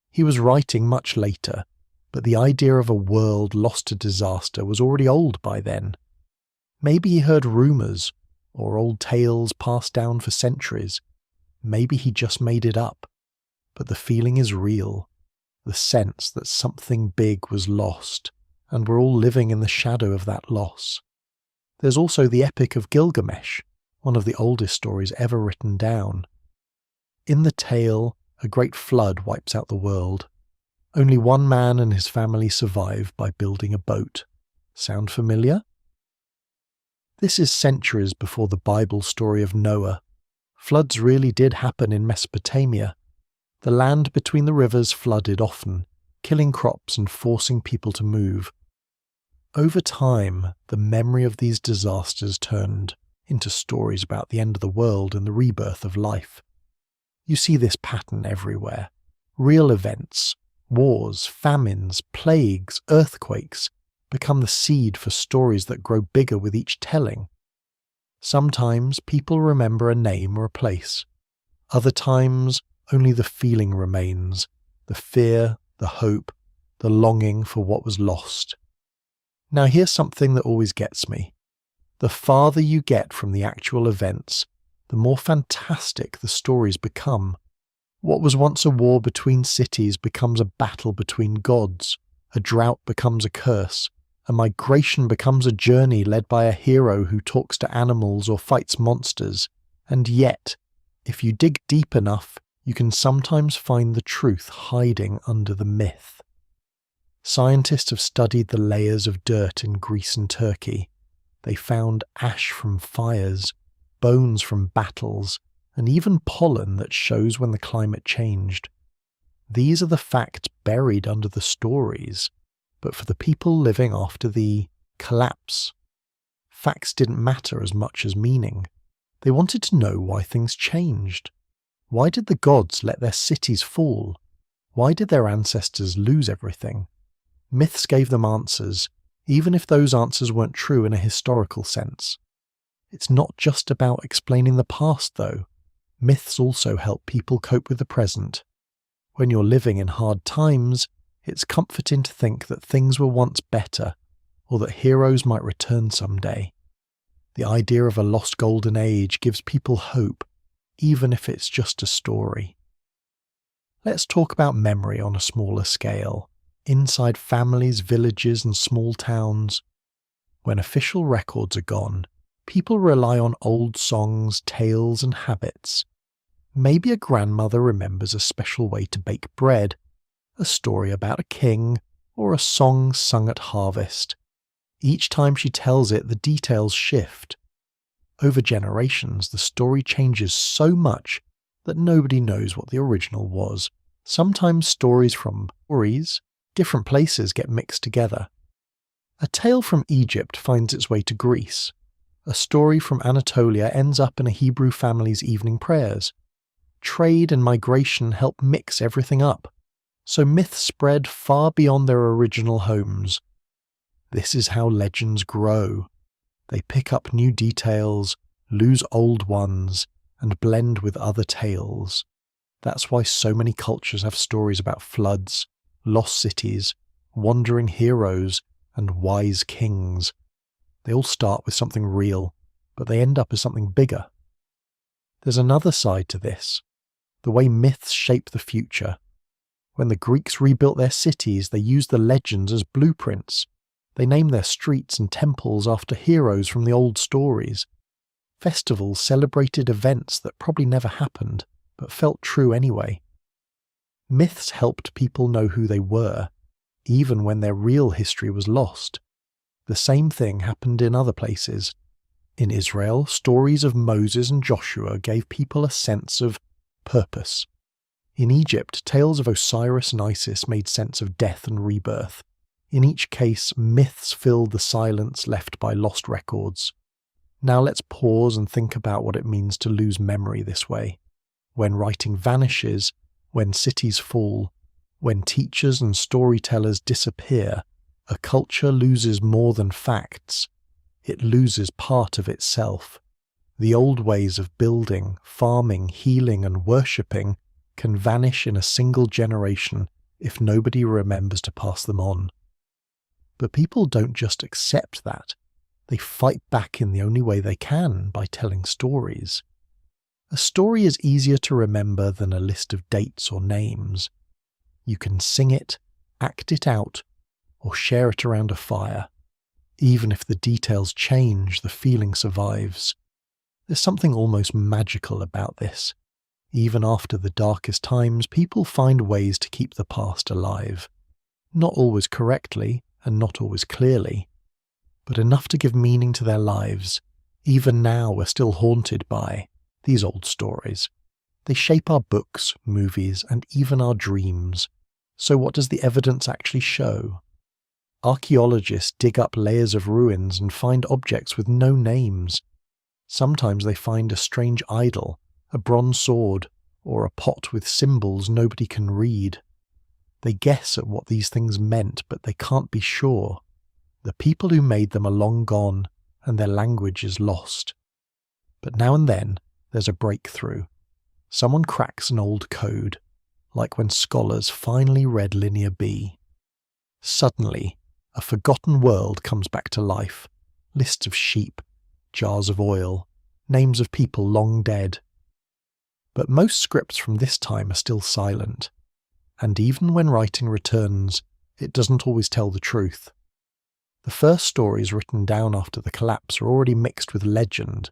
[SPEAKER 1] He was writing much later, but the idea of a world lost to disaster was already old by then. Maybe he heard rumours, or old tales passed down for centuries. Maybe he just made it up. But the feeling is real, the sense that something big was lost, and we're all living in the shadow of that loss. There's also the Epic of Gilgamesh, one of the oldest stories ever written down. In the tale, a great flood wipes out the world. Only one man and his family survive by building a boat. Sound familiar? This is centuries before the Bible story of Noah. Floods really did happen in Mesopotamia. The land between the rivers flooded often, killing crops and forcing people to move. Over time, the memory of these disasters turned into stories about the end of the world and the rebirth of life. You see this pattern everywhere. Real events, wars, famines, plagues, earthquakes, become the seed for stories that grow bigger with each telling. Sometimes people remember a name or a place. Other times, only the feeling remains, the fear, the hope, the longing for what was lost. Now here's something that always gets me. The farther you get from the actual events, the more fantastic the stories become. What was once a war between cities becomes a battle between gods, a drought becomes a curse, a migration becomes a journey led by a hero who talks to animals or fights monsters, and yet, if you dig deep enough, you can sometimes find the truth hiding under the myth. Scientists have studied the layers of dirt in Greece and Turkey. They found ash from fires, bones from battles, and even pollen that shows when the climate changed. These are the facts buried under the stories, but for the people living after the collapse, facts didn't matter as much as meaning. They wanted to know why things changed. Why did the gods let their cities fall? Why did their ancestors lose everything? Myths gave them answers, even if those answers weren't true in a historical sense. It's not just about explaining the past, though. Myths also help people cope with the present. When you're living in hard times, it's comforting to think that things were once better, or that heroes might return someday. The idea of a lost golden age gives people hope, even if it's just a story. Let's talk about memory on a smaller scale, inside families, villages, and small towns. When official records are gone, people rely on old songs, tales, and habits. Maybe a grandmother remembers a special way to bake bread, a story about a king, or a song sung at harvest. Each time she tells it, the details shift. Over generations, the story changes so much that nobody knows what the original was. Sometimes stories from different places get mixed together. A tale from Egypt finds its way to Greece. A story from Anatolia ends up in a Hebrew family's evening prayers. Trade and migration help mix everything up, so myths spread far beyond their original homes. This is how legends grow. They pick up new details, lose old ones, and blend with other tales. That's why so many cultures have stories about floods, lost cities, wandering heroes, and wise kings. They all start with something real, but they end up as something bigger. There's another side to this, the way myths shape the future. When the Greeks rebuilt their cities, they used the legends as blueprints. They named their streets and temples after heroes from the old stories. Festivals celebrated events that probably never happened, but felt true anyway. Myths helped people know who they were, even when their real history was lost. The same thing happened in other places. In Israel, stories of Moses and Joshua gave people a sense of purpose. In Egypt, tales of Osiris and Isis made sense of death and rebirth. In each case, myths filled the silence left by lost records. Now let's pause and think about what it means to lose memory this way. When writing vanishes, when cities fall, when teachers and storytellers disappear, a culture loses more than facts. It loses part of itself. The old ways of building, farming, healing, and worshipping can vanish in a single generation if nobody remembers to pass them on. But people don't just accept that. They fight back in the only way they can, by telling stories. A story is easier to remember than a list of dates or names. You can sing it, act it out, or share it around a fire. Even if the details change, the feeling survives. There's something almost magical about this. Even after the darkest times, people find ways to keep the past alive. Not always correctly, and not always clearly, but enough to give meaning to their lives. Even now we're still haunted by these old stories. They shape our books, movies, and even our dreams. So what does the evidence actually show? Archaeologists dig up layers of ruins and find objects with no names. Sometimes they find a strange idol, a bronze sword, or a pot with symbols nobody can read. They guess at what these things meant, but they can't be sure. The people who made them are long gone, and their language is lost. But now and then, there's a breakthrough. Someone cracks an old code, like when scholars finally read Linear B. Suddenly, a forgotten world comes back to life. Lists of sheep, jars of oil, names of people long dead. But most scripts from this time are still silent. And even when writing returns, it doesn't always tell the truth. The first stories written down after the collapse are already mixed with legend.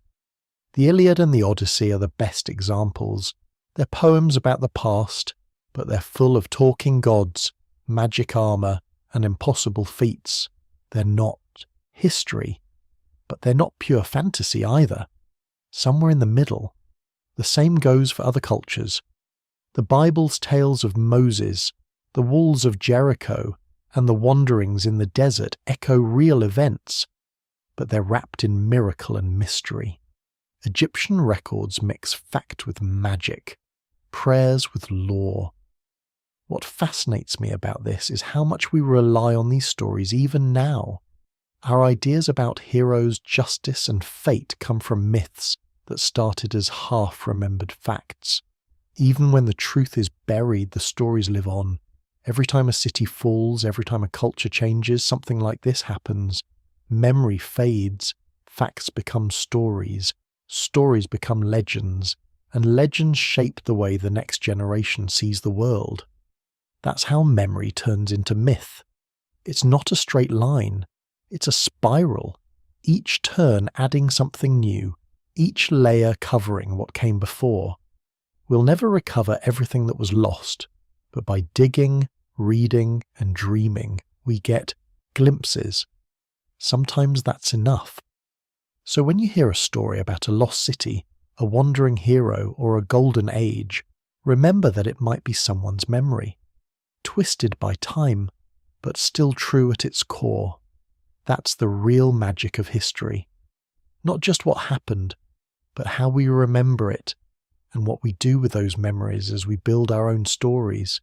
[SPEAKER 1] The Iliad and the Odyssey are the best examples. They're poems about the past, but they're full of talking gods, magic armour, and impossible feats. They're not history, but they're not pure fantasy either. Somewhere in the middle. The same goes for other cultures. The Bible's tales of Moses, the walls of Jericho, and the wanderings in the desert echo real events, but they're wrapped in miracle and mystery. Egyptian records mix fact with magic, prayers with lore. What fascinates me about this is how much we rely on these stories even now. Our ideas about heroes, justice, and fate come from myths that started as half-remembered facts. Even when the truth is buried, the stories live on. Every time a city falls, every time a culture changes, something like this happens. Memory fades, facts become stories, stories become legends, and legends shape the way the next generation sees the world. That's how memory turns into myth. It's not a straight line, it's a spiral, each turn adding something new, each layer covering what came before. We'll never recover everything that was lost, but by digging, reading, and dreaming, we get glimpses. Sometimes that's enough. So when you hear a story about a lost city, a wandering hero, or a golden age, remember that it might be someone's memory, twisted by time, but still true at its core. That's the real magic of history. Not just what happened, but how we remember it, and what we do with those memories as we build our own stories.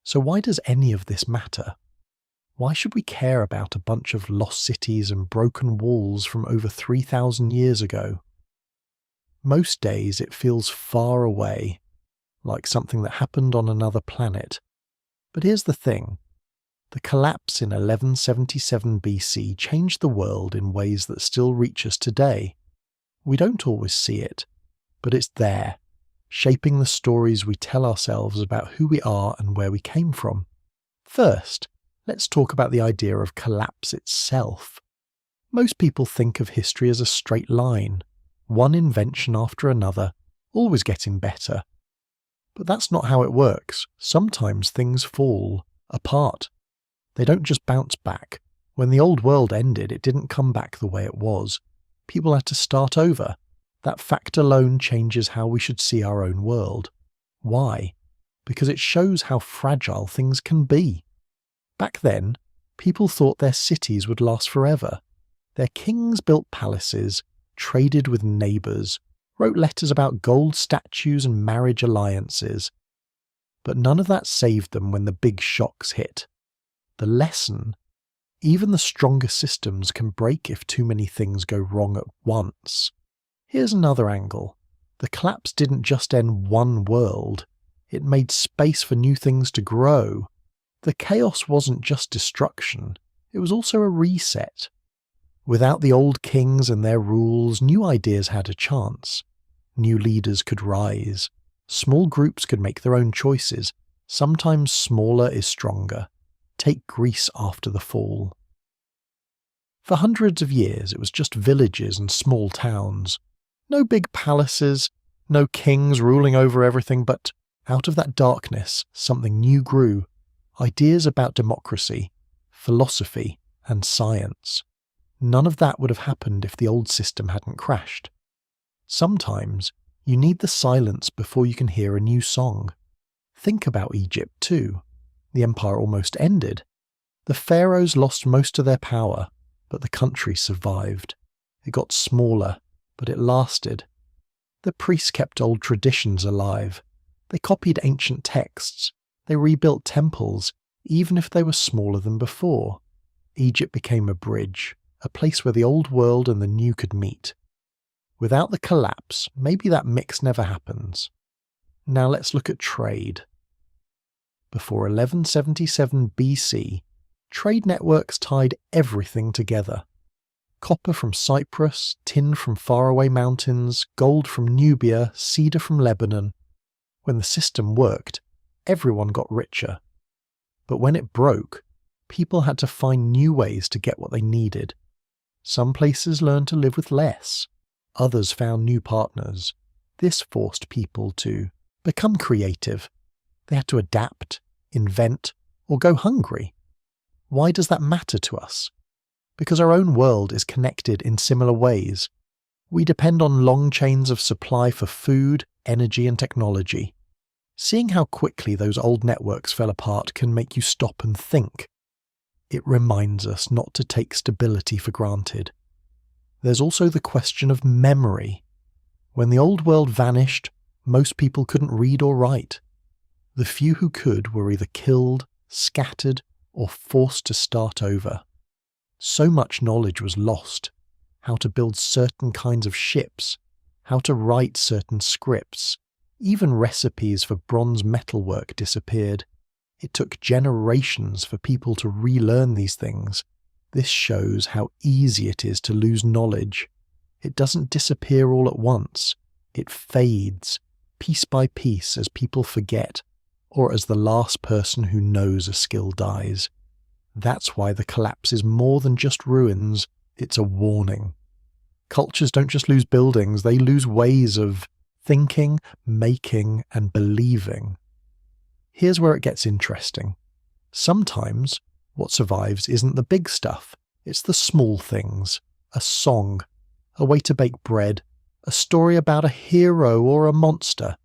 [SPEAKER 1] So why does any of this matter? Why should we care about a bunch of lost cities and broken walls from over 3,000 years ago? Most days it feels far away, like something that happened on another planet. But here's the thing. The collapse in 1177 BC changed the world in ways that still reach us today. We don't always see it, but it's there, shaping the stories we tell ourselves about who we are and where we came from. First, let's talk about the idea of collapse itself. Most people think of history as a straight line, one invention after another, always getting better. But that's not how it works. Sometimes things fall apart. They don't just bounce back. When the old world ended, it didn't come back the way it was. People had to start over. That fact alone changes how we should see our own world. Why? Because it shows how fragile things can be. Back then, people thought their cities would last forever. Their kings built palaces, traded with neighbours, wrote letters about gold statues and marriage alliances. But none of that saved them when the big shocks hit. The lesson: even the strongest systems can break if too many things go wrong at once. Here's another angle. The collapse didn't just end one world, it made space for new things to grow. The chaos wasn't just destruction, it was also a reset. Without the old kings and their rules, new ideas had a chance. New leaders could rise. Small groups could make their own choices. Sometimes smaller is stronger. Take Greece after the fall. For hundreds of years it was just villages and small towns. No big palaces, no kings ruling over everything, but out of that darkness something new grew. Ideas about democracy, philosophy, and science. None of that would have happened if the old system hadn't crashed. Sometimes you need the silence before you can hear a new song. Think about Egypt too. The empire almost ended. The pharaohs lost most of their power, but the country survived. It got smaller, but it lasted. The priests kept old traditions alive. They copied ancient texts. They rebuilt temples, even if they were smaller than before. Egypt became a bridge, a place where the old world and the new could meet. Without the collapse, maybe that mix never happens. Now let's look at trade. Before 1177 BC, trade networks tied everything together. Copper from Cyprus, tin from faraway mountains, gold from Nubia, cedar from Lebanon. When the system worked, everyone got richer. But when it broke, people had to find new ways to get what they needed. Some places learned to live with less. Others found new partners. This forced people to become creative. They had to adapt, invent, or go hungry. Why does that matter to us? Because our own world is connected in similar ways. We depend on long chains of supply for food, energy, and technology. Seeing how quickly those old networks fell apart can make you stop and think. It reminds us not to take stability for granted. There's also the question of memory. When the old world vanished, most people couldn't read or write. The few who could were either killed, scattered, or forced to start over. So much knowledge was lost. How to build certain kinds of ships, how to write certain scripts, even recipes for bronze metalwork disappeared. It took generations for people to relearn these things. This shows how easy it is to lose knowledge. It doesn't disappear all at once. It fades, piece by piece, as people forget, or as the last person who knows a skill dies. That's why the collapse is more than just ruins, it's a warning. Cultures don't just lose buildings, they lose ways of thinking, making, and believing. Here's where it gets interesting. Sometimes what survives isn't the big stuff, it's the small things. A song, a way to bake bread, a story about a hero or a monster.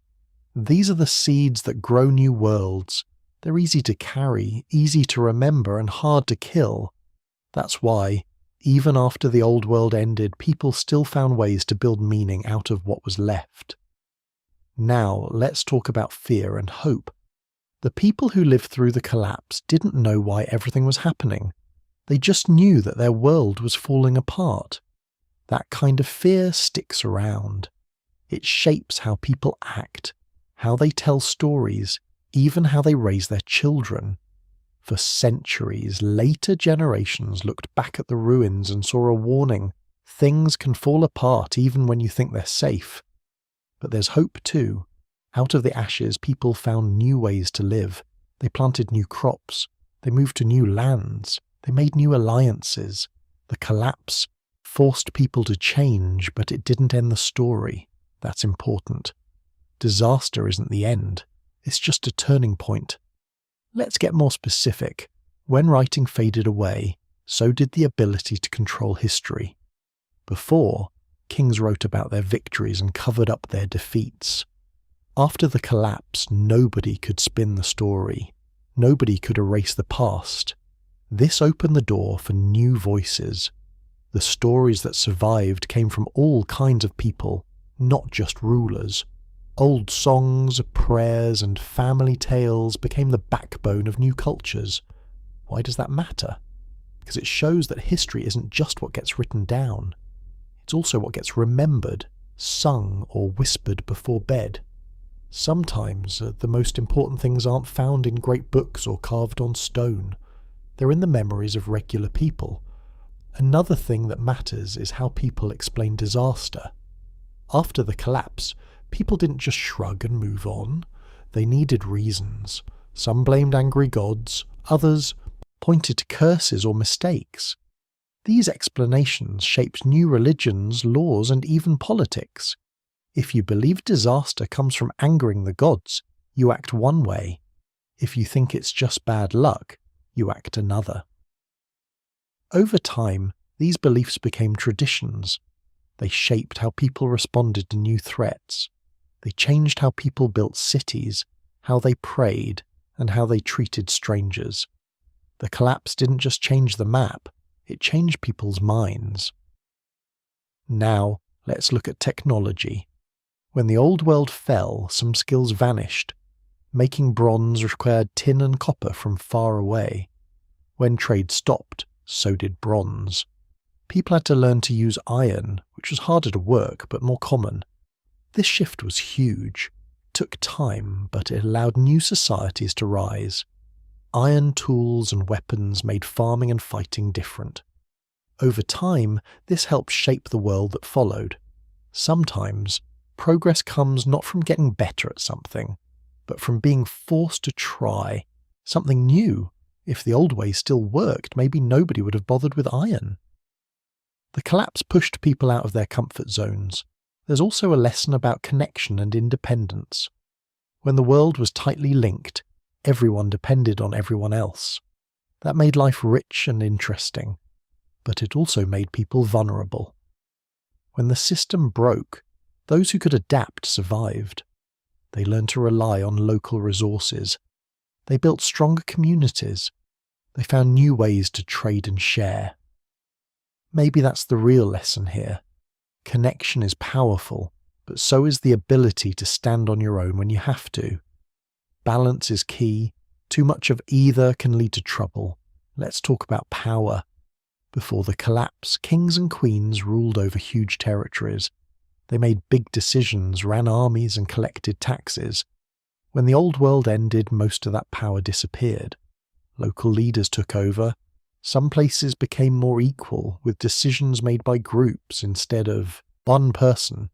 [SPEAKER 1] These are the seeds that grow new worlds. They're easy to carry, easy to remember, and hard to kill. That's why, even after the old world ended, people still found ways to build meaning out of what was left. Now, let's talk about fear and hope. The people who lived through the collapse didn't know why everything was happening. They just knew that their world was falling apart. That kind of fear sticks around. It shapes how people act, how they tell stories, even how they raise their children. For centuries, later generations looked back at the ruins and saw a warning. Things can fall apart even when you think they're safe. But there's hope too. Out of the ashes, people found new ways to live. They planted new crops. They moved to new lands. They made new alliances. The collapse forced people to change, but it didn't end the story. That's important. Disaster isn't the end. It's just a turning point. Let's get more specific. When writing faded away, so did the ability to control history. Before, kings wrote about their victories and covered up their defeats. After the collapse, nobody could spin the story. Nobody could erase the past. This opened the door for new voices. The stories that survived came from all kinds of people, not just rulers. Old songs, prayers, and family tales became the backbone of new cultures. Why does that matter? Because it shows that history isn't just what gets written down. It's also what gets remembered, sung, or whispered before bed. Sometimes the most important things aren't found in great books or carved on stone. They're in the memories of regular people. Another thing that matters is how people explain disaster. After the collapse, people didn't just shrug and move on. They needed reasons. Some blamed angry gods, others pointed to curses or mistakes. These explanations shaped new religions, laws, and even politics. If you believe disaster comes from angering the gods, you act one way. If you think it's just bad luck, you act another. Over time, these beliefs became traditions. They shaped how people responded to new threats. They changed how people built cities, how they prayed, and how they treated strangers. The collapse didn't just change the map, it changed people's minds. Now, let's look at technology. When the old world fell, some skills vanished. Making bronze required tin and copper from far away. When trade stopped, so did bronze. People had to learn to use iron, which was harder to work but more common. This shift was huge. It took time, but it allowed new societies to rise. Iron tools and weapons made farming and fighting different. Over time, this helped shape the world that followed. Sometimes, progress comes not from getting better at something, but from being forced to try something new. If the old way still worked, maybe nobody would have bothered with iron. The collapse pushed people out of their comfort zones. There's also a lesson about connection and independence. When the world was tightly linked, everyone depended on everyone else. That made life rich and interesting, but it also made people vulnerable. When the system broke, those who could adapt survived. They learned to rely on local resources. They built stronger communities. They found new ways to trade and share. Maybe that's the real lesson here. Connection is powerful, but so is the ability to stand on your own when you have to. Balance is key. Too much of either can lead to trouble. Let's talk about power. Before the collapse, kings and queens ruled over huge territories. They made big decisions, ran armies, and collected taxes. When the old world ended, most of that power disappeared. Local leaders took over. Some places became more equal, with decisions made by groups instead of one person.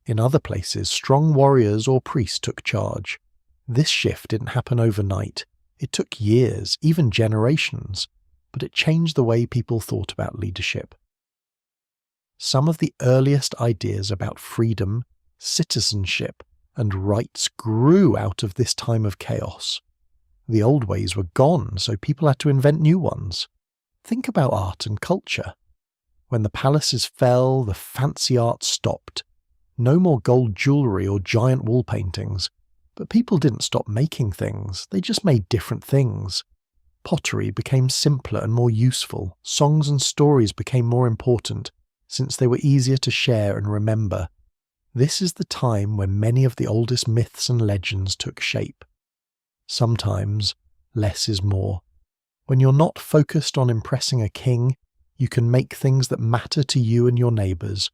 [SPEAKER 1] In other places, strong warriors or priests took charge. This shift didn't happen overnight. It took years, even generations, but it changed the way people thought about leadership. Some of the earliest ideas about freedom, citizenship, and rights grew out of this time of chaos. The old ways were gone, so people had to invent new ones. Think about art and culture. When the palaces fell, the fancy art stopped. No more gold jewellery or giant wall paintings. But people didn't stop making things, they just made different things. Pottery became simpler and more useful. Songs and stories became more important, since they were easier to share and remember. This is the time when many of the oldest myths and legends took shape. Sometimes, less is more. When you're not focused on impressing a king, you can make things that matter to you and your neighbours.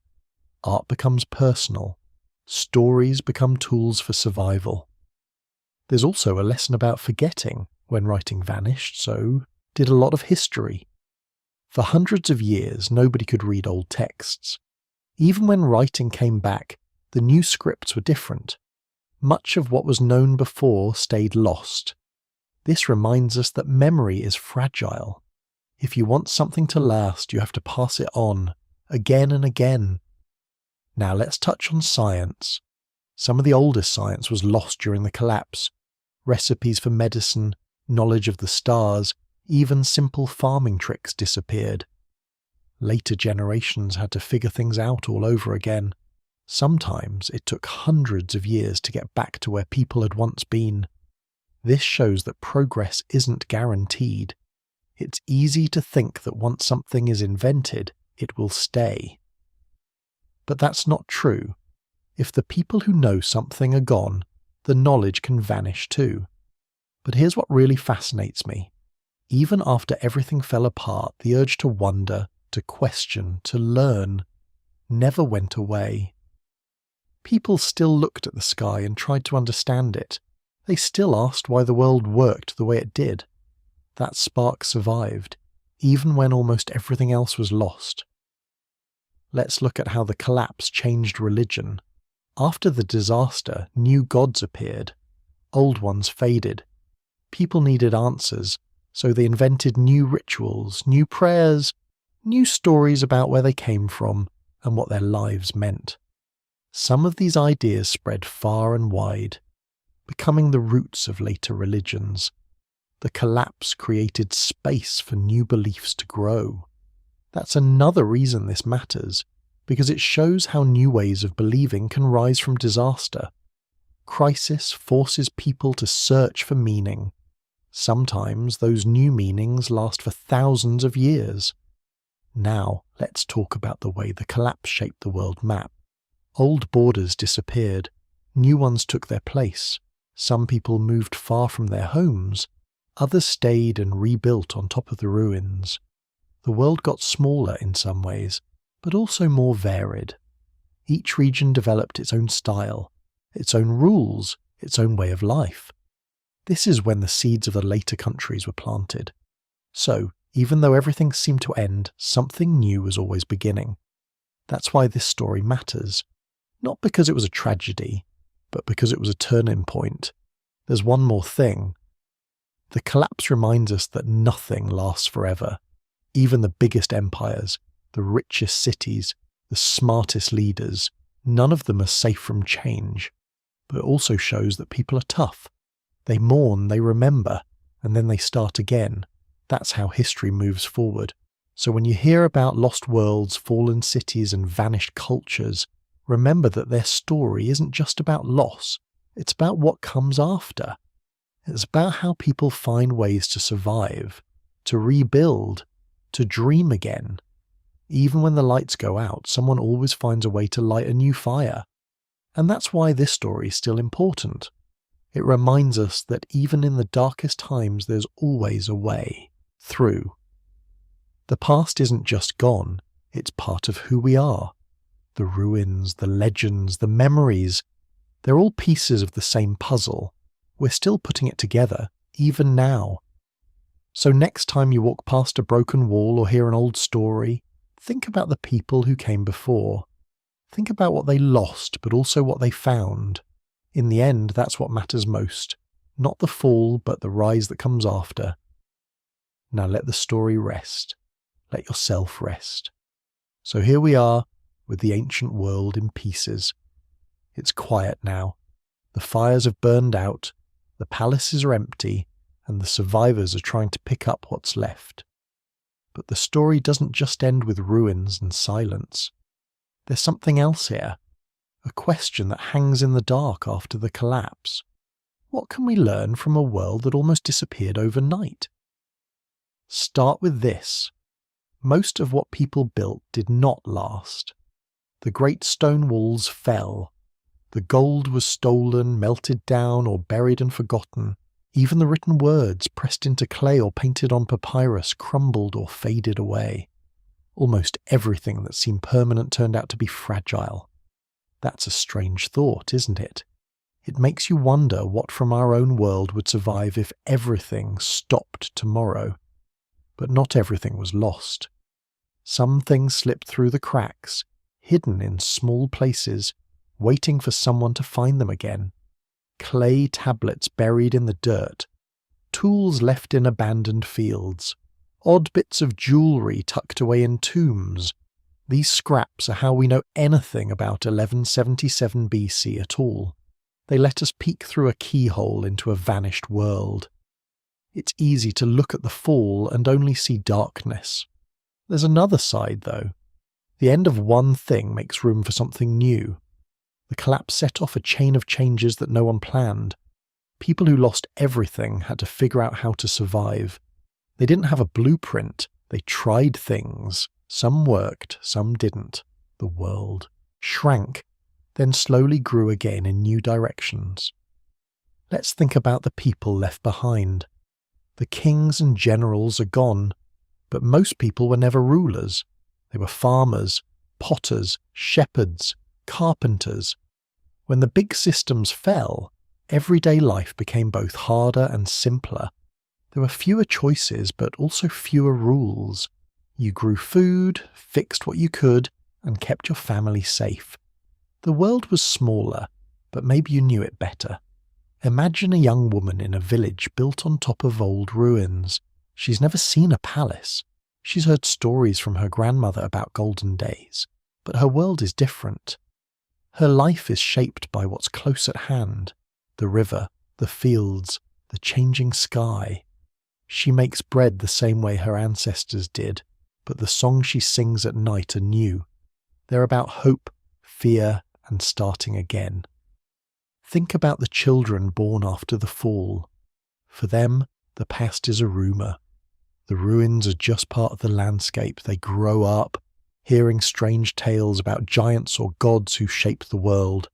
[SPEAKER 1] Art becomes personal. Stories become tools for survival. There's also a lesson about forgetting. When writing vanished, so did a lot of history. For hundreds of years, nobody could read old texts. Even when writing came back, the new scripts were different. Much of what was known before stayed lost. This reminds us that memory is fragile. If you want something to last, you have to pass it on, again and again. Now let's touch on science. Some of the oldest science was lost during the collapse. Recipes for medicine, knowledge of the stars, even simple farming tricks disappeared. Later generations had to figure things out all over again. Sometimes it took hundreds of years to get back to where people had once been. This shows that progress isn't guaranteed. It's easy to think that once something is invented, it will stay. But that's not true. If the people who know something are gone, the knowledge can vanish too. But here's what really fascinates me. Even after everything fell apart, the urge to wonder, to question, to learn, never went away. People still looked at the sky and tried to understand it. They still asked why the world worked the way it did. That spark survived, even when almost everything else was lost. Let's look at how the collapse changed religion. After the disaster, new gods appeared. Old ones faded. People needed answers, so they invented new rituals, new prayers, new stories about where they came from and what their lives meant. Some of these ideas spread far and wide, becoming the roots of later religions. The collapse created space for new beliefs to grow. That's another reason this matters, because it shows how new ways of believing can rise from disaster. Crisis forces people to search for meaning. Sometimes those new meanings last for thousands of years. Now, let's talk about the way the collapse shaped the world map. Old borders disappeared. New ones took their place. Some people moved far from their homes. Others stayed and rebuilt on top of the ruins. The world got smaller in some ways, but also more varied. Each region developed its own style, its own rules, its own way of life. This is when the seeds of the later countries were planted. So, even though everything seemed to end, something new was always beginning. That's why this story matters. Not because it was a tragedy, but because it was a turning point. There's one more thing. The collapse reminds us that nothing lasts forever. Even the biggest empires, the richest cities, the smartest leaders, none of them are safe from change. But it also shows that people are tough. They mourn, they remember, and then they start again. That's how history moves forward. So when you hear about lost worlds, fallen cities, and vanished cultures, remember that their story isn't just about loss. It's about what comes after. It's about how people find ways to survive, to rebuild, to dream again. Even when the lights go out, someone always finds a way to light a new fire. And that's why this story is still important. It reminds us that even in the darkest times, there's always a way through. The past isn't just gone, it's part of who we are. The ruins, the legends, the memories, they're all pieces of the same puzzle. We're still putting it together, even now. So next time you walk past a broken wall or hear an old story, think about the people who came before. Think about what they lost, but also what they found. In the end, that's what matters most. Not the fall, but the rise that comes after. Now let the story rest. Let yourself rest. So here we are, with the ancient world in pieces. It's quiet now. The fires have burned out, the palaces are empty, and the survivors are trying to pick up what's left. But the story doesn't just end with ruins and silence. There's something else here, a question that hangs in the dark after the collapse. What can we learn from a world that almost disappeared overnight? Start with this. Most of what people built did not last. The great stone walls fell. The gold was stolen, melted down, or buried and forgotten. Even the written words pressed into clay or painted on papyrus crumbled or faded away. Almost everything that seemed permanent turned out to be fragile. That's a strange thought, isn't it? It makes you wonder what from our own world would survive if everything stopped tomorrow. But not everything was lost. Some things slipped through the cracks, hidden in small places, waiting for someone to find them again. Clay tablets buried in the dirt, tools left in abandoned fields, odd bits of jewellery tucked away in tombs. These scraps are how we know anything about 1177 BC at all. They let us peek through a keyhole into a vanished world. It's easy to look at the fall and only see darkness. There's another side, though. The end of one thing makes room for something new. The collapse set off a chain of changes that no one planned. People who lost everything had to figure out how to survive. They didn't have a blueprint. They tried things. Some worked, some didn't. The world shrank, then slowly grew again in new directions. Let's think about the people left behind. The kings and generals are gone, but most people were never rulers. They were farmers, potters, shepherds, carpenters. When the big systems fell, everyday life became both harder and simpler. There were fewer choices, but also fewer rules. You grew food, fixed what you could, and kept your family safe. The world was smaller, but maybe you knew it better. Imagine a young woman in a village built on top of old ruins. She's never seen a palace. She's heard stories from her grandmother about golden days, but her world is different. Her life is shaped by what's close at hand, the river, the fields, the changing sky. She makes bread the same way her ancestors did, but the songs she sings at night are new. They're about hope, fear, and starting again. Think about the children born after the fall. For them, the past is a rumour. The ruins are just part of the landscape. They grow up, hearing strange tales about giants or gods who shaped the world.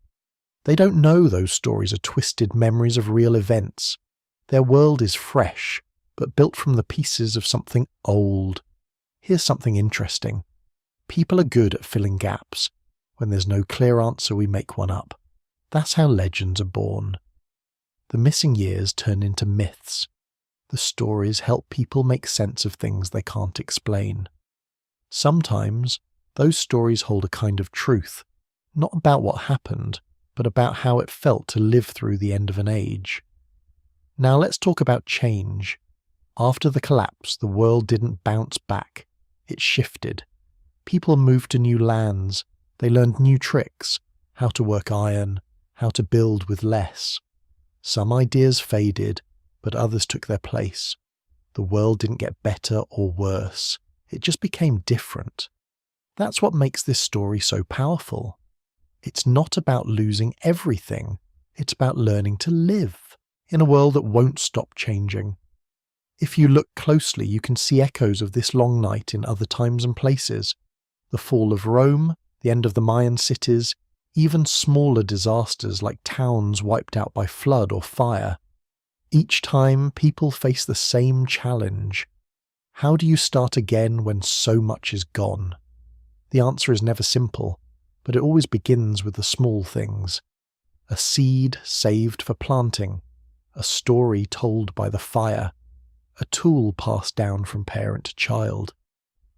[SPEAKER 1] They don't know those stories are twisted memories of real events. Their world is fresh, but built from the pieces of something old. Here's something interesting. People are good at filling gaps. When there's no clear answer, we make one up. That's how legends are born. The missing years turn into myths. The stories help people make sense of things they can't explain. Sometimes, those stories hold a kind of truth, not about what happened, but about how it felt to live through the end of an age. Now let's talk about change. After the collapse, the world didn't bounce back. It shifted. People moved to new lands. They learned new tricks, how to work iron, how to build with less. Some ideas faded, but others took their place. The world didn't get better or worse. It just became different. That's what makes this story so powerful. It's not about losing everything. It's about learning to live in a world that won't stop changing. If you look closely, you can see echoes of this long night in other times and places. The fall of Rome, the end of the Mayan cities, even smaller disasters like towns wiped out by flood or fire. Each time, people face the same challenge. How do you start again when so much is gone? The answer is never simple, but it always begins with the small things. A seed saved for planting, a story told by the fire, a tool passed down from parent to child.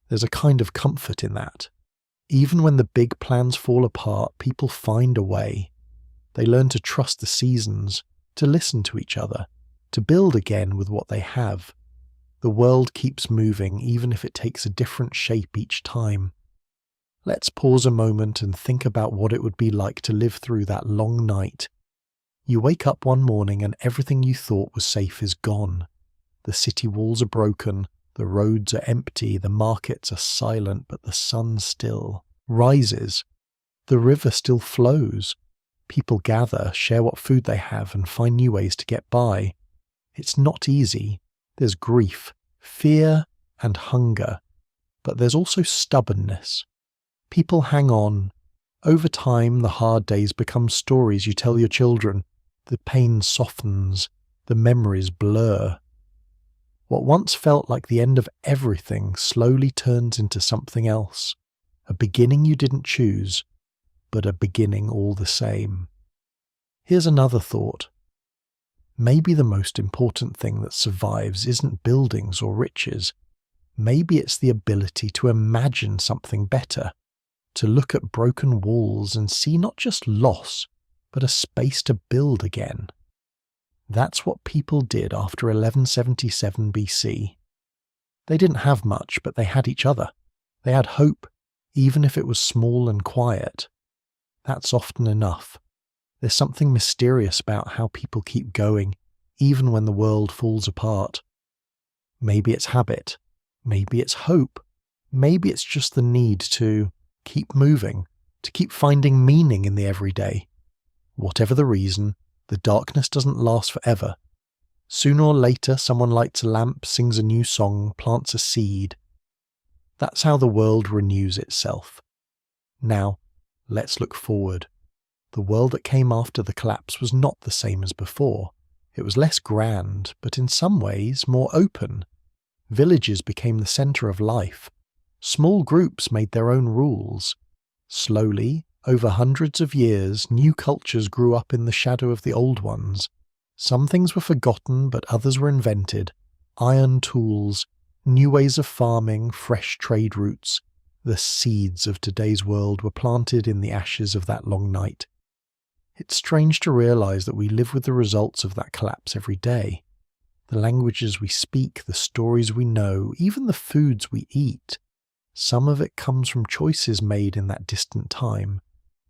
[SPEAKER 1] There's a kind of comfort in that. Even when the big plans fall apart, people find a way. They learn to trust the seasons, to listen to each other, to build again with what they have. The world keeps moving even if it takes a different shape each time. Let's pause a moment and think about what it would be like to live through that long night. You wake up one morning and everything you thought was safe is gone. The city walls are broken, the roads are empty, the markets are silent, but the sun still rises. The river still flows. People gather, share what food they have, and find new ways to get by. It's not easy. There's grief, fear, and hunger. But there's also stubbornness. People hang on. Over time, the hard days become stories you tell your children. The pain softens. The memories blur. What once felt like the end of everything slowly turns into something else. A beginning you didn't choose, but a beginning all the same. Here's another thought. Maybe the most important thing that survives isn't buildings or riches. Maybe it's the ability to imagine something better, to look at broken walls and see not just loss, but a space to build again. That's what people did after 1177 BC. They didn't have much, but they had each other. They had hope, even if it was small and quiet. That's often enough. There's something mysterious about how people keep going, even when the world falls apart. Maybe it's habit. Maybe it's hope. Maybe it's just the need to keep moving, to keep finding meaning in the everyday. Whatever the reason, the darkness doesn't last forever. Sooner or later, someone lights a lamp, sings a new song, plants a seed. That's how the world renews itself. Now, let's look forward. The world that came after the collapse was not the same as before. It was less grand, but in some ways more open. Villages became the centre of life. Small groups made their own rules. Slowly, over hundreds of years, new cultures grew up in the shadow of the old ones. Some things were forgotten, but others were invented. Iron tools, new ways of farming, fresh trade routes. The seeds of today's world were planted in the ashes of that long night. It's strange to realize that we live with the results of that collapse every day. The languages we speak, the stories we know, even the foods we eat. Some of it comes from choices made in that distant time.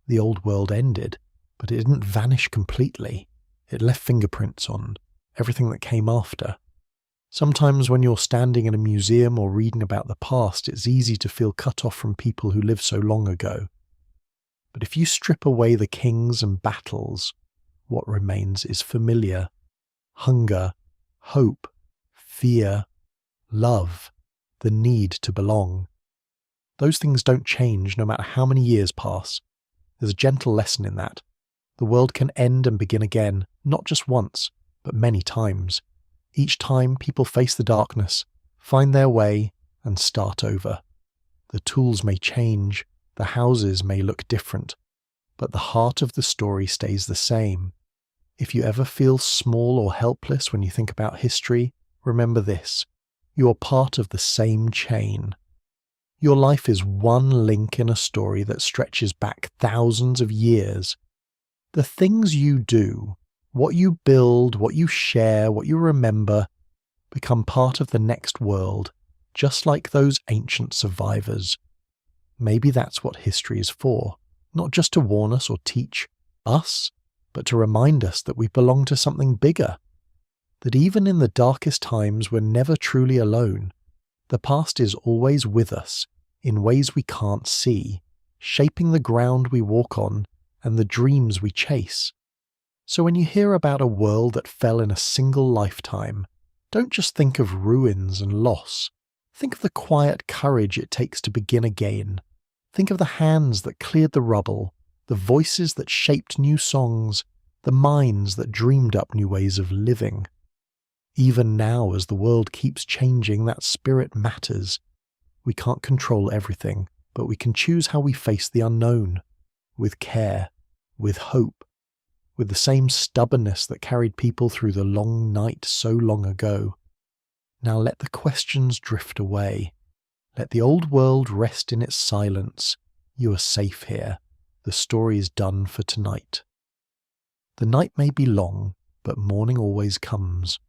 [SPEAKER 1] The old world ended, but it didn't vanish completely. It left fingerprints on everything that came after. Sometimes when you're standing in a museum or reading about the past, it's easy to feel cut off from people who lived so long ago. But if you strip away the kings and battles, what remains is familiar. Hunger, hope, fear, love, the need to belong. Those things don't change no matter how many years pass. There's a gentle lesson in that. The world can end and begin again, not just once, but many times. Each time people face the darkness, find their way, and start over. The tools may change, the houses may look different, but the heart of the story stays the same. If you ever feel small or helpless when you think about history, remember this. You're part of the same chain. Your life is one link in a story that stretches back thousands of years. The things you do, what you build, what you share, what you remember, become part of the next world, just like those ancient survivors. Maybe that's what history is for, not just to warn us or teach us, but to remind us that we belong to something bigger, that even in the darkest times we're never truly alone. The past is always with us, in ways we can't see, shaping the ground we walk on and the dreams we chase. So when you hear about a world that fell in a single lifetime, don't just think of ruins and loss. Think of the quiet courage it takes to begin again. Think of the hands that cleared the rubble, the voices that shaped new songs, the minds that dreamed up new ways of living. Even now, as the world keeps changing, that spirit matters. We can't control everything, but we can choose how we face the unknown. With care, with hope, with the same stubbornness that carried people through the long night so long ago. Now let the questions drift away. Let the old world rest in its silence. You are safe here. The story is done for tonight. The night may be long, but morning always comes.